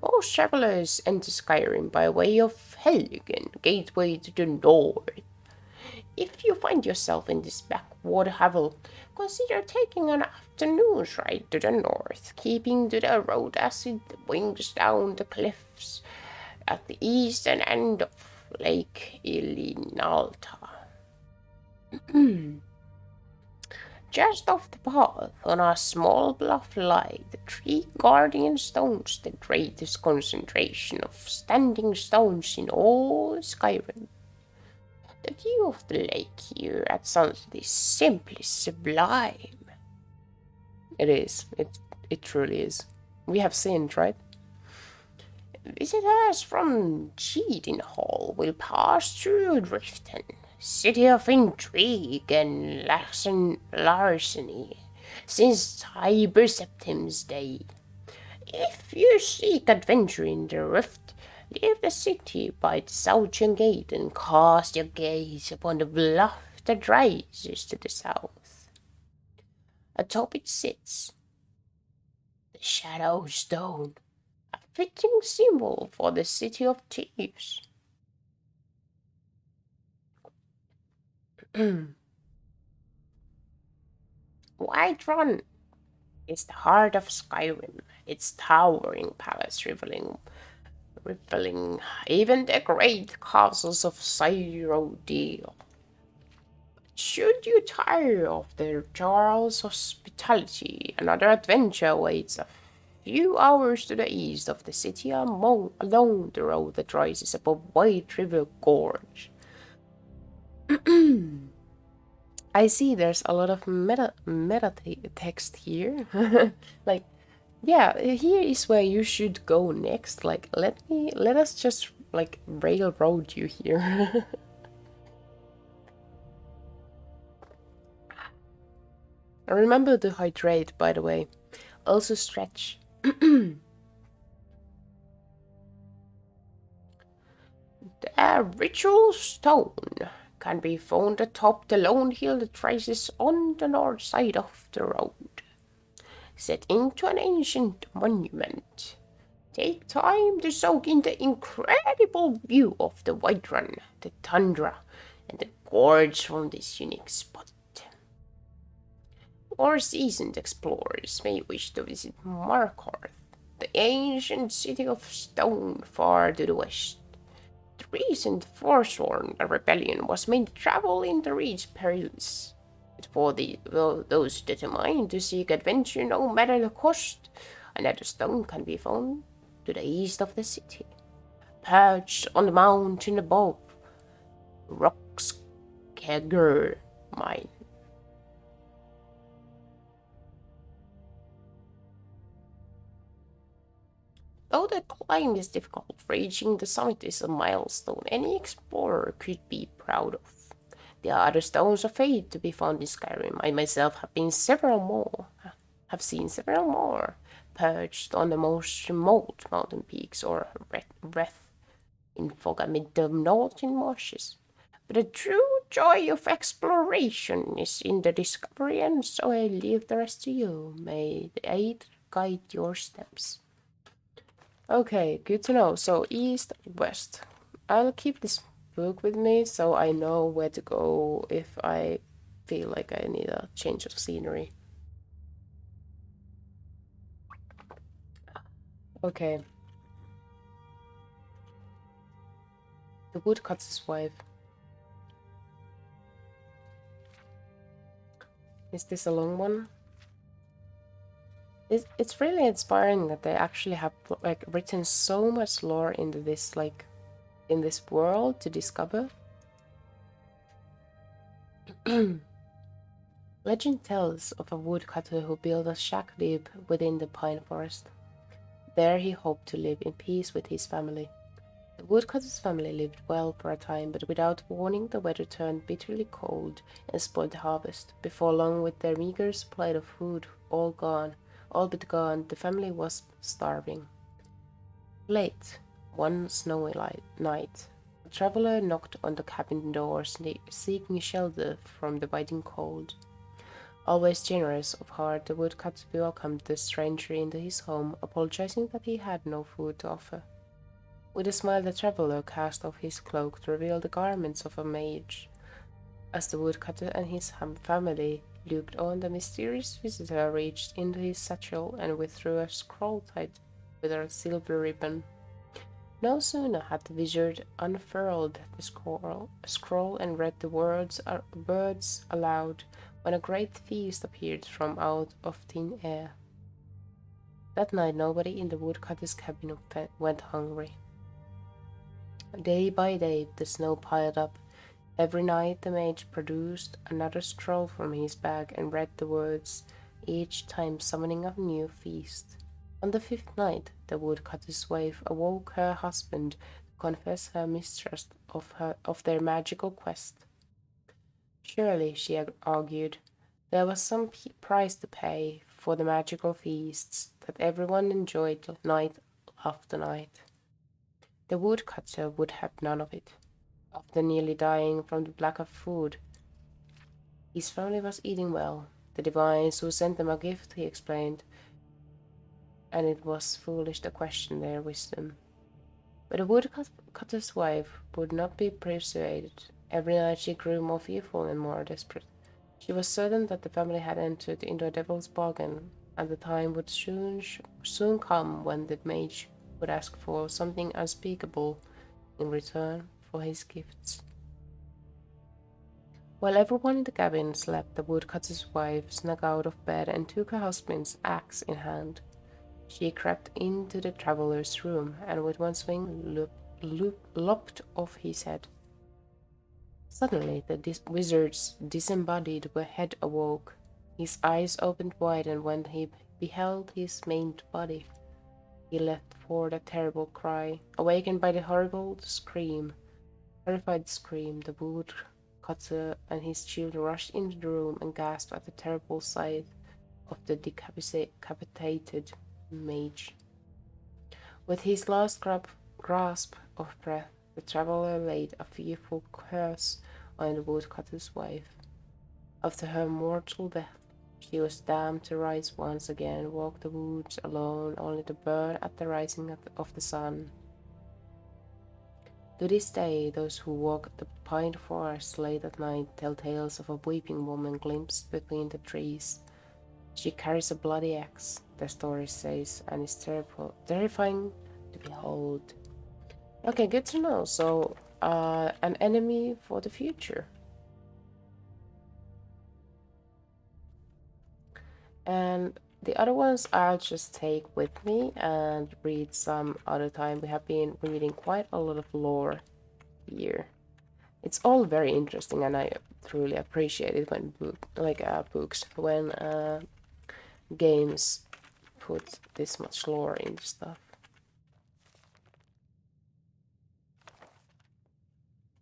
Most travelers enter Skyrim by way of Helgen, gateway to the north. If you find yourself in this backwater hovel, consider taking an afternoon's ride to the north, keeping to the road as it winds down the cliffs at the eastern end of Lake Ilinalta. Just off the path, on a small bluff lie the 3 guardian stones, the greatest concentration of standing stones in all Skyrim. The view of the lake here at sunset is simply sublime. It is. It truly is. We have sinned, right? Visitors from Cheatinhall will pass through Riften, city of intrigue and larceny, since Tiber Septim's day. If you seek adventure in the Rift, leave the city by the southern gate and cast your gaze upon the bluff that rises to the south. Atop it sits the Shadow Stone, a fitting symbol for the city of thieves. Whiterun is the heart of Skyrim, its towering palace rivaling even the great castles of Cyrodiil. Should you tire of their Jarl's hospitality, another adventure awaits a few hours to the east of the city along the road that rises above White River Gorge. I see there's a lot of meta text here. Like, yeah, here is where you should go next. Like, let us just like railroad you here. Remember to hydrate, by the way. Also stretch. The ritual stone can be found atop the lone hill that rises on the north side of the road, set into an ancient monument. Take time to soak in the incredible view of the Whiterun, the tundra, and the gorge from this unique spot. More seasoned explorers may wish to visit Markarth, the ancient city of stone far to the west. The recent Forsworn rebellion was made travel in the region perilous. But for those determined to seek adventure no matter the cost, another stone can be found to the east of the city. Perched on the mountain above Roxkegger mine. Though the climb is difficult, reaching the summit is a milestone any explorer could be proud of. There are other stones of fate to be found in Skyrim. I myself have seen several more, perched on the most remote mountain peaks or wreath in fog amid the northern marshes. But the true joy of exploration is in the discovery, and so I leave the rest to you. May the aid guide your steps. Okay, good to know. So east, west. I'll keep this book with me so I know where to go if I feel like I need a change of scenery. Okay. The woodcutter's wife. Is this a long one? It's really inspiring that they actually have like written so much lore into this in this world to discover. Legend tells of a woodcutter who built a shack deep within the pine forest. There he hoped to live in peace with his family. The woodcutter's family lived well for a time, but without warning the weather turned bitterly cold and spoiled the harvest. Before long, with their meager supply of food all but gone, the family was starving. Late, one snowy night, a traveler knocked on the cabin doors, seeking shelter from the biting cold. Always generous of heart, the woodcutter welcomed the stranger into his home, apologizing that he had no food to offer. With a smile, the traveler cast off his cloak to reveal the garments of a mage. As the woodcutter and his family looked on, the mysterious visitor reached into his satchel and withdrew a scroll tied with a silver ribbon. No sooner had the wizard unfurled the scroll and read the words aloud when a great feast appeared from out of thin air. That night nobody in the woodcutter's cabin went hungry. Day by day the snow piled up. Every night the mage produced another scroll from his bag and read the words, each time summoning a new feast. On the 5th night, the woodcutter's wife awoke her husband to confess her mistrust of their magical quest. Surely, she argued, there was some price to pay for the magical feasts that everyone enjoyed night after night. The woodcutter would have none of it. After nearly dying from the lack of food, his family was eating well. The divines who sent them a gift, he explained, and it was foolish to question their wisdom. But the woodcutter's wife would not be persuaded. Every night she grew more fearful and more desperate. She was certain that the family had entered into a devil's bargain, and the time would soon come when the mage would ask for something unspeakable in return for his gifts. While everyone in the cabin slept, the woodcutter's wife snuck out of bed and took her husband's axe in hand. She crept into the traveler's room and with one swing lopped off his head. Suddenly, the wizard's disembodied head awoke. His eyes opened wide, and when he beheld his maimed body, he let forth a terrible cry. Awakened by the horrified scream, the woodcutter and his children rushed into the room and gasped at the terrible sight of the decapitated mage. With his last grasp of breath, the traveler laid a fearful curse on the woodcutter's wife. After her mortal death, she was damned to rise once again and walk the woods alone, only to burn at the rising of the sun. To this day, those who walk the pine forest late at night tell tales of a weeping woman glimpsed between the trees. She carries a bloody axe, the story says, and is terrifying to behold. Okay, good to know. So, an enemy for the future. And the other ones I'll just take with me and read some other time. We have been reading quite a lot of lore here. It's all very interesting, and I truly appreciate it when games put this much lore into stuff.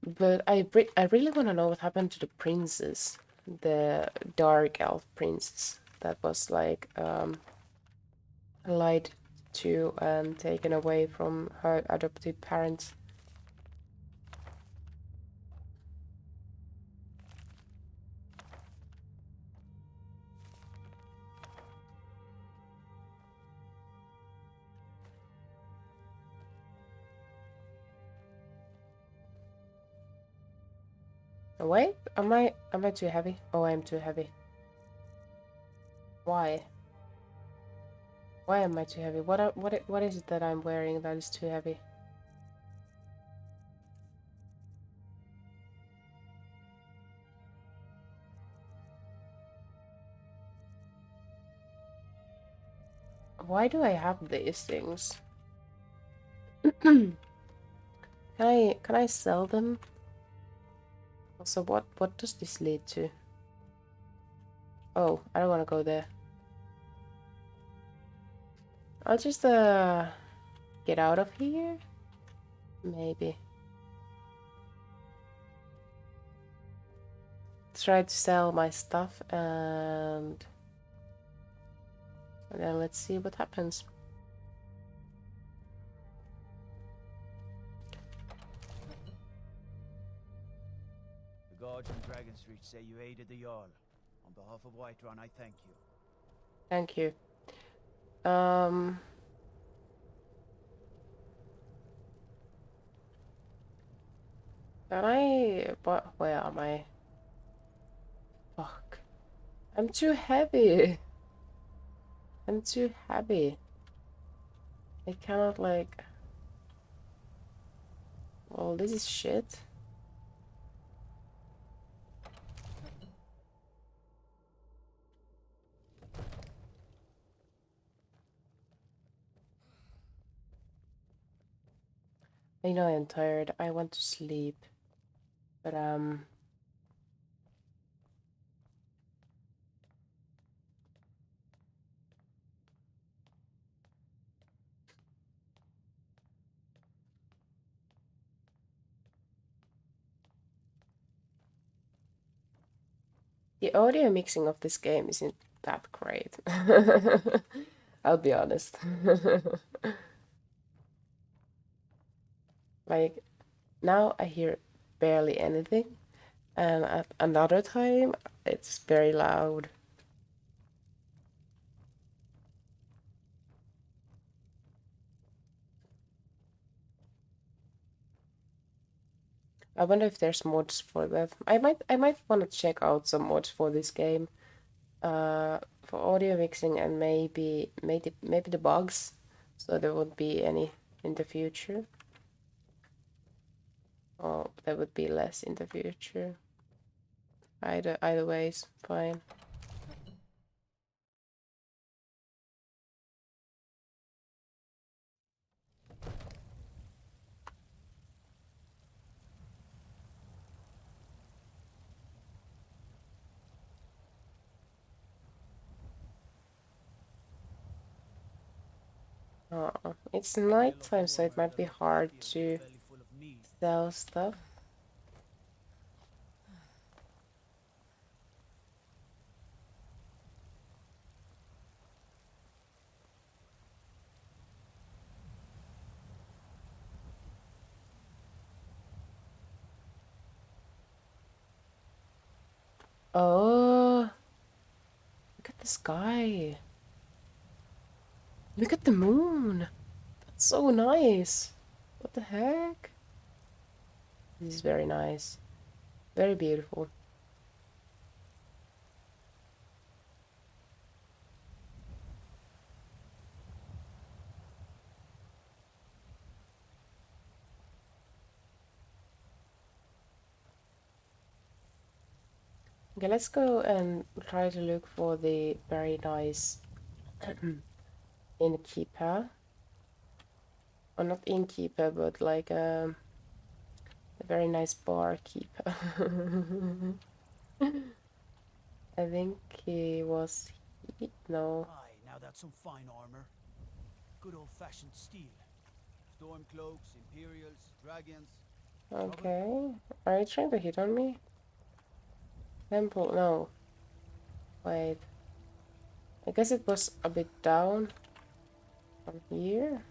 But I really want to know what happened to the princess, the dark elf princess that was like lied to and taken away from her adoptive parents. Wait, am I too heavy? Oh, I'm too heavy. Why? Why am I too heavy? What is it that I'm wearing that is too heavy? Why do I have these things? Can I sell them? Also, what does this lead to? Oh, I don't want to go there. I'll just get out of here. Maybe. Try to sell my stuff and then let's see what happens. The guards on Dragon Street say you aided the Jarl. On behalf of Whiterun, I thank you. Thank you. Can I... What? Where am I? Fuck. I'm too heavy. I'm too heavy. I cannot, like... Well, this is shit. I know I'm tired. I want to sleep. But, the audio mixing of this game isn't that great. I'll be honest. Like, now I hear barely anything, and at another time, it's very loud. I wonder if there's mods for that. I might want to check out some mods for this game. For audio mixing and maybe the bugs, so there won't be any in the future. Oh, there would be less in the future. Either ways, fine. It's nighttime, so it might be hard to sell stuff. Oh, look at the sky. Look at the moon. That's so nice. What the heck? This is very nice. Very beautiful. Okay, let's go and try to look for the very nice innkeeper. Or not innkeeper, but like a very nice barkeeper. I think he was... No. Aye, now that's some fine armor. Good old-fashioned steel. Storm cloaks, imperials, dragons. Okay. Are you trying to hit on me? Temple, no. Wait. I guess it was a bit down from here.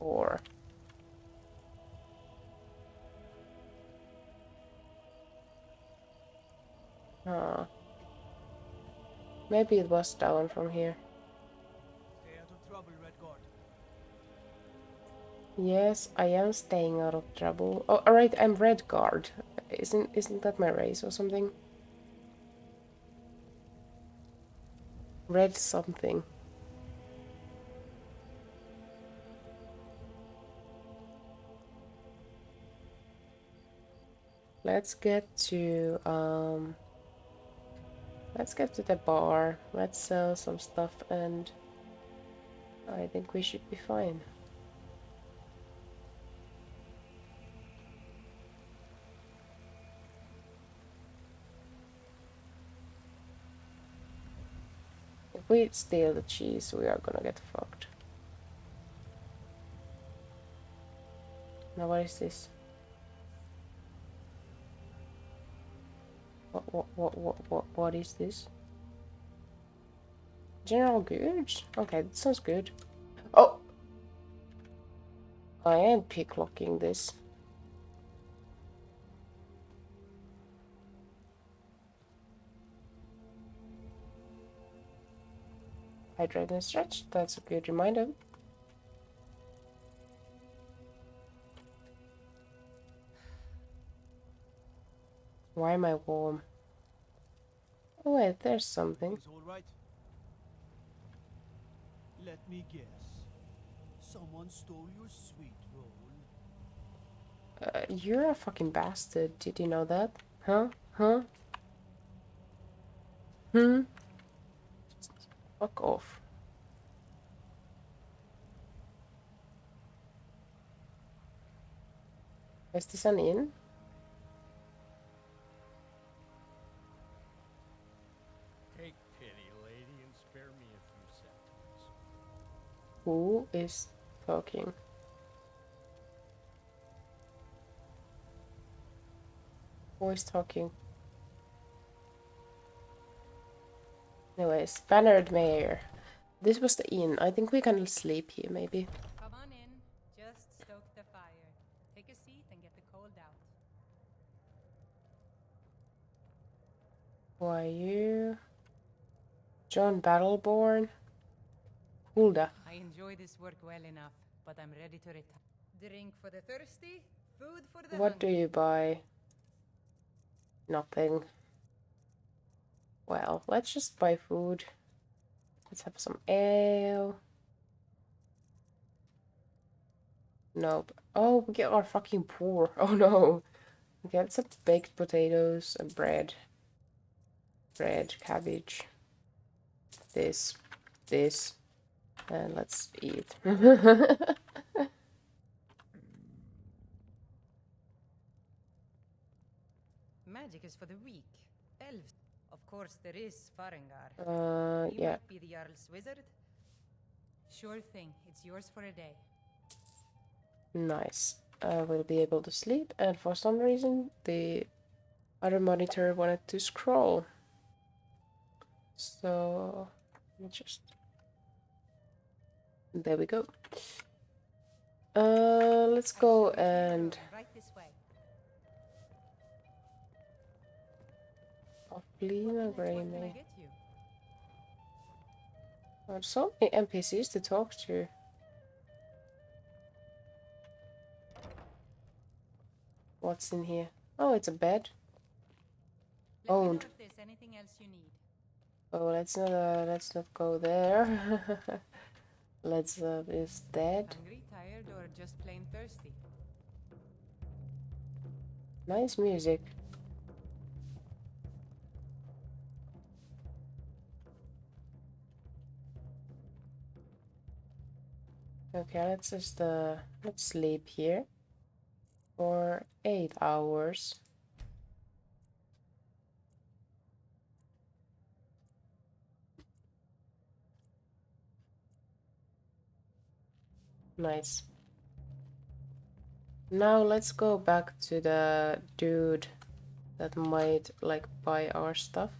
Or... Maybe it was down from here. Stay out of trouble, Redguard. Yes, I am staying out of trouble. Oh, alright, I'm Redguard. Isn't that my race or something? Red something. Let's get to Let's get to the bar. Let's sell some stuff, and I think we should be fine. If we steal the cheese, we are gonna get fucked. Now what is this? What is this? General goods? Okay, that sounds good. Oh! I am picklocking this. Hydrate and stretch, that's a good reminder. Why am I warm? Oh wait, there's something. All right. Let me guess. Someone stole your sweet roll. You're a fucking bastard. Did you know that? Huh? Huh? Hmm? Fuck off. Is this an inn? Take pity, lady, and spare me a few seconds. Who is talking? Who is talking? Anyways, Bannered Mayor. This was the inn. I think we can sleep here, maybe. Come on in. Just stoke the fire. Take a seat and get the cold out. Who are you? John Battleborn? Hulda. I enjoy this work well enough, but I'm ready to retire. Drink for the thirsty, food for the What do hungry. you buy? Nothing. Well, let's just buy food. Let's have some ale. Nope. Oh, we are fucking poor. Oh no. Okay, let's have baked potatoes and bread. Bread, cabbage. This. And let's eat. Magic is for the weak. Elves. Of course, there is Farengar. He Yeah. might be the Jarl's wizard. Sure thing. It's yours for a day. Nice. I will be able to sleep, and for some reason, the other monitor wanted to scroll. So, let me just... There we go. Let's go and... Right this way. Lena What can I Gramey. get you? There's so many NPCs to talk to. What's in here? Oh, it's a bed. Let me know Owned. if there's anything else you need. Oh, let's not go there. Let's is dead. Hungry, tired, or just plain thirsty? Nice music. Okay, let's just let's sleep here for 8 hours. Nice. Now let's go back to the dude that might like buy our stuff.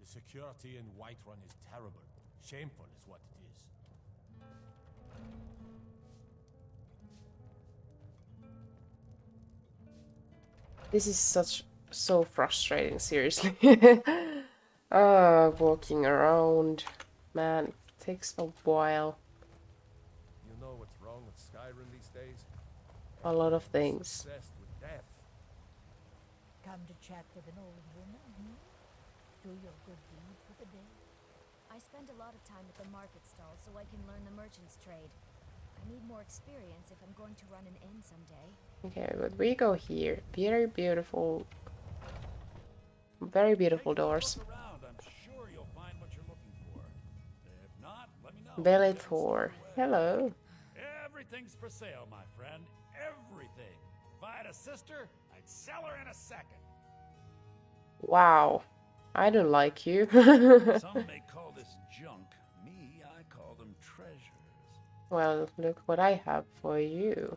The security in Whiterun is terrible. Shameful is what it is. This is so frustrating, seriously. Walking around. Man, it takes a while. You know what's wrong with Skyrim these days? A lot of things. Obsessed with death. Come to chat with an old woman, hmm? Do your good deed for the day. I spend a lot of time at the market stall so I can learn the merchant's trade. I I need more experience if I'm going to run an inn someday. Okay, but we go here. Very beautiful. Very beautiful doors. Belly Thor. Hello. Everything's for sale, my friend. Everything. If I had a sister, I'd sell her in a second. Wow. I don't like you. Some may call this junk. Me, I call them treasures. Well, look what I have for you.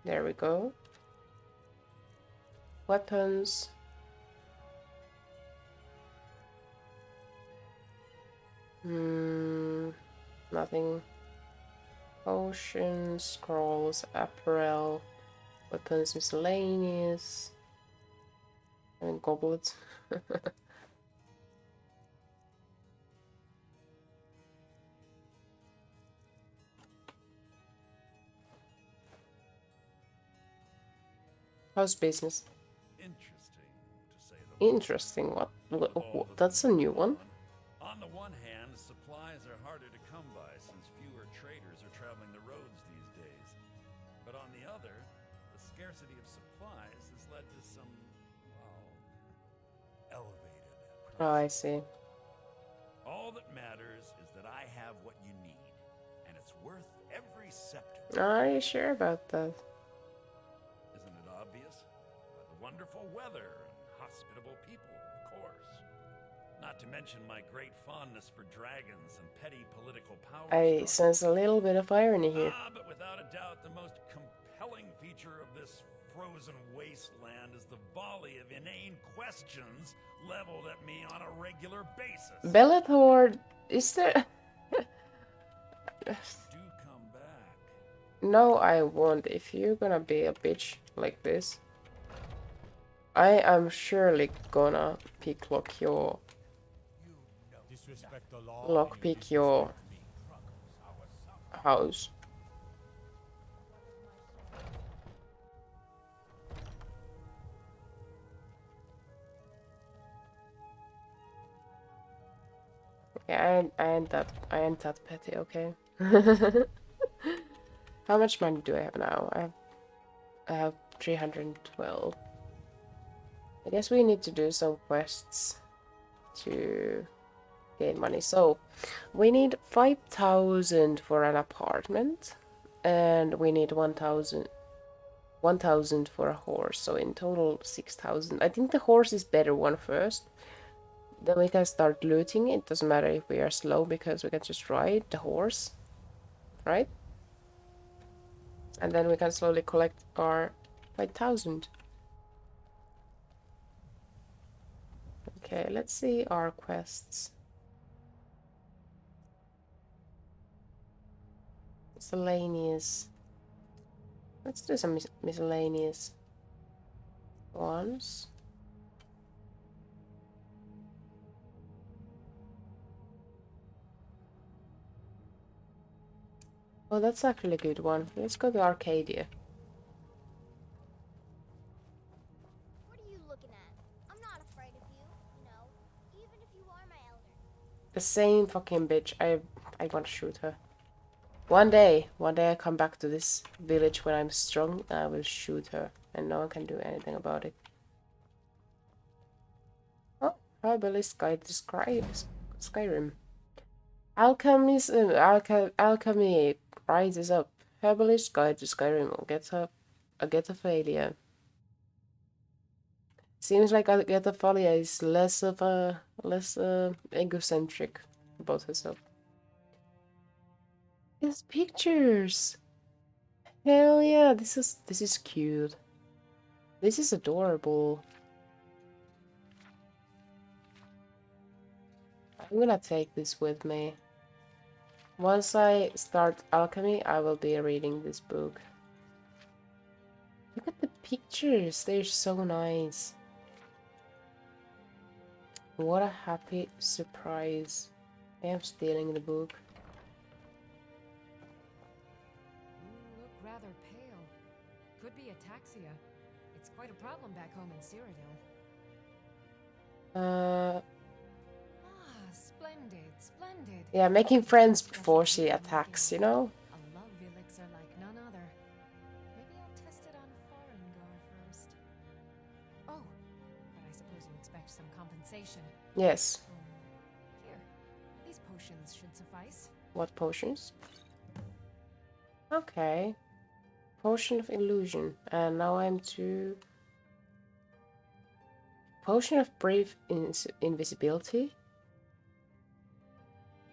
There we go. Weapons. Nothing. Potions, scrolls, apparel, weapons, miscellaneous, and goblets. How's business? Interesting, to say the least. Interesting. What? That's a new one. On the one hand, supplies are harder to come by since fewer traders are traveling the roads these days. But on the other, the scarcity of supplies has led to some, well, elevated prices. Oh, I see. All that matters is that I have what you need, and it's worth every scepter. Are you sure about that? Isn't it obvious? By the wonderful weather and hospitable people, of course. Not to mention my great fondness for dragons and petty political power. I sense a little bit of irony here. But without a doubt, the most compelling feature of this frozen wasteland is the volley of inane questions leveled at me on a regular basis. Bellator, is there... Do come back. No, I won't. If you're gonna be a bitch like this, I am surely gonna picklock your... Lockpick your house. Okay, I ain't that petty, okay? How much money do I have now? I have 312. I guess we need to do some quests to gain money. So we need 5,000 for an apartment, and we need 1,000 for a horse. So in total 6,000. I think the horse is better one first. Then we can start looting. It doesn't matter if we are slow because we can just ride the horse, right? And then we can slowly collect our 5,000. Okay, let's see our quests. Miscellaneous. Let's do some miscellaneous ones. Oh, that's actually a good one. Let's go to Arcadia. What are you looking at? I'm not afraid of you, you know, even if you are my elder. The same fucking bitch. I want to shoot her. One day I come back to this village when I'm strong, I will shoot her, and no one can do anything about it. Oh, Herbalist Guide to Skyrim. Alchemy rises up. Herbalist Guide to Skyrim gets a failure. Seems like Agathafalia is less egocentric about herself. Yes, pictures. Hell yeah, this is cute. This is adorable. I'm gonna take this with me. Once I start alchemy, I will be reading this book. Look at the pictures, they're so nice. What a happy surprise. I am stealing the book. You look rather pale. Could be ataxia. It's quite a problem back home in Cyrodiil. Splendid, splendid. Yeah, making friends before she attacks, you know? A love elixir like none other. Maybe I'll test it on Farengar first. Oh, but I suppose you expect some compensation. Yes. Here, these potions should suffice. What potions? Okay. Potion of illusion. And now I'm to... Potion of brief invisibility.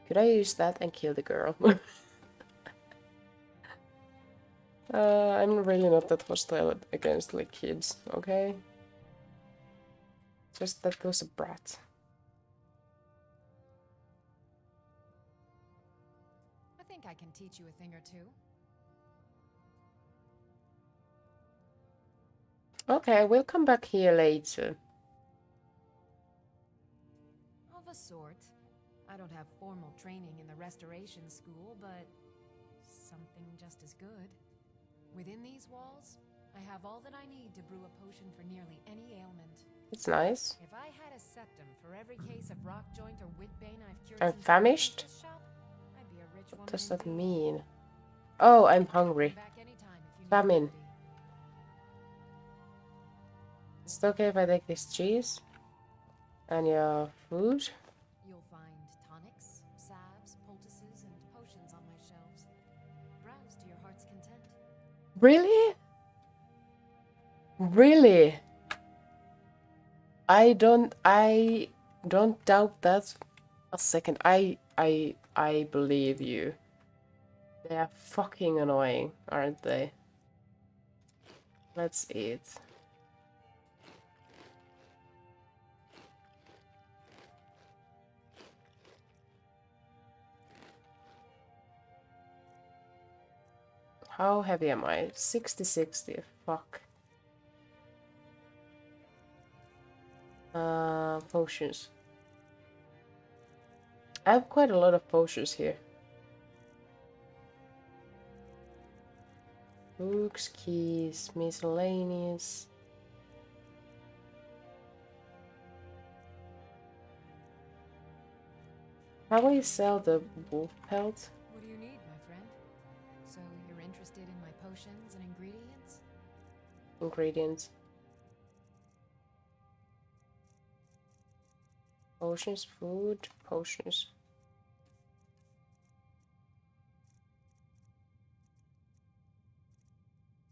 Could I use that and kill the girl? I'm really not that hostile against like kids, okay? Just that was a brat. I think I can teach you a thing or two. Okay, we'll come back here later. Of a sort. I don't have formal training in the restoration school, but something just as good. Within these walls, I have all that I need to brew a potion for nearly any ailment. It's nice. If I had a septum for every case of rock joint or whitbane I've cured I'm since famished? this shop, I'd be a rich woman What does that indeed. mean? Oh, I'm hungry. Back anytime if you need Famine. remedy. Is it okay if I take this cheese? And your food? You'll find tonics, salves, poultices, and potions on my shelves. Browse to your heart's content. Really? Really? I don't doubt that a second. I believe you. They are fucking annoying, aren't they? Let's eat. How heavy am I? 60. Fuck. Potions. I have quite a lot of potions here. Books, keys, miscellaneous. How will you sell the wolf pelt? What do you need, my friend? So you're interested in my potions and ingredients? Ingredients. Potions, food, potions.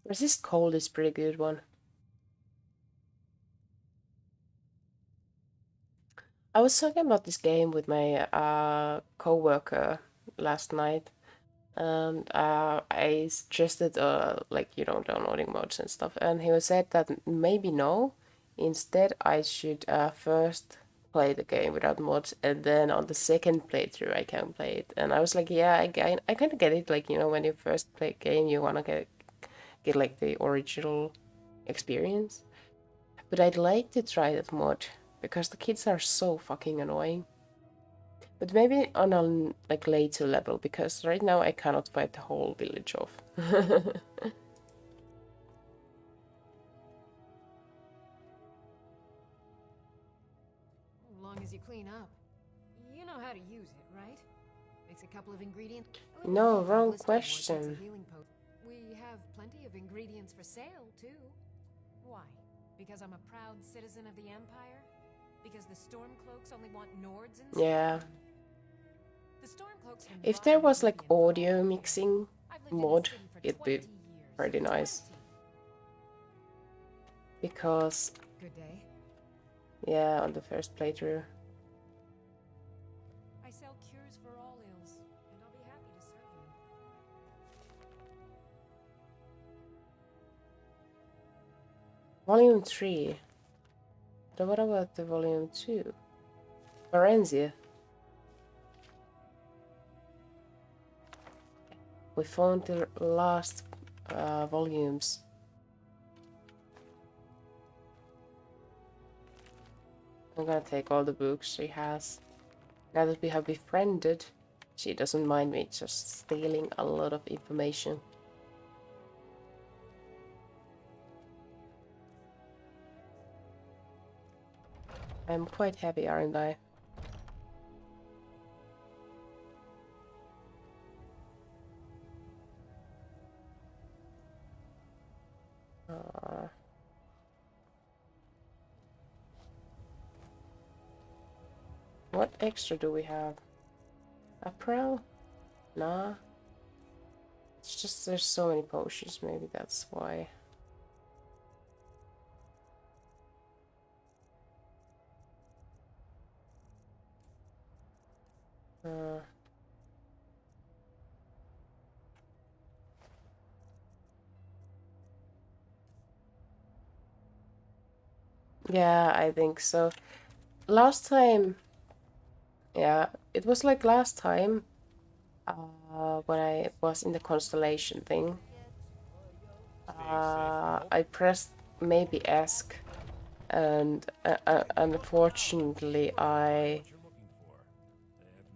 Resist cold is pretty good one. I was talking about this game with my co-worker last night, and I suggested like, you know, downloading mods and stuff, and he said that maybe no, instead I should first play the game without mods, and then on the second playthrough I can play it. And I was like, yeah, I kind of get it, like, you know, when you first play a game you want to get like the original experience, but I'd like to try that mod because the kids are so fucking annoying. But maybe on a like later level, because right now I cannot fight the whole village off. As long as you clean up. You know how to use it, right? Mix a couple of ingredients. No, wrong question. We have plenty of ingredients for sale, too. Why? Because I'm a proud citizen of the Empire? Because the Stormcloaks only want Nords in Yeah. The Stormcloaks can If buy there was like ingredients audio mixing I've lived in mod, the city for it'd be 20 years. pretty nice. 20. Because, Good day. yeah, on the first playthrough. I sell cures for all ills, and I'll be happy to serve you. Volume 3. But what about the volume 2? Varenzia. We found the last volumes. I'm gonna take all the books she has. Now that we have befriended, she doesn't mind me just stealing a lot of information. I'm quite happy, aren't I? What extra do we have? April? Nah. It's just there's so many potions, maybe that's why. Yeah, I think so. Last time, yeah, it was like last time when I was in the constellation thing. I pressed maybe ask, and unfortunately I. If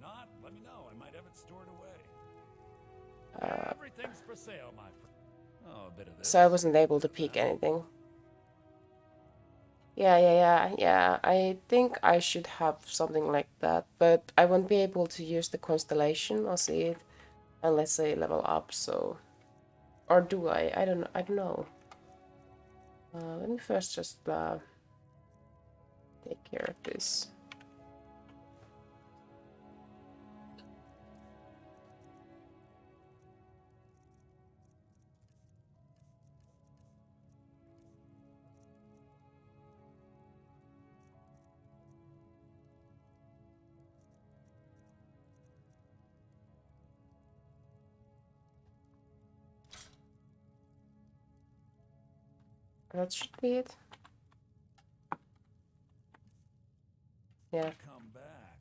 not, let me know. I might have it stored away. Everything's for sale, my friend. Oh, a bit of this. So I wasn't able to pick anything. Yeah. I think I should have something like that, but I won't be able to use the constellation or see it unless I level up. So, or do I? I don't know. Let me first just take care of this. That should be it. Yeah. Come back.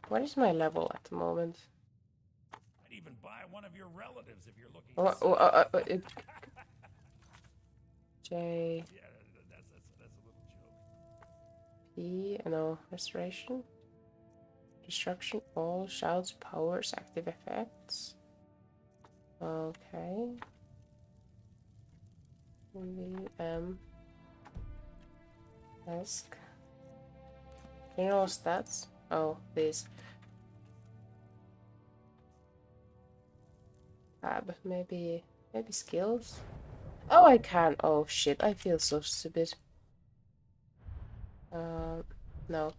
What is my level at the moment? I'd even buy one of your relatives if you're looking. J. Yeah, that's a little joke. P. No, restoration. Destruction. All shouts, powers, active effects. Okay. VM. Ask. General stats. Oh, these. Tab. Maybe skills. Oh, I can. Oh shit! I feel so stupid. No.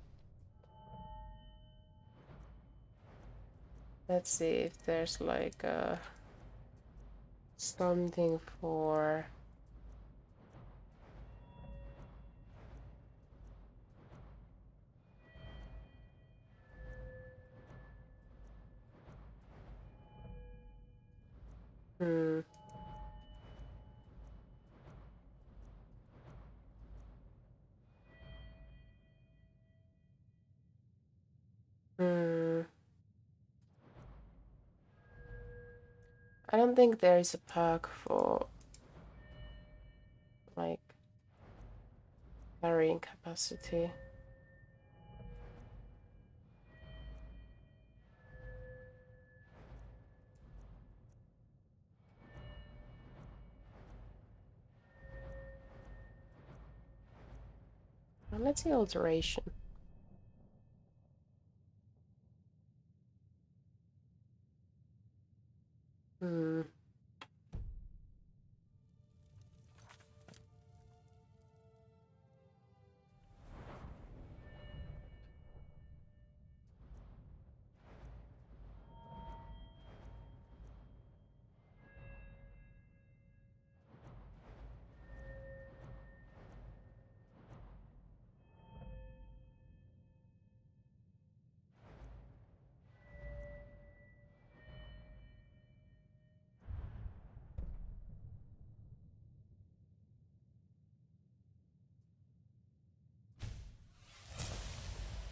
Let's see if there's like something for. Hmm. I don't think there is a perk for like carrying capacity. Well, let's see alteration.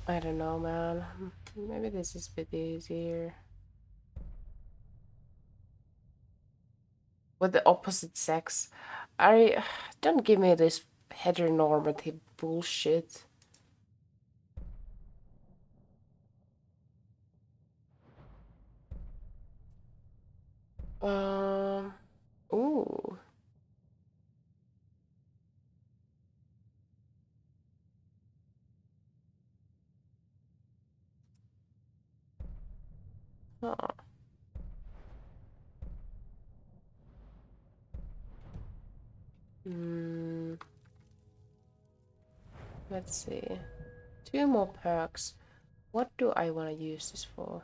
I don't know, man. Maybe this is a bit easier. With the opposite sex. Don't give me this heteronormative bullshit. Ooh. Huh. Let's see. 2 more perks. What do I want to use this for?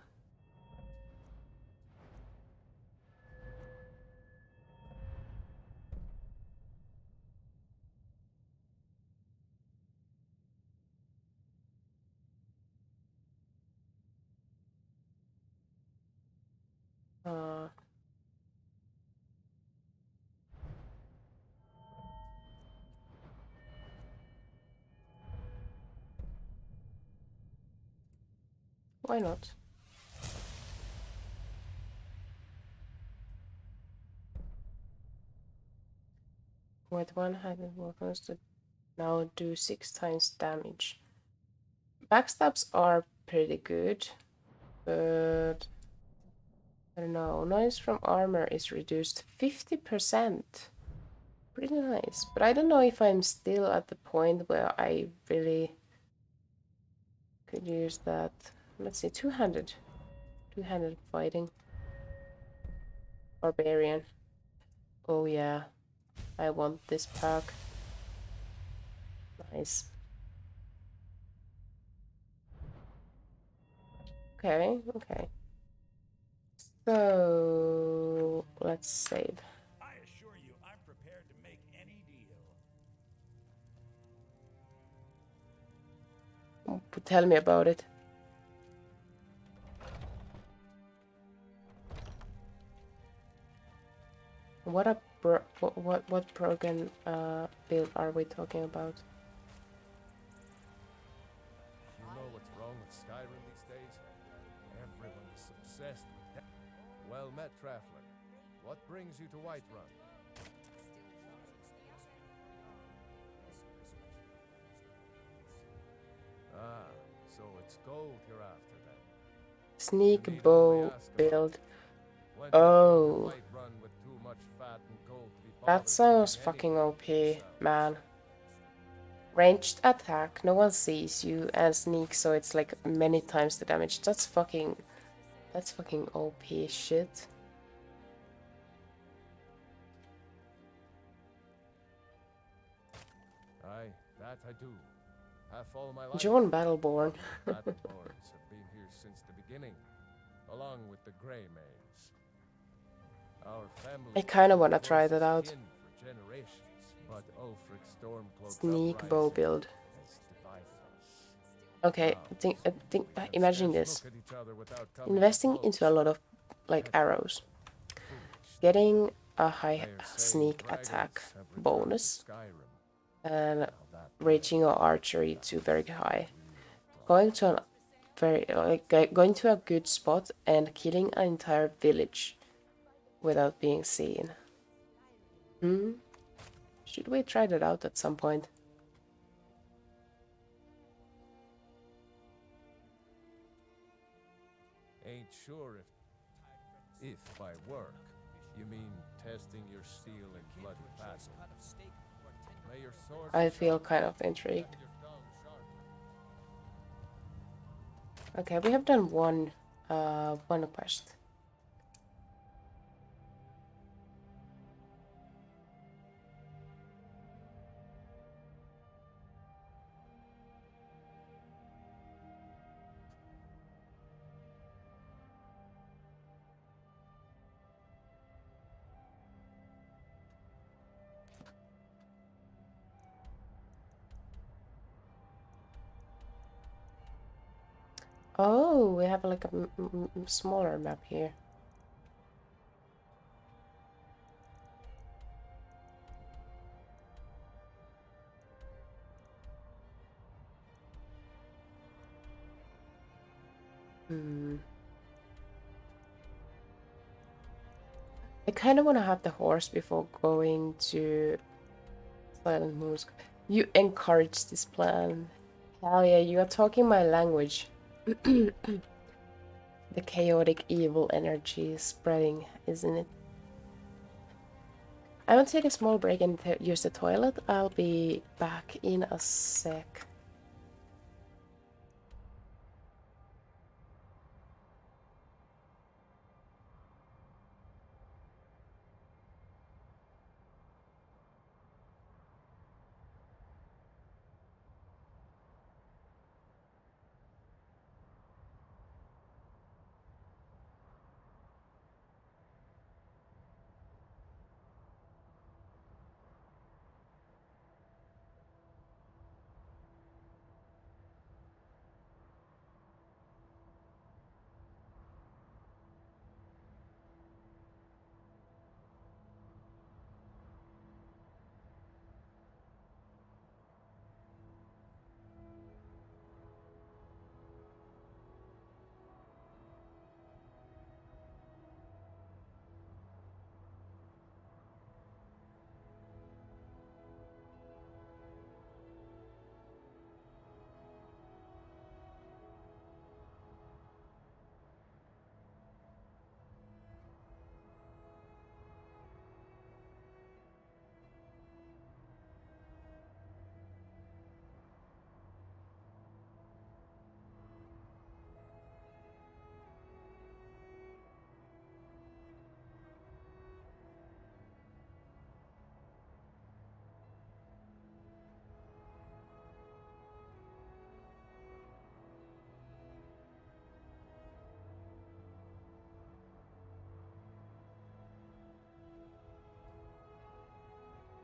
Why not? With one-handed weapons to now do 6 times damage. Backstabs are pretty good, but I don't know. Noise from armor is reduced 50%. Pretty nice, but I don't know if I'm still at the point where I really could use that. Let's see, two-handed fighting. Barbarian. Oh yeah, I want this perk. Nice. Okay, okay. So let's save. I assure you, I'm prepared to make any deal. Tell me about it. What broken build are we talking about? You know what's wrong with Skyrim these days? Everyone is obsessed with that. Well met, traveler. What brings you to Whiterun? Ah, so it's gold you're after then. Sneak bow build. Oh. That sounds fucking OP, man. Ranged attack, no one sees you, and sneak, so it's like many times the damage. That's fucking OP shit. Aye, that I do. Half all my life. John Battleborn. Battleborns have been here since the beginning, along with the Grey Maids. Our family I kind of want to try that out. for generations, but Ulfric's Stormcloak's Sneak bow uprising build. has divided us. Okay, imagine this. Investing into a lot of like arrows. Getting a high sneak attack bonus. And reaching your archery to very high. Going to going to a good spot and killing an entire village without being seen. Should we try that out at some point? Ain't sure if by work you mean testing your steel in bloody battle. May your sword I feel kind of intrigued. Okay, we have done one quest. Oh, we have like a smaller map here. I kind of want to have the horse before going to Silent Moon's. You encourage this plan. Hell yeah, you are talking my language. The chaotic evil energy is spreading, isn't it? I want to take a small break and use the toilet. I'll be back in a sec.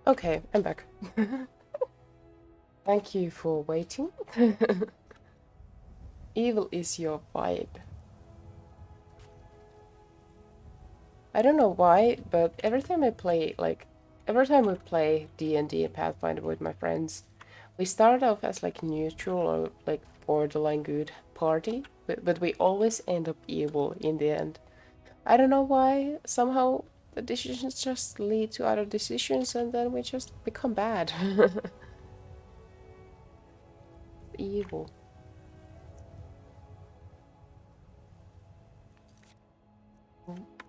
Okay, I'm back. Thank you for waiting. Evil is your vibe. I don't know why, but every time we play D&D and Pathfinder with my friends, we start off as like neutral or like borderline good party, but we always end up evil in the end. I don't know why. Somehow the decisions just lead to other decisions and then we just become bad. Evil.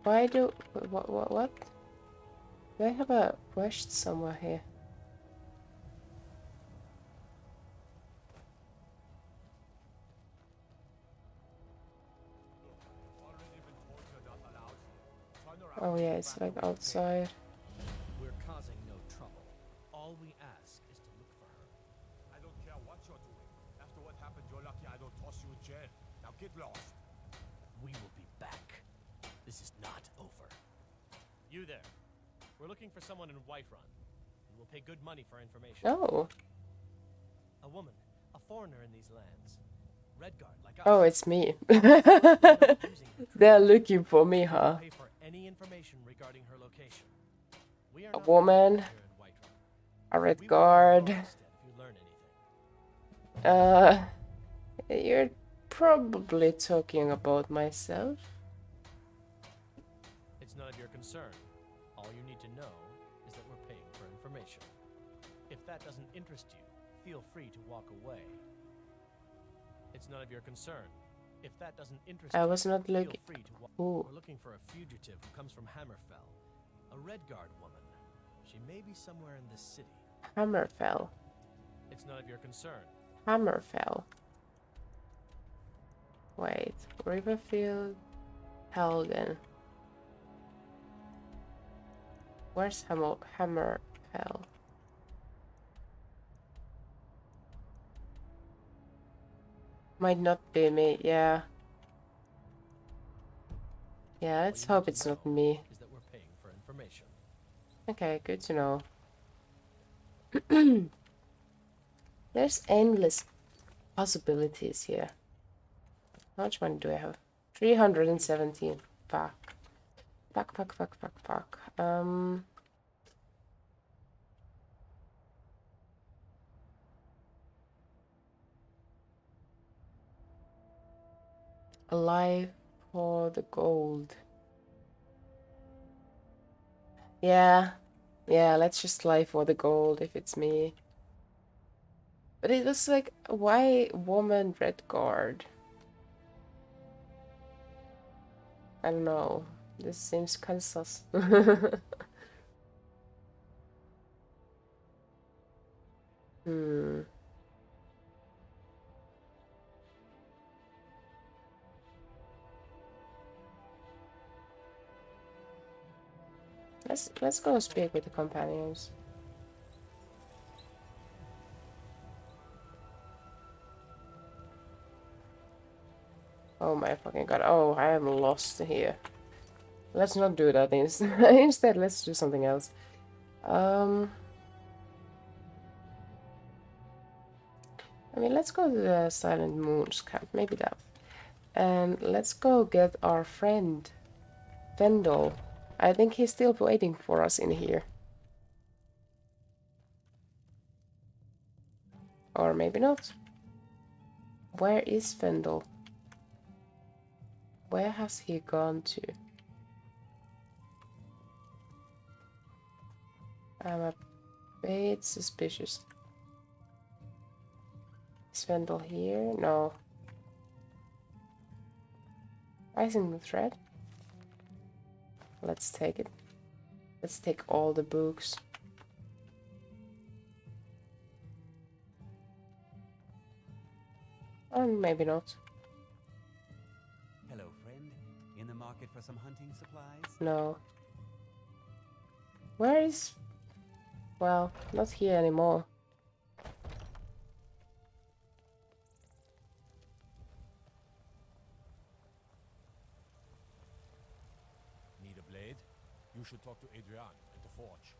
Why do... What? Do I have a quest somewhere here? Oh yeah, it's like outside. We're causing no trouble. All we ask is to look for her. I don't care what you're doing. After what happened, you're lucky I don't toss you in jail. Now get lost. We will be back. This is not over. You there. We're looking for someone in Whiterun. And we'll pay good money for information. Oh. A woman. A foreigner in these lands. Redguard, like us. Oh, it's me. They're looking for me, huh? Pay for any information regarding her location. We are A woman. A red guard. You're probably talking about myself. It's none of your concern. All you need to know is that we're paying for information. If that doesn't interest you, feel free to walk away. It's none of your concern. If that doesn't interest you, I was not feel looking. free to walk. Ooh. We're looking for a fugitive who comes from Hammerfell. A Redguard woman. She may be somewhere in this city. Hammerfell. It's none of your concern. Hammerfell. Wait. Riverfield. Helgen. Where's Hammerfell? Might not be me, yeah. Yeah, let's hope it's not me. Is that we're paying for information. Okay, good to know. There's endless possibilities here. How much money do I have? 317. Fuck. Fuck. Alive for the gold. Yeah, let's just lie for the gold if it's me. But it was like, why woman red guard? I don't know. This seems kind of sus. Let's go speak with the companions. Oh my fucking god. Oh, I am lost here. Let's not do that instead. Let's do something else. I mean, let's go to the Silent Moon's camp. Maybe that. And let's go get our friend Vendel. I think he's still waiting for us in here. Or maybe not. Where is Vendel? Where has he gone to? I'm a bit suspicious. Is Vendel here? No. Rising the thread. Let's take it. Let's take all the books. Or maybe not. Hello, friend. In the market for some hunting supplies? No. Where is... Well, not here anymore. Need a blade? You should talk to Adrian at the forge.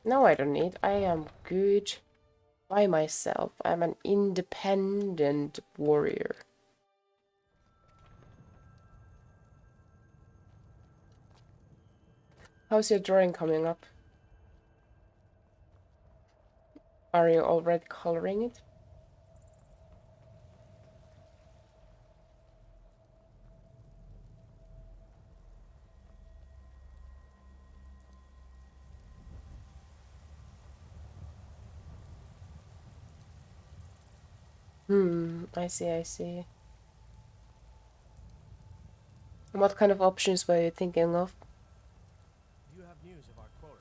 No, I don't need. I am good by myself. I'm an independent warrior. How's your drawing coming up? Are you already coloring it? I see, I see. What kind of options were you thinking of? Do you have news of our quarry?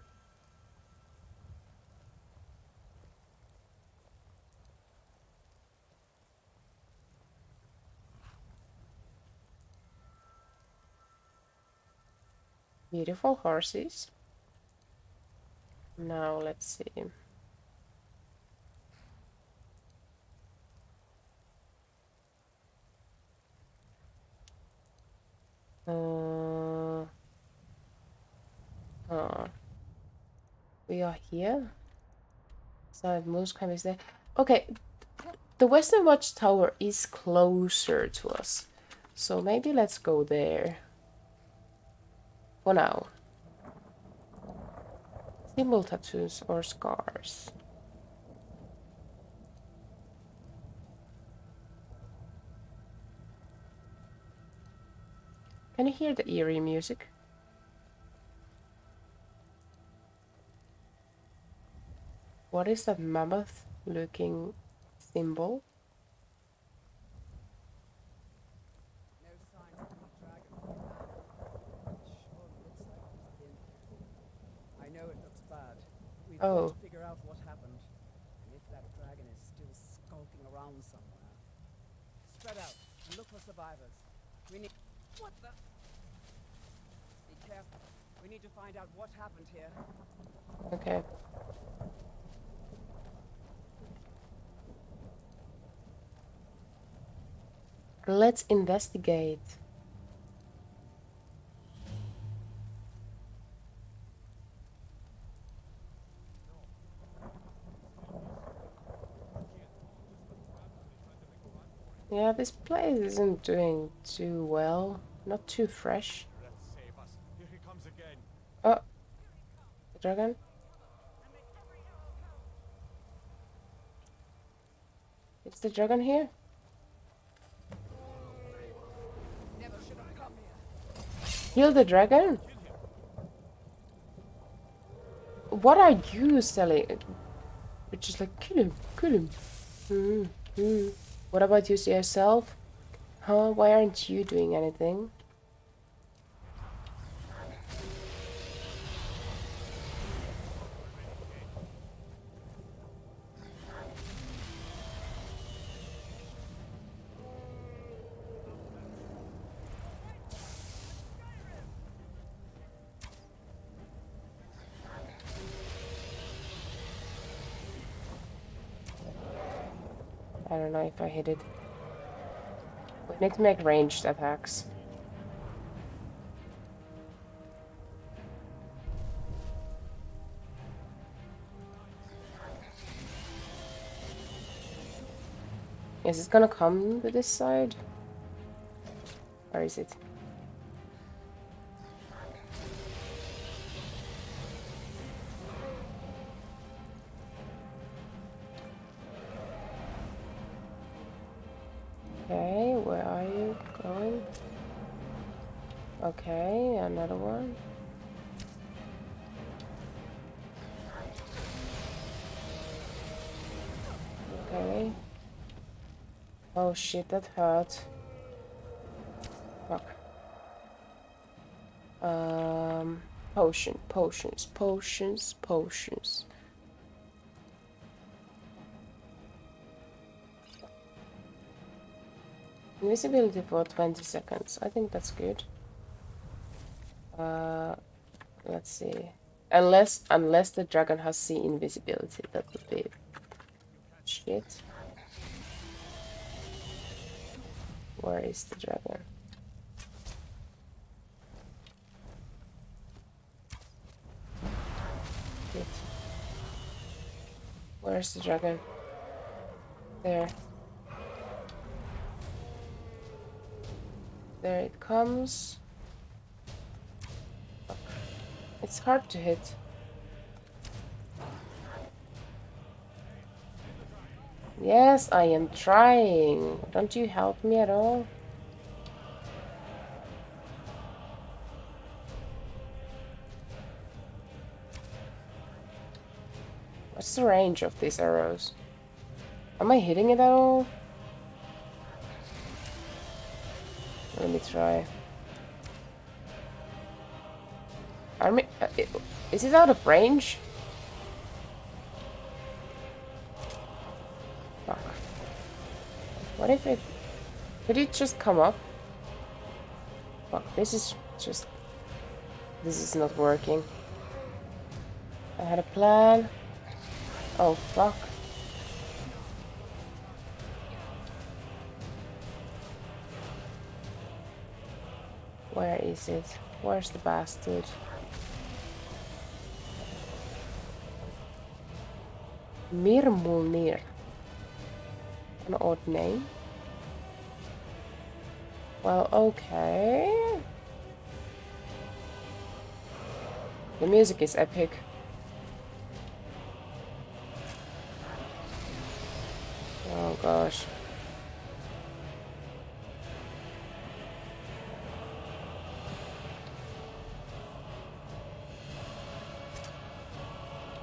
Beautiful horses. Now let's see. We are here. So Mooscamp is there. Okay, the Western Watchtower is closer to us. So maybe let's go there. For now. Symbol tattoos or scars. Can you hear the eerie music? What is that mammoth looking symbol? No signs of the dragon. Sure looks like it's been here. I know it looks bad. We've got to figure out what happened. And if that dragon is still skulking around somewhere. Spread out and look for survivors. We need... What the... Be careful. We need to find out what happened here. Okay. Let's investigate. Yeah, this place isn't doing too well. Not too fresh. Here he comes again. Oh, the dragon. Is the dragon here? Never should have come here. Kill the dragon? What are you selling? Which is like, kill him. What about you yourself? Huh? Why aren't you doing anything? I don't know if I hit it. We need to make ranged attacks. Is it gonna come to this side? Or is it? Okay, where are you going? Okay, another one. Okay. Oh shit, that hurt. Fuck. Potions. Invisibility for 20 seconds. I think that's good. Let's see. Unless the dragon has sea invisibility, that would be shit. Where is the dragon? Shit. Where's the dragon? There. There it comes. It's hard to hit. Yes, I am trying. Don't you help me at all? What's the range of these arrows? Am I hitting it at all? Let me try. Is it out of range? Fuck. What if it... Could it just come up? Fuck, this is just... This is not working. I had a plan. Oh, fuck. Where is it? Where's the bastard? Mirmulnir. An odd name. Well, okay. The music is epic. Oh gosh.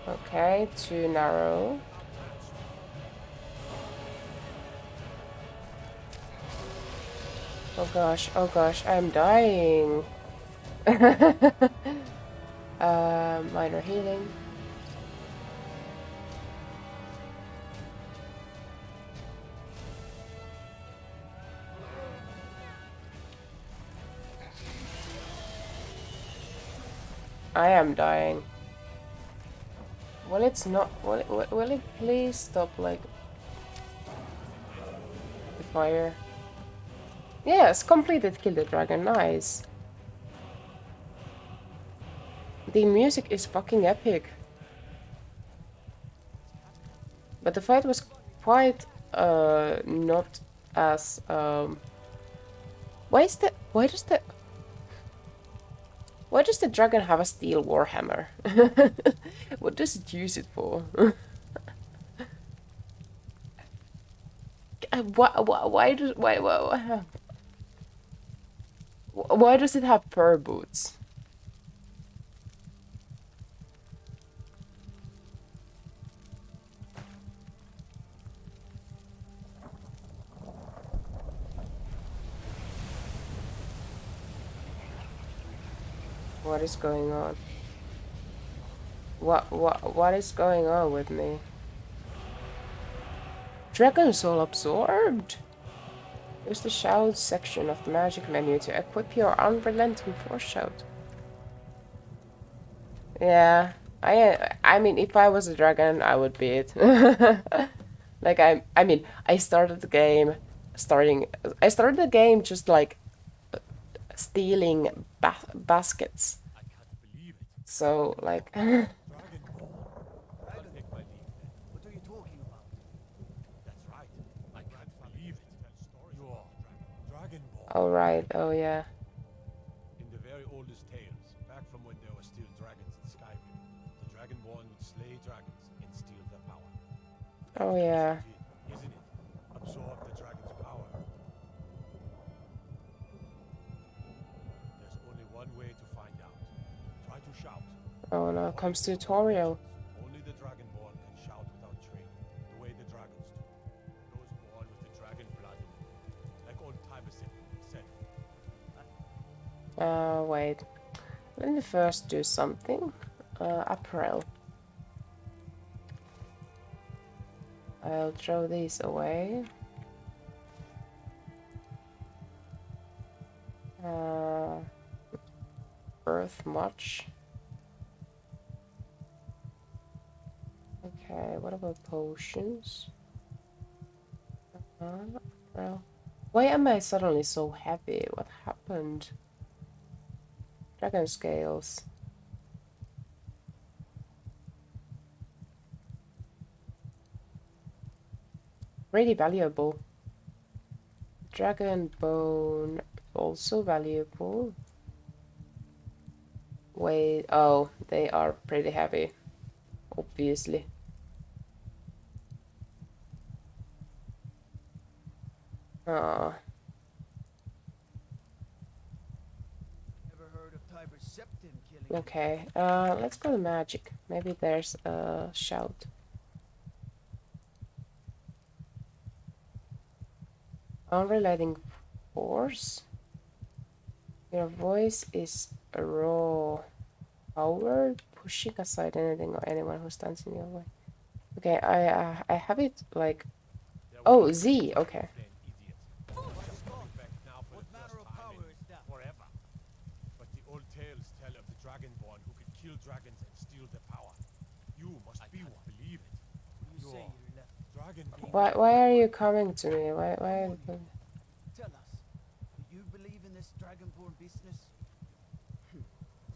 Okay, too narrow. Oh gosh, I'm dying. Minor healing. I am dying. Well, it's not. Will it please stop, like, the fire? Yes, completed. Kill the dragon. Nice. The music is fucking epic. But the fight was quite not as why does the dragon have a steel warhammer? What does it use it for? Why does it have fur boots? What is going on? What is going on with me? Dragon Soul absorbed. Use the shout section of the magic menu to equip your unrelenting force shout. Yeah, I mean, if I was a dragon, I would be it. Like I mean, I started the game just like stealing baskets. So like. What are you talking about? That's right. I can't believe it. You are Dragonborn. Oh right. Oh yeah. In the very oldest tales, back from when there were still dragons in Skyrim, the Dragonborn would slay dragons and steal their power. Oh yeah. Isn't it? Absorb the dragon's power. There's only one way to find out. Try to shout. Oh no, comes tutorial. Only the Dragonborn can shout without training, the way the dragons do. Those born with the dragon blood, like old Timer said. Wait. Let me first do something. Apparel. I'll throw these away. Earth much. Okay, what about potions? Well, why am I suddenly so heavy? What happened? Dragon scales. Really valuable. Dragon bone, also valuable. Wait, oh, they are pretty heavy, obviously. Ah. Okay, let's go to magic. Maybe there's a shout. Unrelating force. Your voice is raw. Power, pushing aside anything or anyone who stands in your way. Okay, I have it like. Oh, Z. Okay. But the old tales tell of the Dragonborn who could kill dragons and steal their power. You must be one. Believe it. You say you left Dragonborn. Why are you coming to me? Why Tell us, do you believe in this Dragonborn business?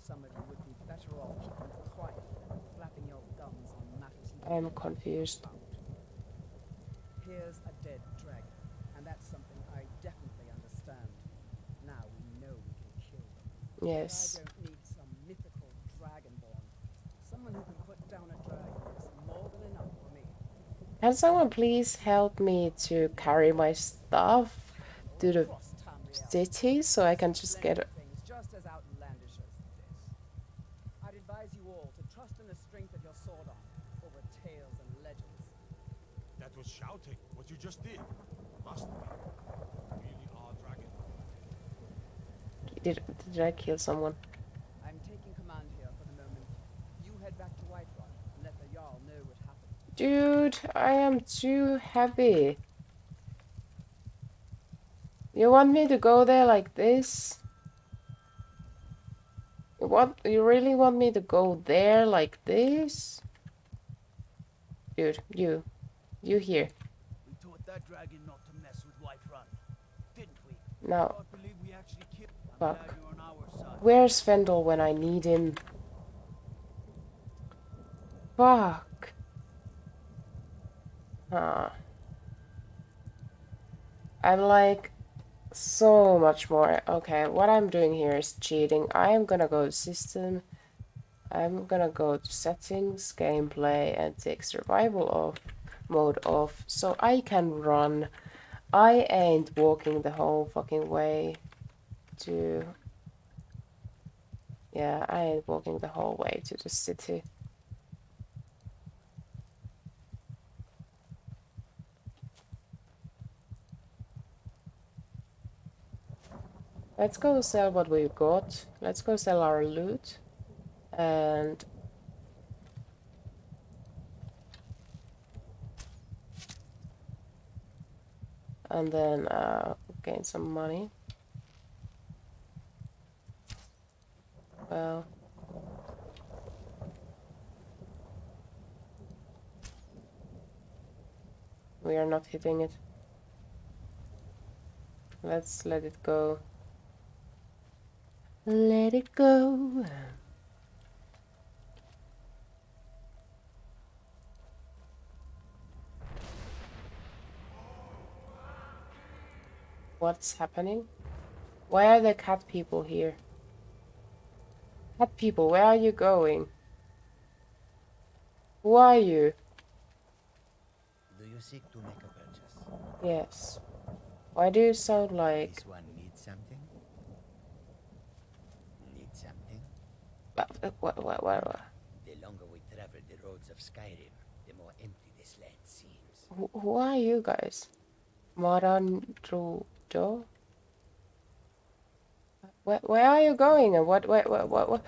Some of you would be better off keeping quiet than flapping your gums on matters you I'm confused. Here's a dead dragon, and that's something I definitely understand. Now we know we can kill them. Yes. But I don't need some mythical dragonborn. Someone who can put down a dragon is more than enough for me. Can someone please help me to carry my stuff to the city so I can just get just as outlandish as this. I'd advise you all to trust in the strength of your sword arm over tales and legends. That was shouting. What you just did. Must be. Really are dragon. Did I kill someone? I'm taking command here for the moment. You head back to Whiterun and let the Jarl know what happened. Dude, I am too heavy. You want me to go there like this? You really want me to go there like this? Dude, you here. We taught that dragon not to mess with Whiterun, didn't we? No. I believe we actually killed. I'm Fuck. glad you're on our side. Where's Fendel when I need him? Fuck. I'm like so much more. Okay, what I'm doing here is cheating. I am gonna go to system. I'm gonna go to settings, gameplay, and take survival mode off so I can run. I ain't walking the whole fucking way to... Yeah, I ain't walking the whole way to the city. Let's go sell what we got. Let's go sell our loot. And... And then gain some money. Well... We are not hitting it. Let's let it go. Let it go. What's happening? Why are the cat people here? Cat people, where are you going? Who are you? Do you seek to make a purchase? Yes. Why do you sound like... This one needs something? Need something? What? The longer we travel the roads of Skyrim, the more empty this land seems. Who are you guys? Maranrujo? Where are you going? And what what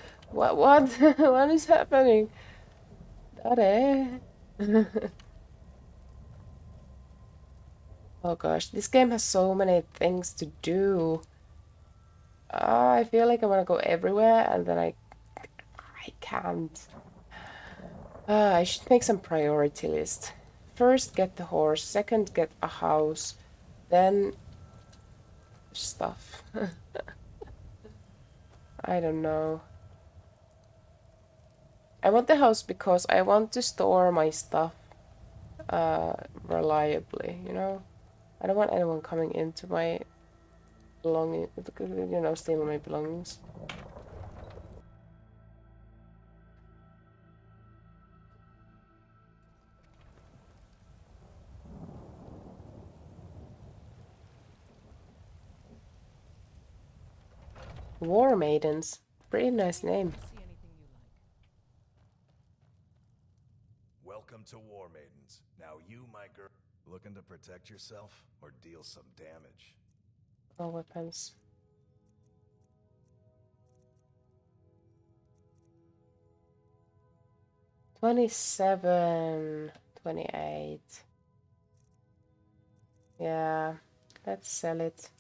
is happening? Dare. Oh gosh, this game has so many things to do. I feel like I want to go everywhere and then I can't. I should make some priority list. First get the horse, second get a house, then stuff. I don't know. I want the house because I want to store my stuff. reliably, you know? I don't want anyone coming into my belongings, you know, stealing my belongings. War Maidens. Pretty nice name. Welcome to War Maidens. Now you, my girl, looking to protect yourself or deal some damage? No weapons. $27, $28. Yeah, let's sell it.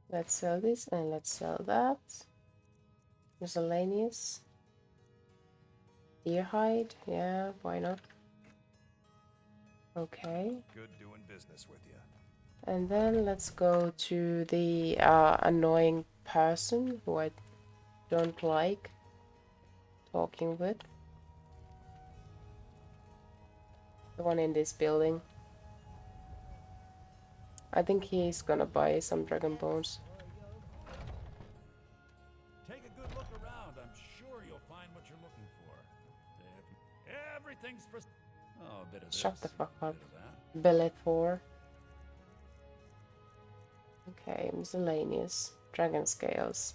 Let's sell this and let's sell that. Miscellaneous. Deer hide, yeah, why not? Okay. Good doing business with you. And then let's go to the annoying person who I don't like talking with. The one in this building. I think he's gonna buy some dragon bones. Take a good look around. I'm sure you'll find what you're looking for. Everything's for... Oh, a bit of this. Shut the fuck up. Bit of that. Billet 4. Okay, miscellaneous. Dragon scales.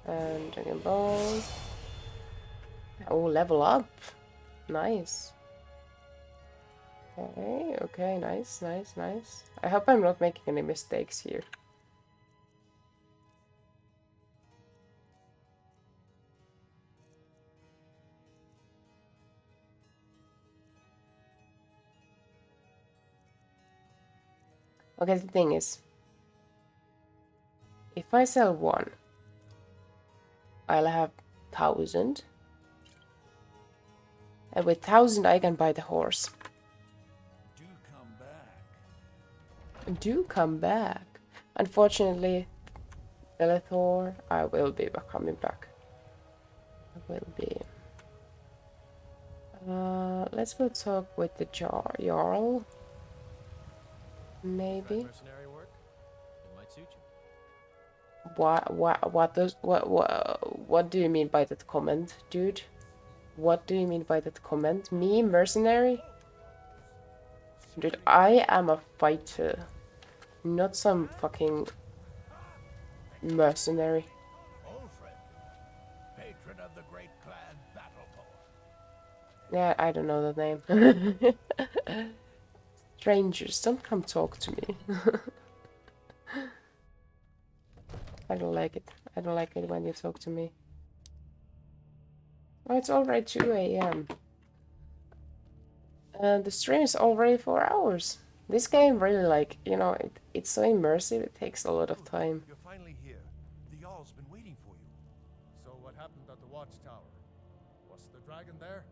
And dragon bone. Oh, level up. Nice. Okay, okay, nice, nice, nice. I hope I'm not making any mistakes here. Okay, the thing is, if I sell one, I'll have 1,000. And with 1,000 I can buy the horse. Do come back. Do come back. Unfortunately, Belethor, I will be coming back. I will be. Let's go talk with the Jarl. Maybe. Mercenary work? It might suit you. What do you mean by that comment, dude? What do you mean by that comment? Me, mercenary? Dude, I am a fighter, not some fucking mercenary. Old friend, patron of the great clan battle poet. Yeah, I don't know the name. Strangers, don't come talk to me. I don't like it. I don't like it when you talk to me. Oh, it's already 2 AM. The stream is already 4 hours. This game really, like, you know, it's so immersive, it takes a lot of time. You're finally here. The Jarl's been waiting for you. So what happened at the watchtower? Was the dragon there?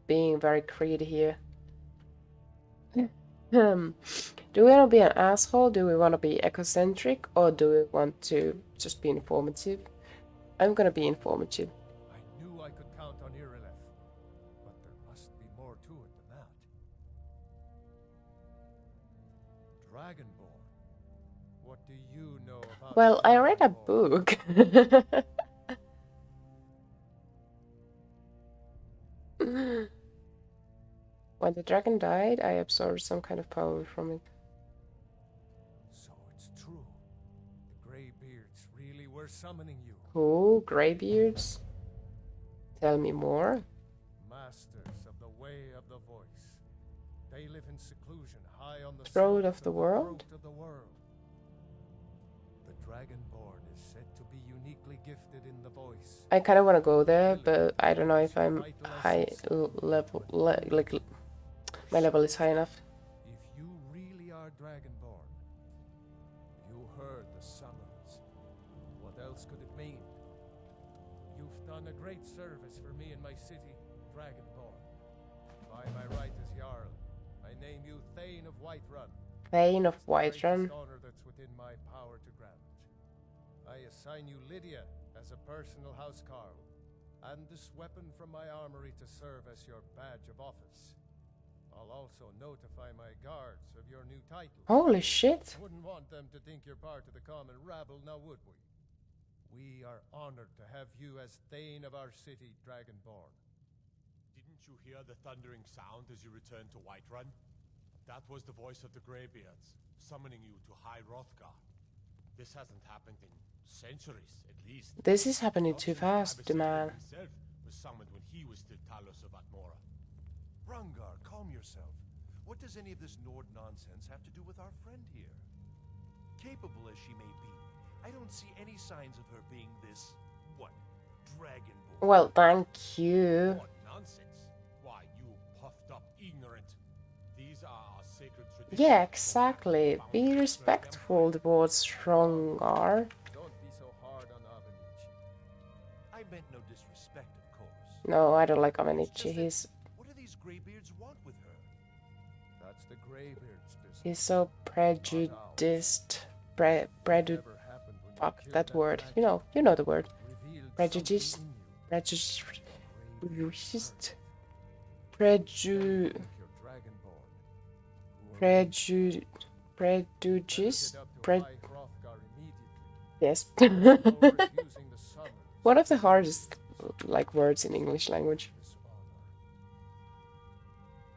Being very greedy here. Do we want to be an asshole? Do we want to be egocentric? Or do we want to just be informative? I'm gonna be informative. I knew I could count on Irileth, but there must be more to it than that. Dragonborn. What do you know about? Well, I read a book. When the dragon died, I absorbed some kind of power from it. So it's true. The Greybeards really were summoning you. Who? Greybeards? Tell me more. Masters of the way of the voice. They live in seclusion high on the Throat of the world? throat of the world. The Dragonborn is said to be uniquely gifted in the voice. I kind of want to go there, but I don't know if I'm high level, like my level is high enough. If you really are Dragonborn, you heard the summons. What else could it mean? You've done a great service for me and my city, Dragonborn. By my right as Jarl, I name you Thane of Whiterun. Thane of Whiterun. Honor that's within my power to grant. I assign you Lydia as a personal housecarl, and this weapon from my armory to serve as your badge of office. I'll also notify my guards of your new title. Holy shit. Wouldn't want them to think you're part of the common rabble, now would we? We are honored to have you as Thane of our city, Dragonborn. Didn't you hear the thundering sound as you returned to Whiterun? That was the voice of the Greybeards, summoning you to High Hrothgar. This hasn't happened in centuries, at least. This is happening too fast, man. Himself was summoned when he was still Talos of Atmora. Brungar, calm yourself. What does any of this Nord nonsense have to do with our friend here? Capable as she may be, I don't see any signs of her being this, what, dragonborn? Well, thank you. What nonsense? Why, you puffed up ignorant. These are our sacred traditions. Yeah, exactly. Be respectful towards Strongar. Don't be so hard on Avenichi. I meant no disrespect, of course. No, I don't like Avenichi. He's What do these Greybeards want with her? That's the Greybeards' business. he's so prejudiced. Fuck that word. You know the word. Prejudiced. Prejudiced. Prejudiced. Yes. One of the hardest like words in English language.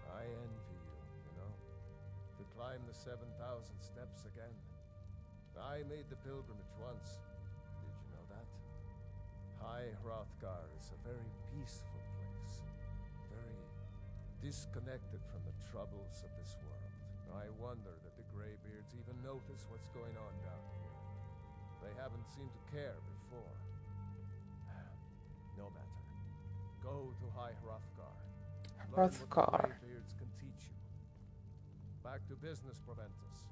I envy you, to climb the 7,000 steps again. I made the pilgrimage once. Did you know that? High Hrothgar is a very peaceful place. Very disconnected from the troubles of this world. I wonder that the Greybeards even notice what's going on down here. They haven't seemed to care before. No matter. Go to High Hrothgar. Learn what the Greybeards can teach you. Back to business, Proventus.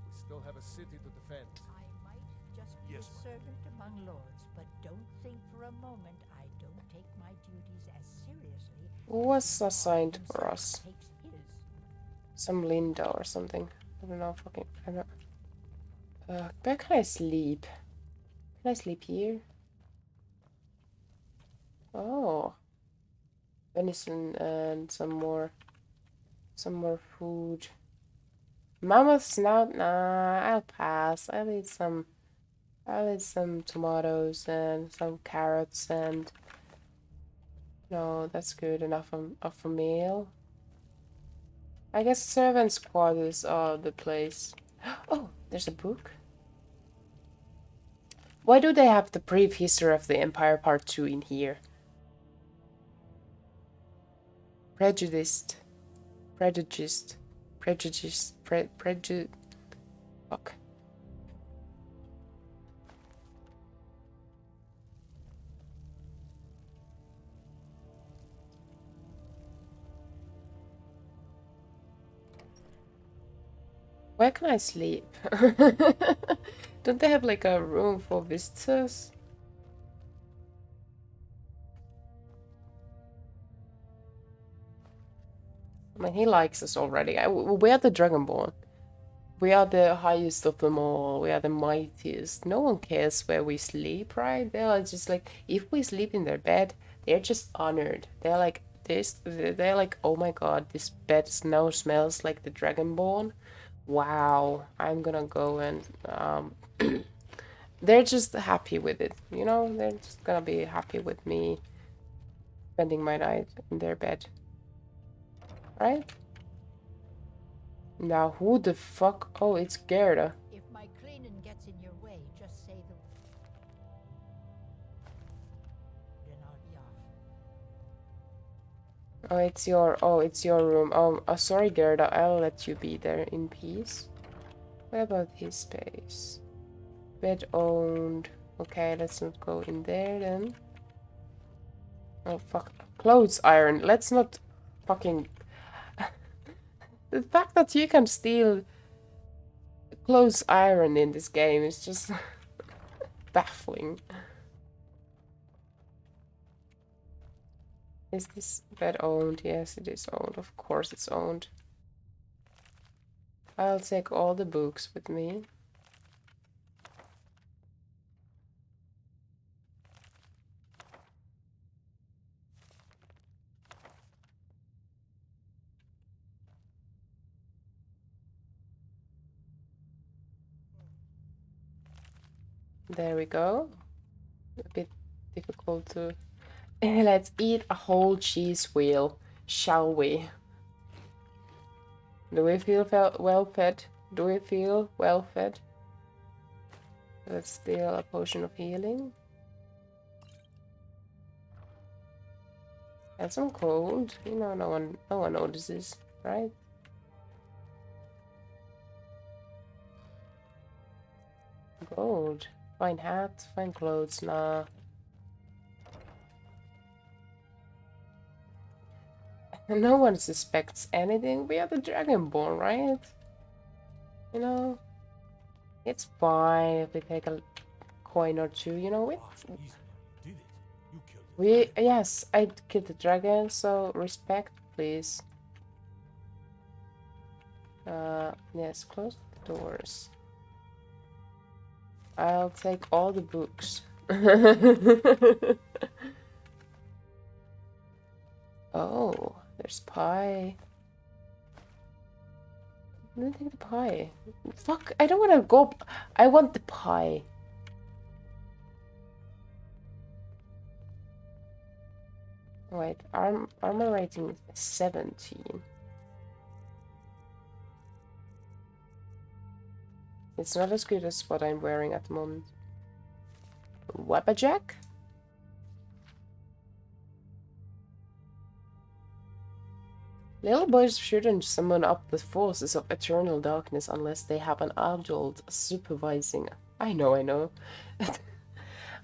We still have a city to defend. I might just be a servant among lords, but don't think for a moment I don't take my duties as seriously. What's assigned for us? Some Linda or something. I don't know. Fucking. I don't know. Where can I sleep? Can I sleep here? Oh, venison and some more food. Mammoth snout? Nah, I'll pass. I'll eat some tomatoes and some carrots and no, that's good enough of a meal. I guess servants' quarters are the place. Oh, there's a book. Why do they have the brief history of the Empire Part 2 in here? Prejudiced. Fuck. Where can I sleep? Don't they have like a room for visitors? I mean, he likes us already. We are the Dragonborn. We are the highest of them all. We are the mightiest. No one cares where we sleep, right? They are just like, if we sleep in their bed, they're just honored. They're like, this. They're like, oh my god, this bed now smells like the Dragonborn. Wow, I'm gonna go and they're just happy with it, they're just gonna be happy with me spending my night in their bed, right? Now who the fuck? Oh, it's Gerda. If my cleaning gets in your way, just say the then I'll be off. It's your room. Sorry Gerda, I'll let you be there in peace. What about his space? Bed owned. Okay, let's not go in there then. Oh fuck. Clothes iron. Let's not fucking the fact that you can steal clothes iron in this game is just baffling. Is this bed owned? Yes, it is owned. Of course it's owned. I'll take all the books with me. There we go. A bit difficult to... Let's eat a whole cheese wheel, shall we? Do we feel well fed? Do we feel well fed? Let's steal a potion of healing. And some cold. You know, no one notices, right? Gold. Fine hat, fine clothes, nah. No one suspects anything. We are the Dragonborn, right? You know, it's fine if we take a coin or two, you know. Yes, I killed the dragon, so respect, please. Yes, close the doors. I'll take all the books. Oh, there's pie. Let me take the pie. Fuck, I don't want to go. I want the pie. Wait, armor rating is 17. It's not as good as what I'm wearing at the moment. Wappajack? Little boys shouldn't summon up the forces of eternal darkness unless they have an adult supervising. I know.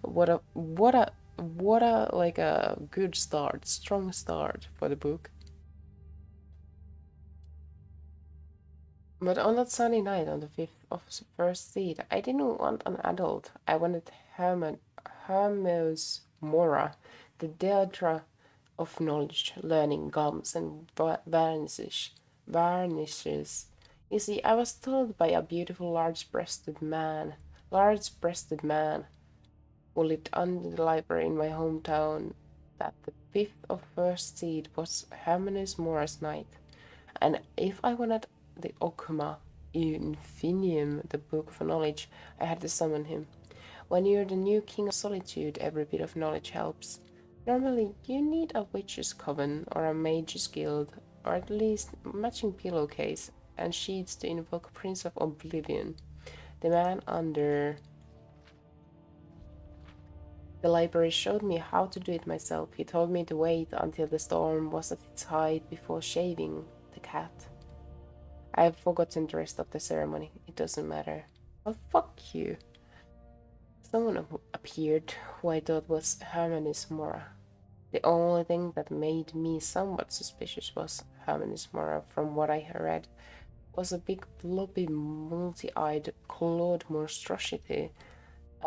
What a like a good start, strong start for the book. But on that sunny night, on the 5th of first seed, I didn't want an adult. I wanted Hermes Mora, the Deidre of knowledge, learning, gums, and varnishes. You see, I was told by a beautiful large-breasted man who lived under the library in my hometown, that the 5th of first seed was Hermes Mora's night. And if I wanted the Okuma Infinium, the Book of Knowledge, I had to summon him. When you're the new King of Solitude, every bit of knowledge helps. Normally, you need a witch's coven or a mage's guild, or at least matching pillowcase and sheets to invoke Prince of Oblivion. The man under the library showed me how to do it myself. He told me to wait until the storm was at its height before shaving the cat. I have forgotten the rest of the ceremony. It doesn't matter. Well, fuck you. Someone appeared who I thought was Hermes Mora. The only thing that made me somewhat suspicious was Hermes Mora, from what I read, was a big, blobby, multi-eyed, clawed monstrosity,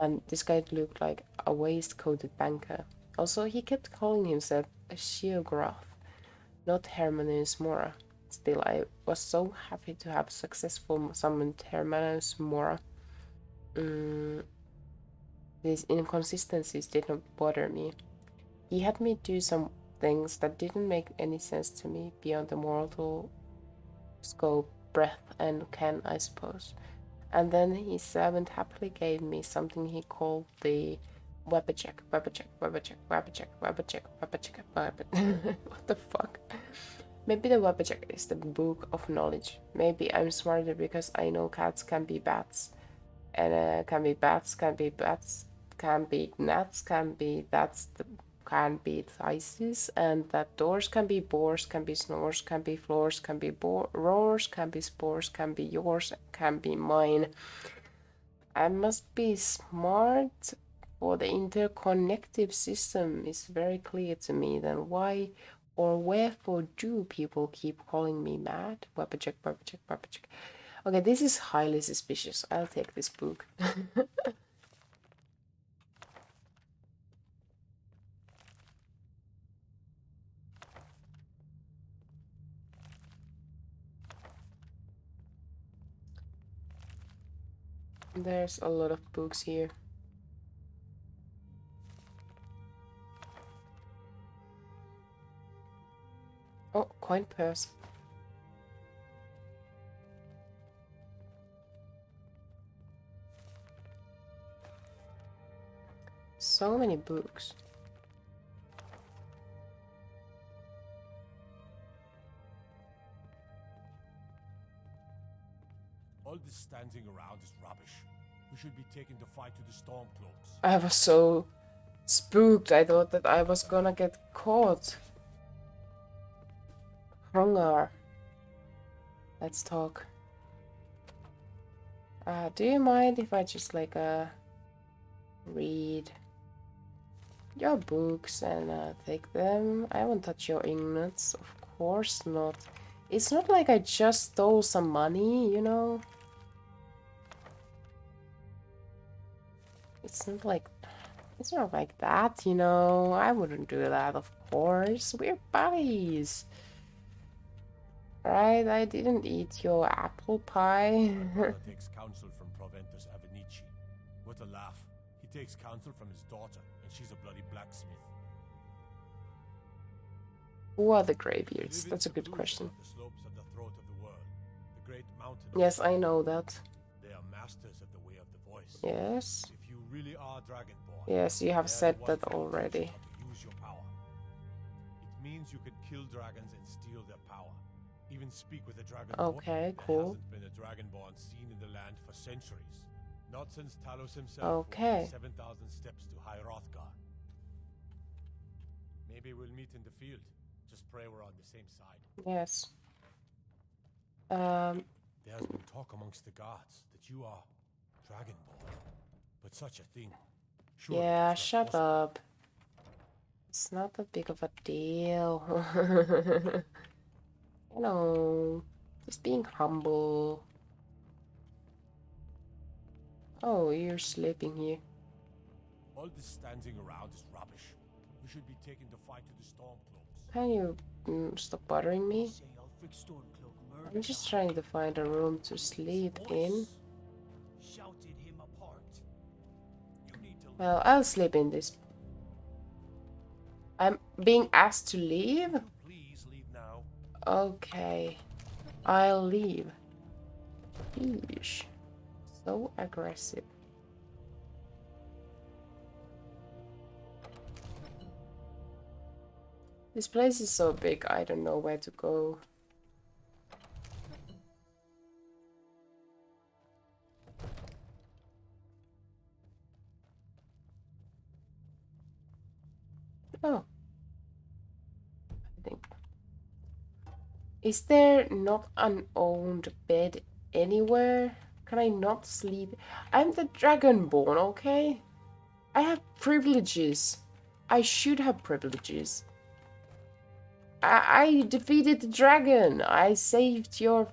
and this guy looked like a waistcoated banker. Also, he kept calling himself a geograph, not Hermes Mora. Still, I was so happy to have successfully summoned Hermes Mora. These inconsistencies did not bother me. He had me do some things that didn't make any sense to me beyond the mortal scope, breadth, and ken, I suppose. And then his servant happily gave me something he called the Wappajack. What the fuck? Maybe the Wappajack is the Book of Knowledge. Maybe I'm smarter because I know cats can be bats. And can be bats, can be gnats, can be thesis, and that doors can be boars, can be snores, can be floors, can be roars, can be spores, can be yours, can be mine. I must be smart, for the interconnective system is very clear to me. Then why or wherefore do people keep calling me mad? Wappajack. Okay, this is highly suspicious. I'll take this book. There's a lot of books here. Oh, coin purse. So many books. All this standing around is rubbish. We should be taking the fight to the Stormcloaks. I was so spooked. I thought that I was gonna get caught. Hunger. Let's talk. Do you mind if I just like read your books and take them? I won't touch your ingots, of course not. It's not like I just stole some money, you know? It's not like that, you know? I wouldn't do that, of course. We're buddies. Right? I didn't eat your apple pie. My brother takes counsel from Proventus Avenici. What a laugh. He takes counsel from his daughter, and she's a bloody blacksmith. Who are the Greybeards? That's a good question. The slopes of the throat of the world. The great mountain. Yes, I know that. They are masters of the way of the voice. Yes. If you really are Dragonborn. Yes, you have said that already. Use your power. It means you can kill dragons and steal their power. Even speak with a dragonborn. Okay, cool. There hasn't been a dragonborn seen in the land for centuries. Not since Talos himself. Okay. 7,000 steps to High Hrothgar. Maybe we'll meet in the field. Just pray we're on the same side. Yes. There has been talk amongst the guards that you are dragonborn. But such a thing. Surely yeah, it's not shut possible. up. It's not that big of a deal. You know, just being humble. Oh, you're sleeping here. All this standing around is rubbish. We should be taking the fight to the Stormcloaks. Can you stop bothering me? I'm just trying to find a room to sleep in. Shouted him apart. Well, I'll sleep in this. I'm being asked to leave? Please leave now. Okay, I'll leave. Yeesh. So aggressive. This place is so big, I don't know where to go. Oh. I think. Is there not an owned bed anywhere? Can I not sleep? I'm the Dragonborn, okay? I have privileges. I should have privileges. I defeated the dragon. I saved your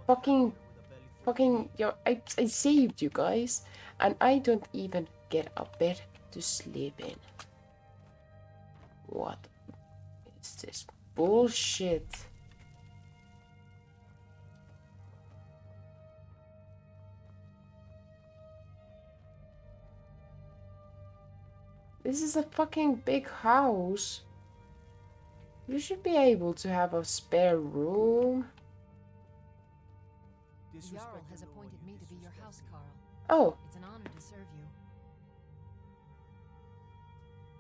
fucking I saved you guys, and I don't even get a bed to sleep in. What is this bullshit? This is a fucking big house. You should be able to have a spare room. The Jarl has appointed me to be your housecarl. Oh. It's an honor to serve you.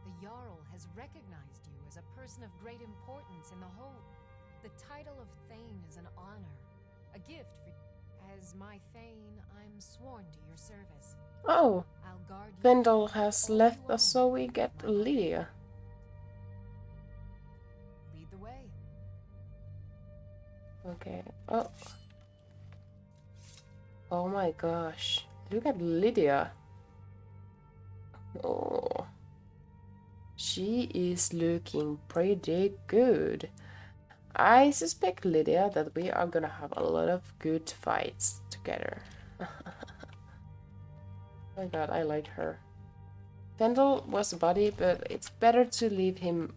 The Jarl has recognized you as a person of great importance in the whole. The title of Thane is an honor, a gift for. As my Thane, I'm sworn to your service. Oh. I'll guard you. Vendel has left us, so we get Lydia. Lead the way. Okay. Oh. Oh my gosh. Look at Lydia. Oh. She is looking pretty good. I suspect, Lydia, that we are gonna have a lot of good fights together. Oh my god, I like her. Vendel was a buddy, but it's better to leave him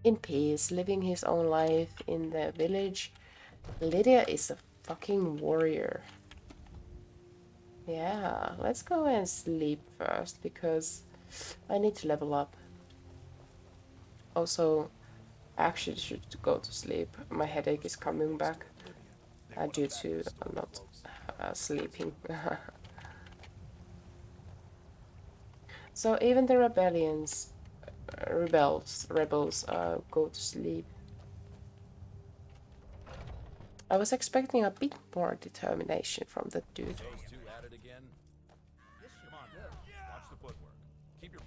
in peace, living his own life in the village. Lydia is a fucking warrior. Yeah, let's go and sleep first because I need to level up. Also, I actually should go to sleep. My headache is coming back due to not sleeping. So even the rebels go to sleep. I was expecting a bit more determination from that dude. Those two at it again? Come on, watch the footwork. Keep your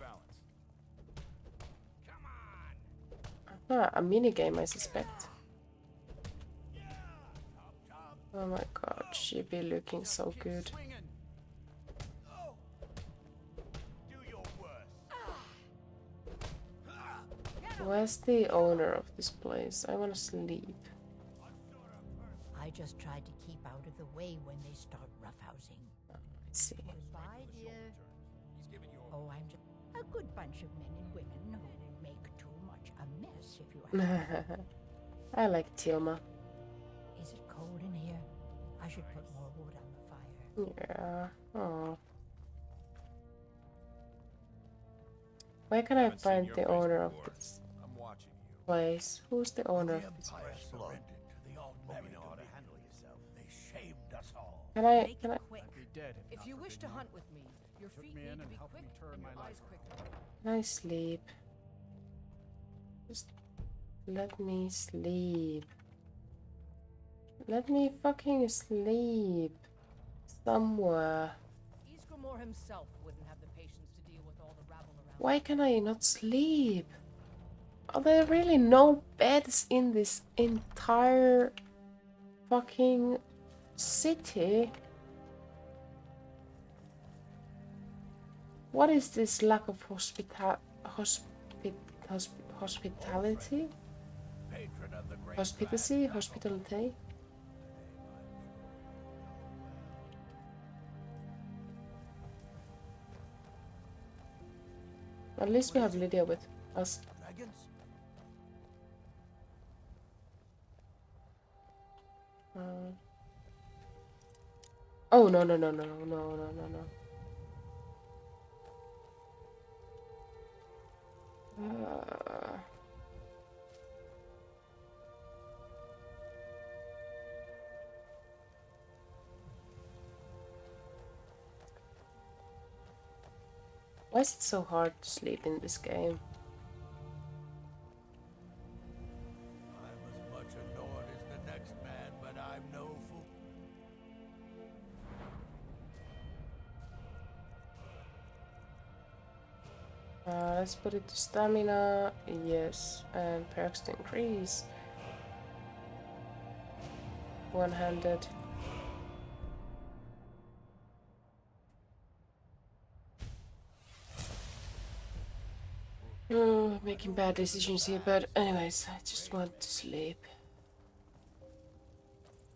balance. A minigame, I suspect. Oh my god, she be looking so good. Where's the owner of this place? I wanna sleep. I just tried to keep out of the way when they start roughhousing. Let's see. Goodbye, dear. Oh, I'm just a good bunch of men and women who make too much a mess, if you ask me. I like Tilma. Is it cold in here? I should put more wood on the fire. Yeah. Oh. Where can I find the owner of this place? Who's the owner of this place? Can I? If you wish to hunt with me, your feet need to be quick and your eyes quicker. Can I sleep? Just let me sleep. Let me fucking sleep. Somewhere. Ysgramor himself wouldn't have the patience to deal with all the rabble around. Why can I not sleep? Are there really no beds in this entire fucking city? What is this lack of hospitality? Hospitality? At least we have Lydia with us. Oh no. Why is it so hard to sleep in this game? I'm as much a Nord as the next man, but I'm no fool. Let's put it to stamina, yes, and perks to increase. One-handed. Making bad decisions here, but anyways, I just want to sleep.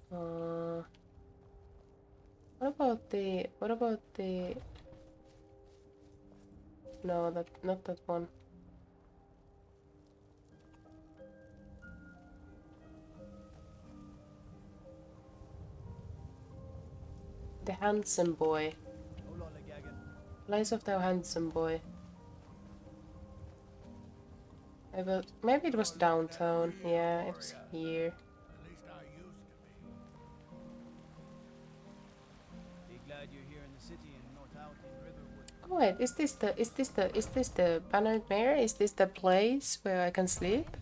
What about the? No, not that one. The handsome boy. Lies of the handsome boy. Maybe it was downtown. Yeah, it was here. Be glad you're here in the city and not out in Riverwood. Oh wait, is this the Bannered Mare? Is this the place where I can sleep?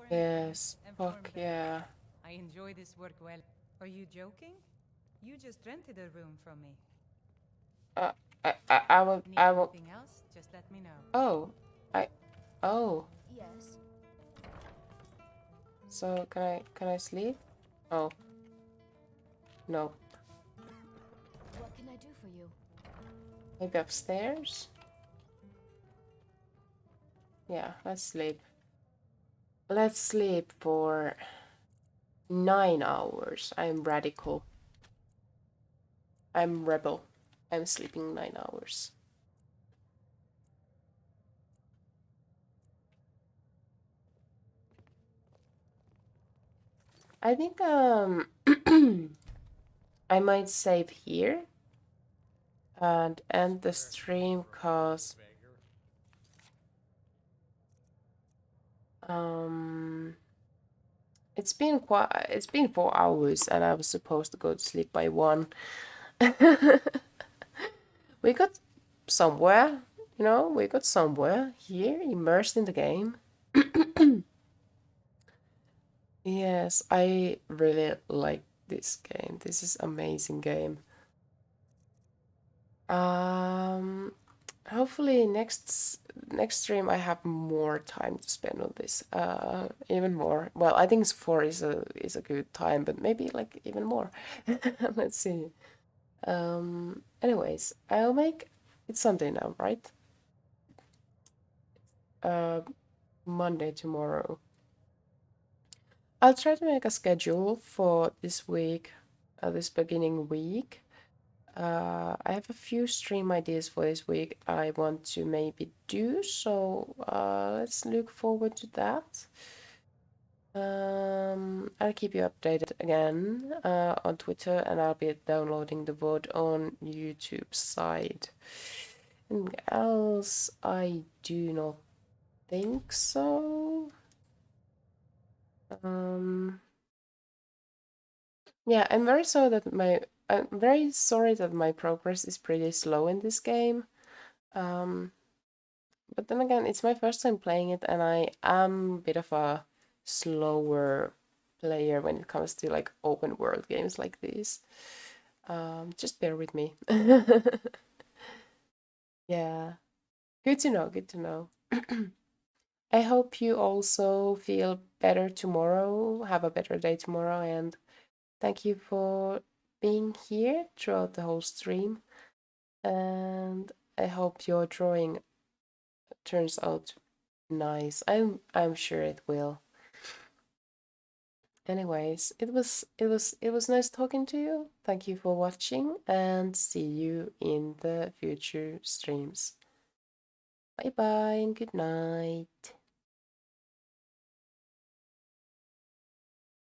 Yes. Fuck yeah. I enjoy this work well. Are you joking? You just rented a room from me. I will. Need anything else? Just let me know. Oh. Yes. So can I sleep? Oh. No. What can I do for you? Maybe upstairs? Yeah, let's sleep. Let's sleep for 9 hours. I'm radical. I'm rebel. I'm sleeping 9 hours. I think I might save here and end the stream cause it's been 4 hours and I was supposed to go to sleep by 1. We got somewhere, you know, we got somewhere here, immersed in the game. Yes, I really like this game. This is amazing game. Hopefully next stream I have more time to spend on this. Even more. Well, I think 4 is a good time, but maybe like even more. Let's see. Anyways, I'll make it's Sunday now, right? Monday tomorrow. I'll try to make a schedule for this week, this beginning week. I have a few stream ideas for this week I want to maybe do, so let's look forward to that. I'll keep you updated again on Twitter, and I'll be downloading the VOD on YouTube side. And else, I do not think so. Yeah, I'm very sorry that my progress is pretty slow in this game. But then again, it's my first time playing it, and I am a bit of a slower player when it comes to like open world games like these. Just bear with me. Yeah, good to know, good to know. I hope you also feel better tomorrow, have a better day tomorrow, and thank you for being here throughout the whole stream. And I hope your drawing turns out nice. I'm sure it will. Anyways, it was nice talking to you. Thank you for watching, and see you in the future streams. Bye bye and good night.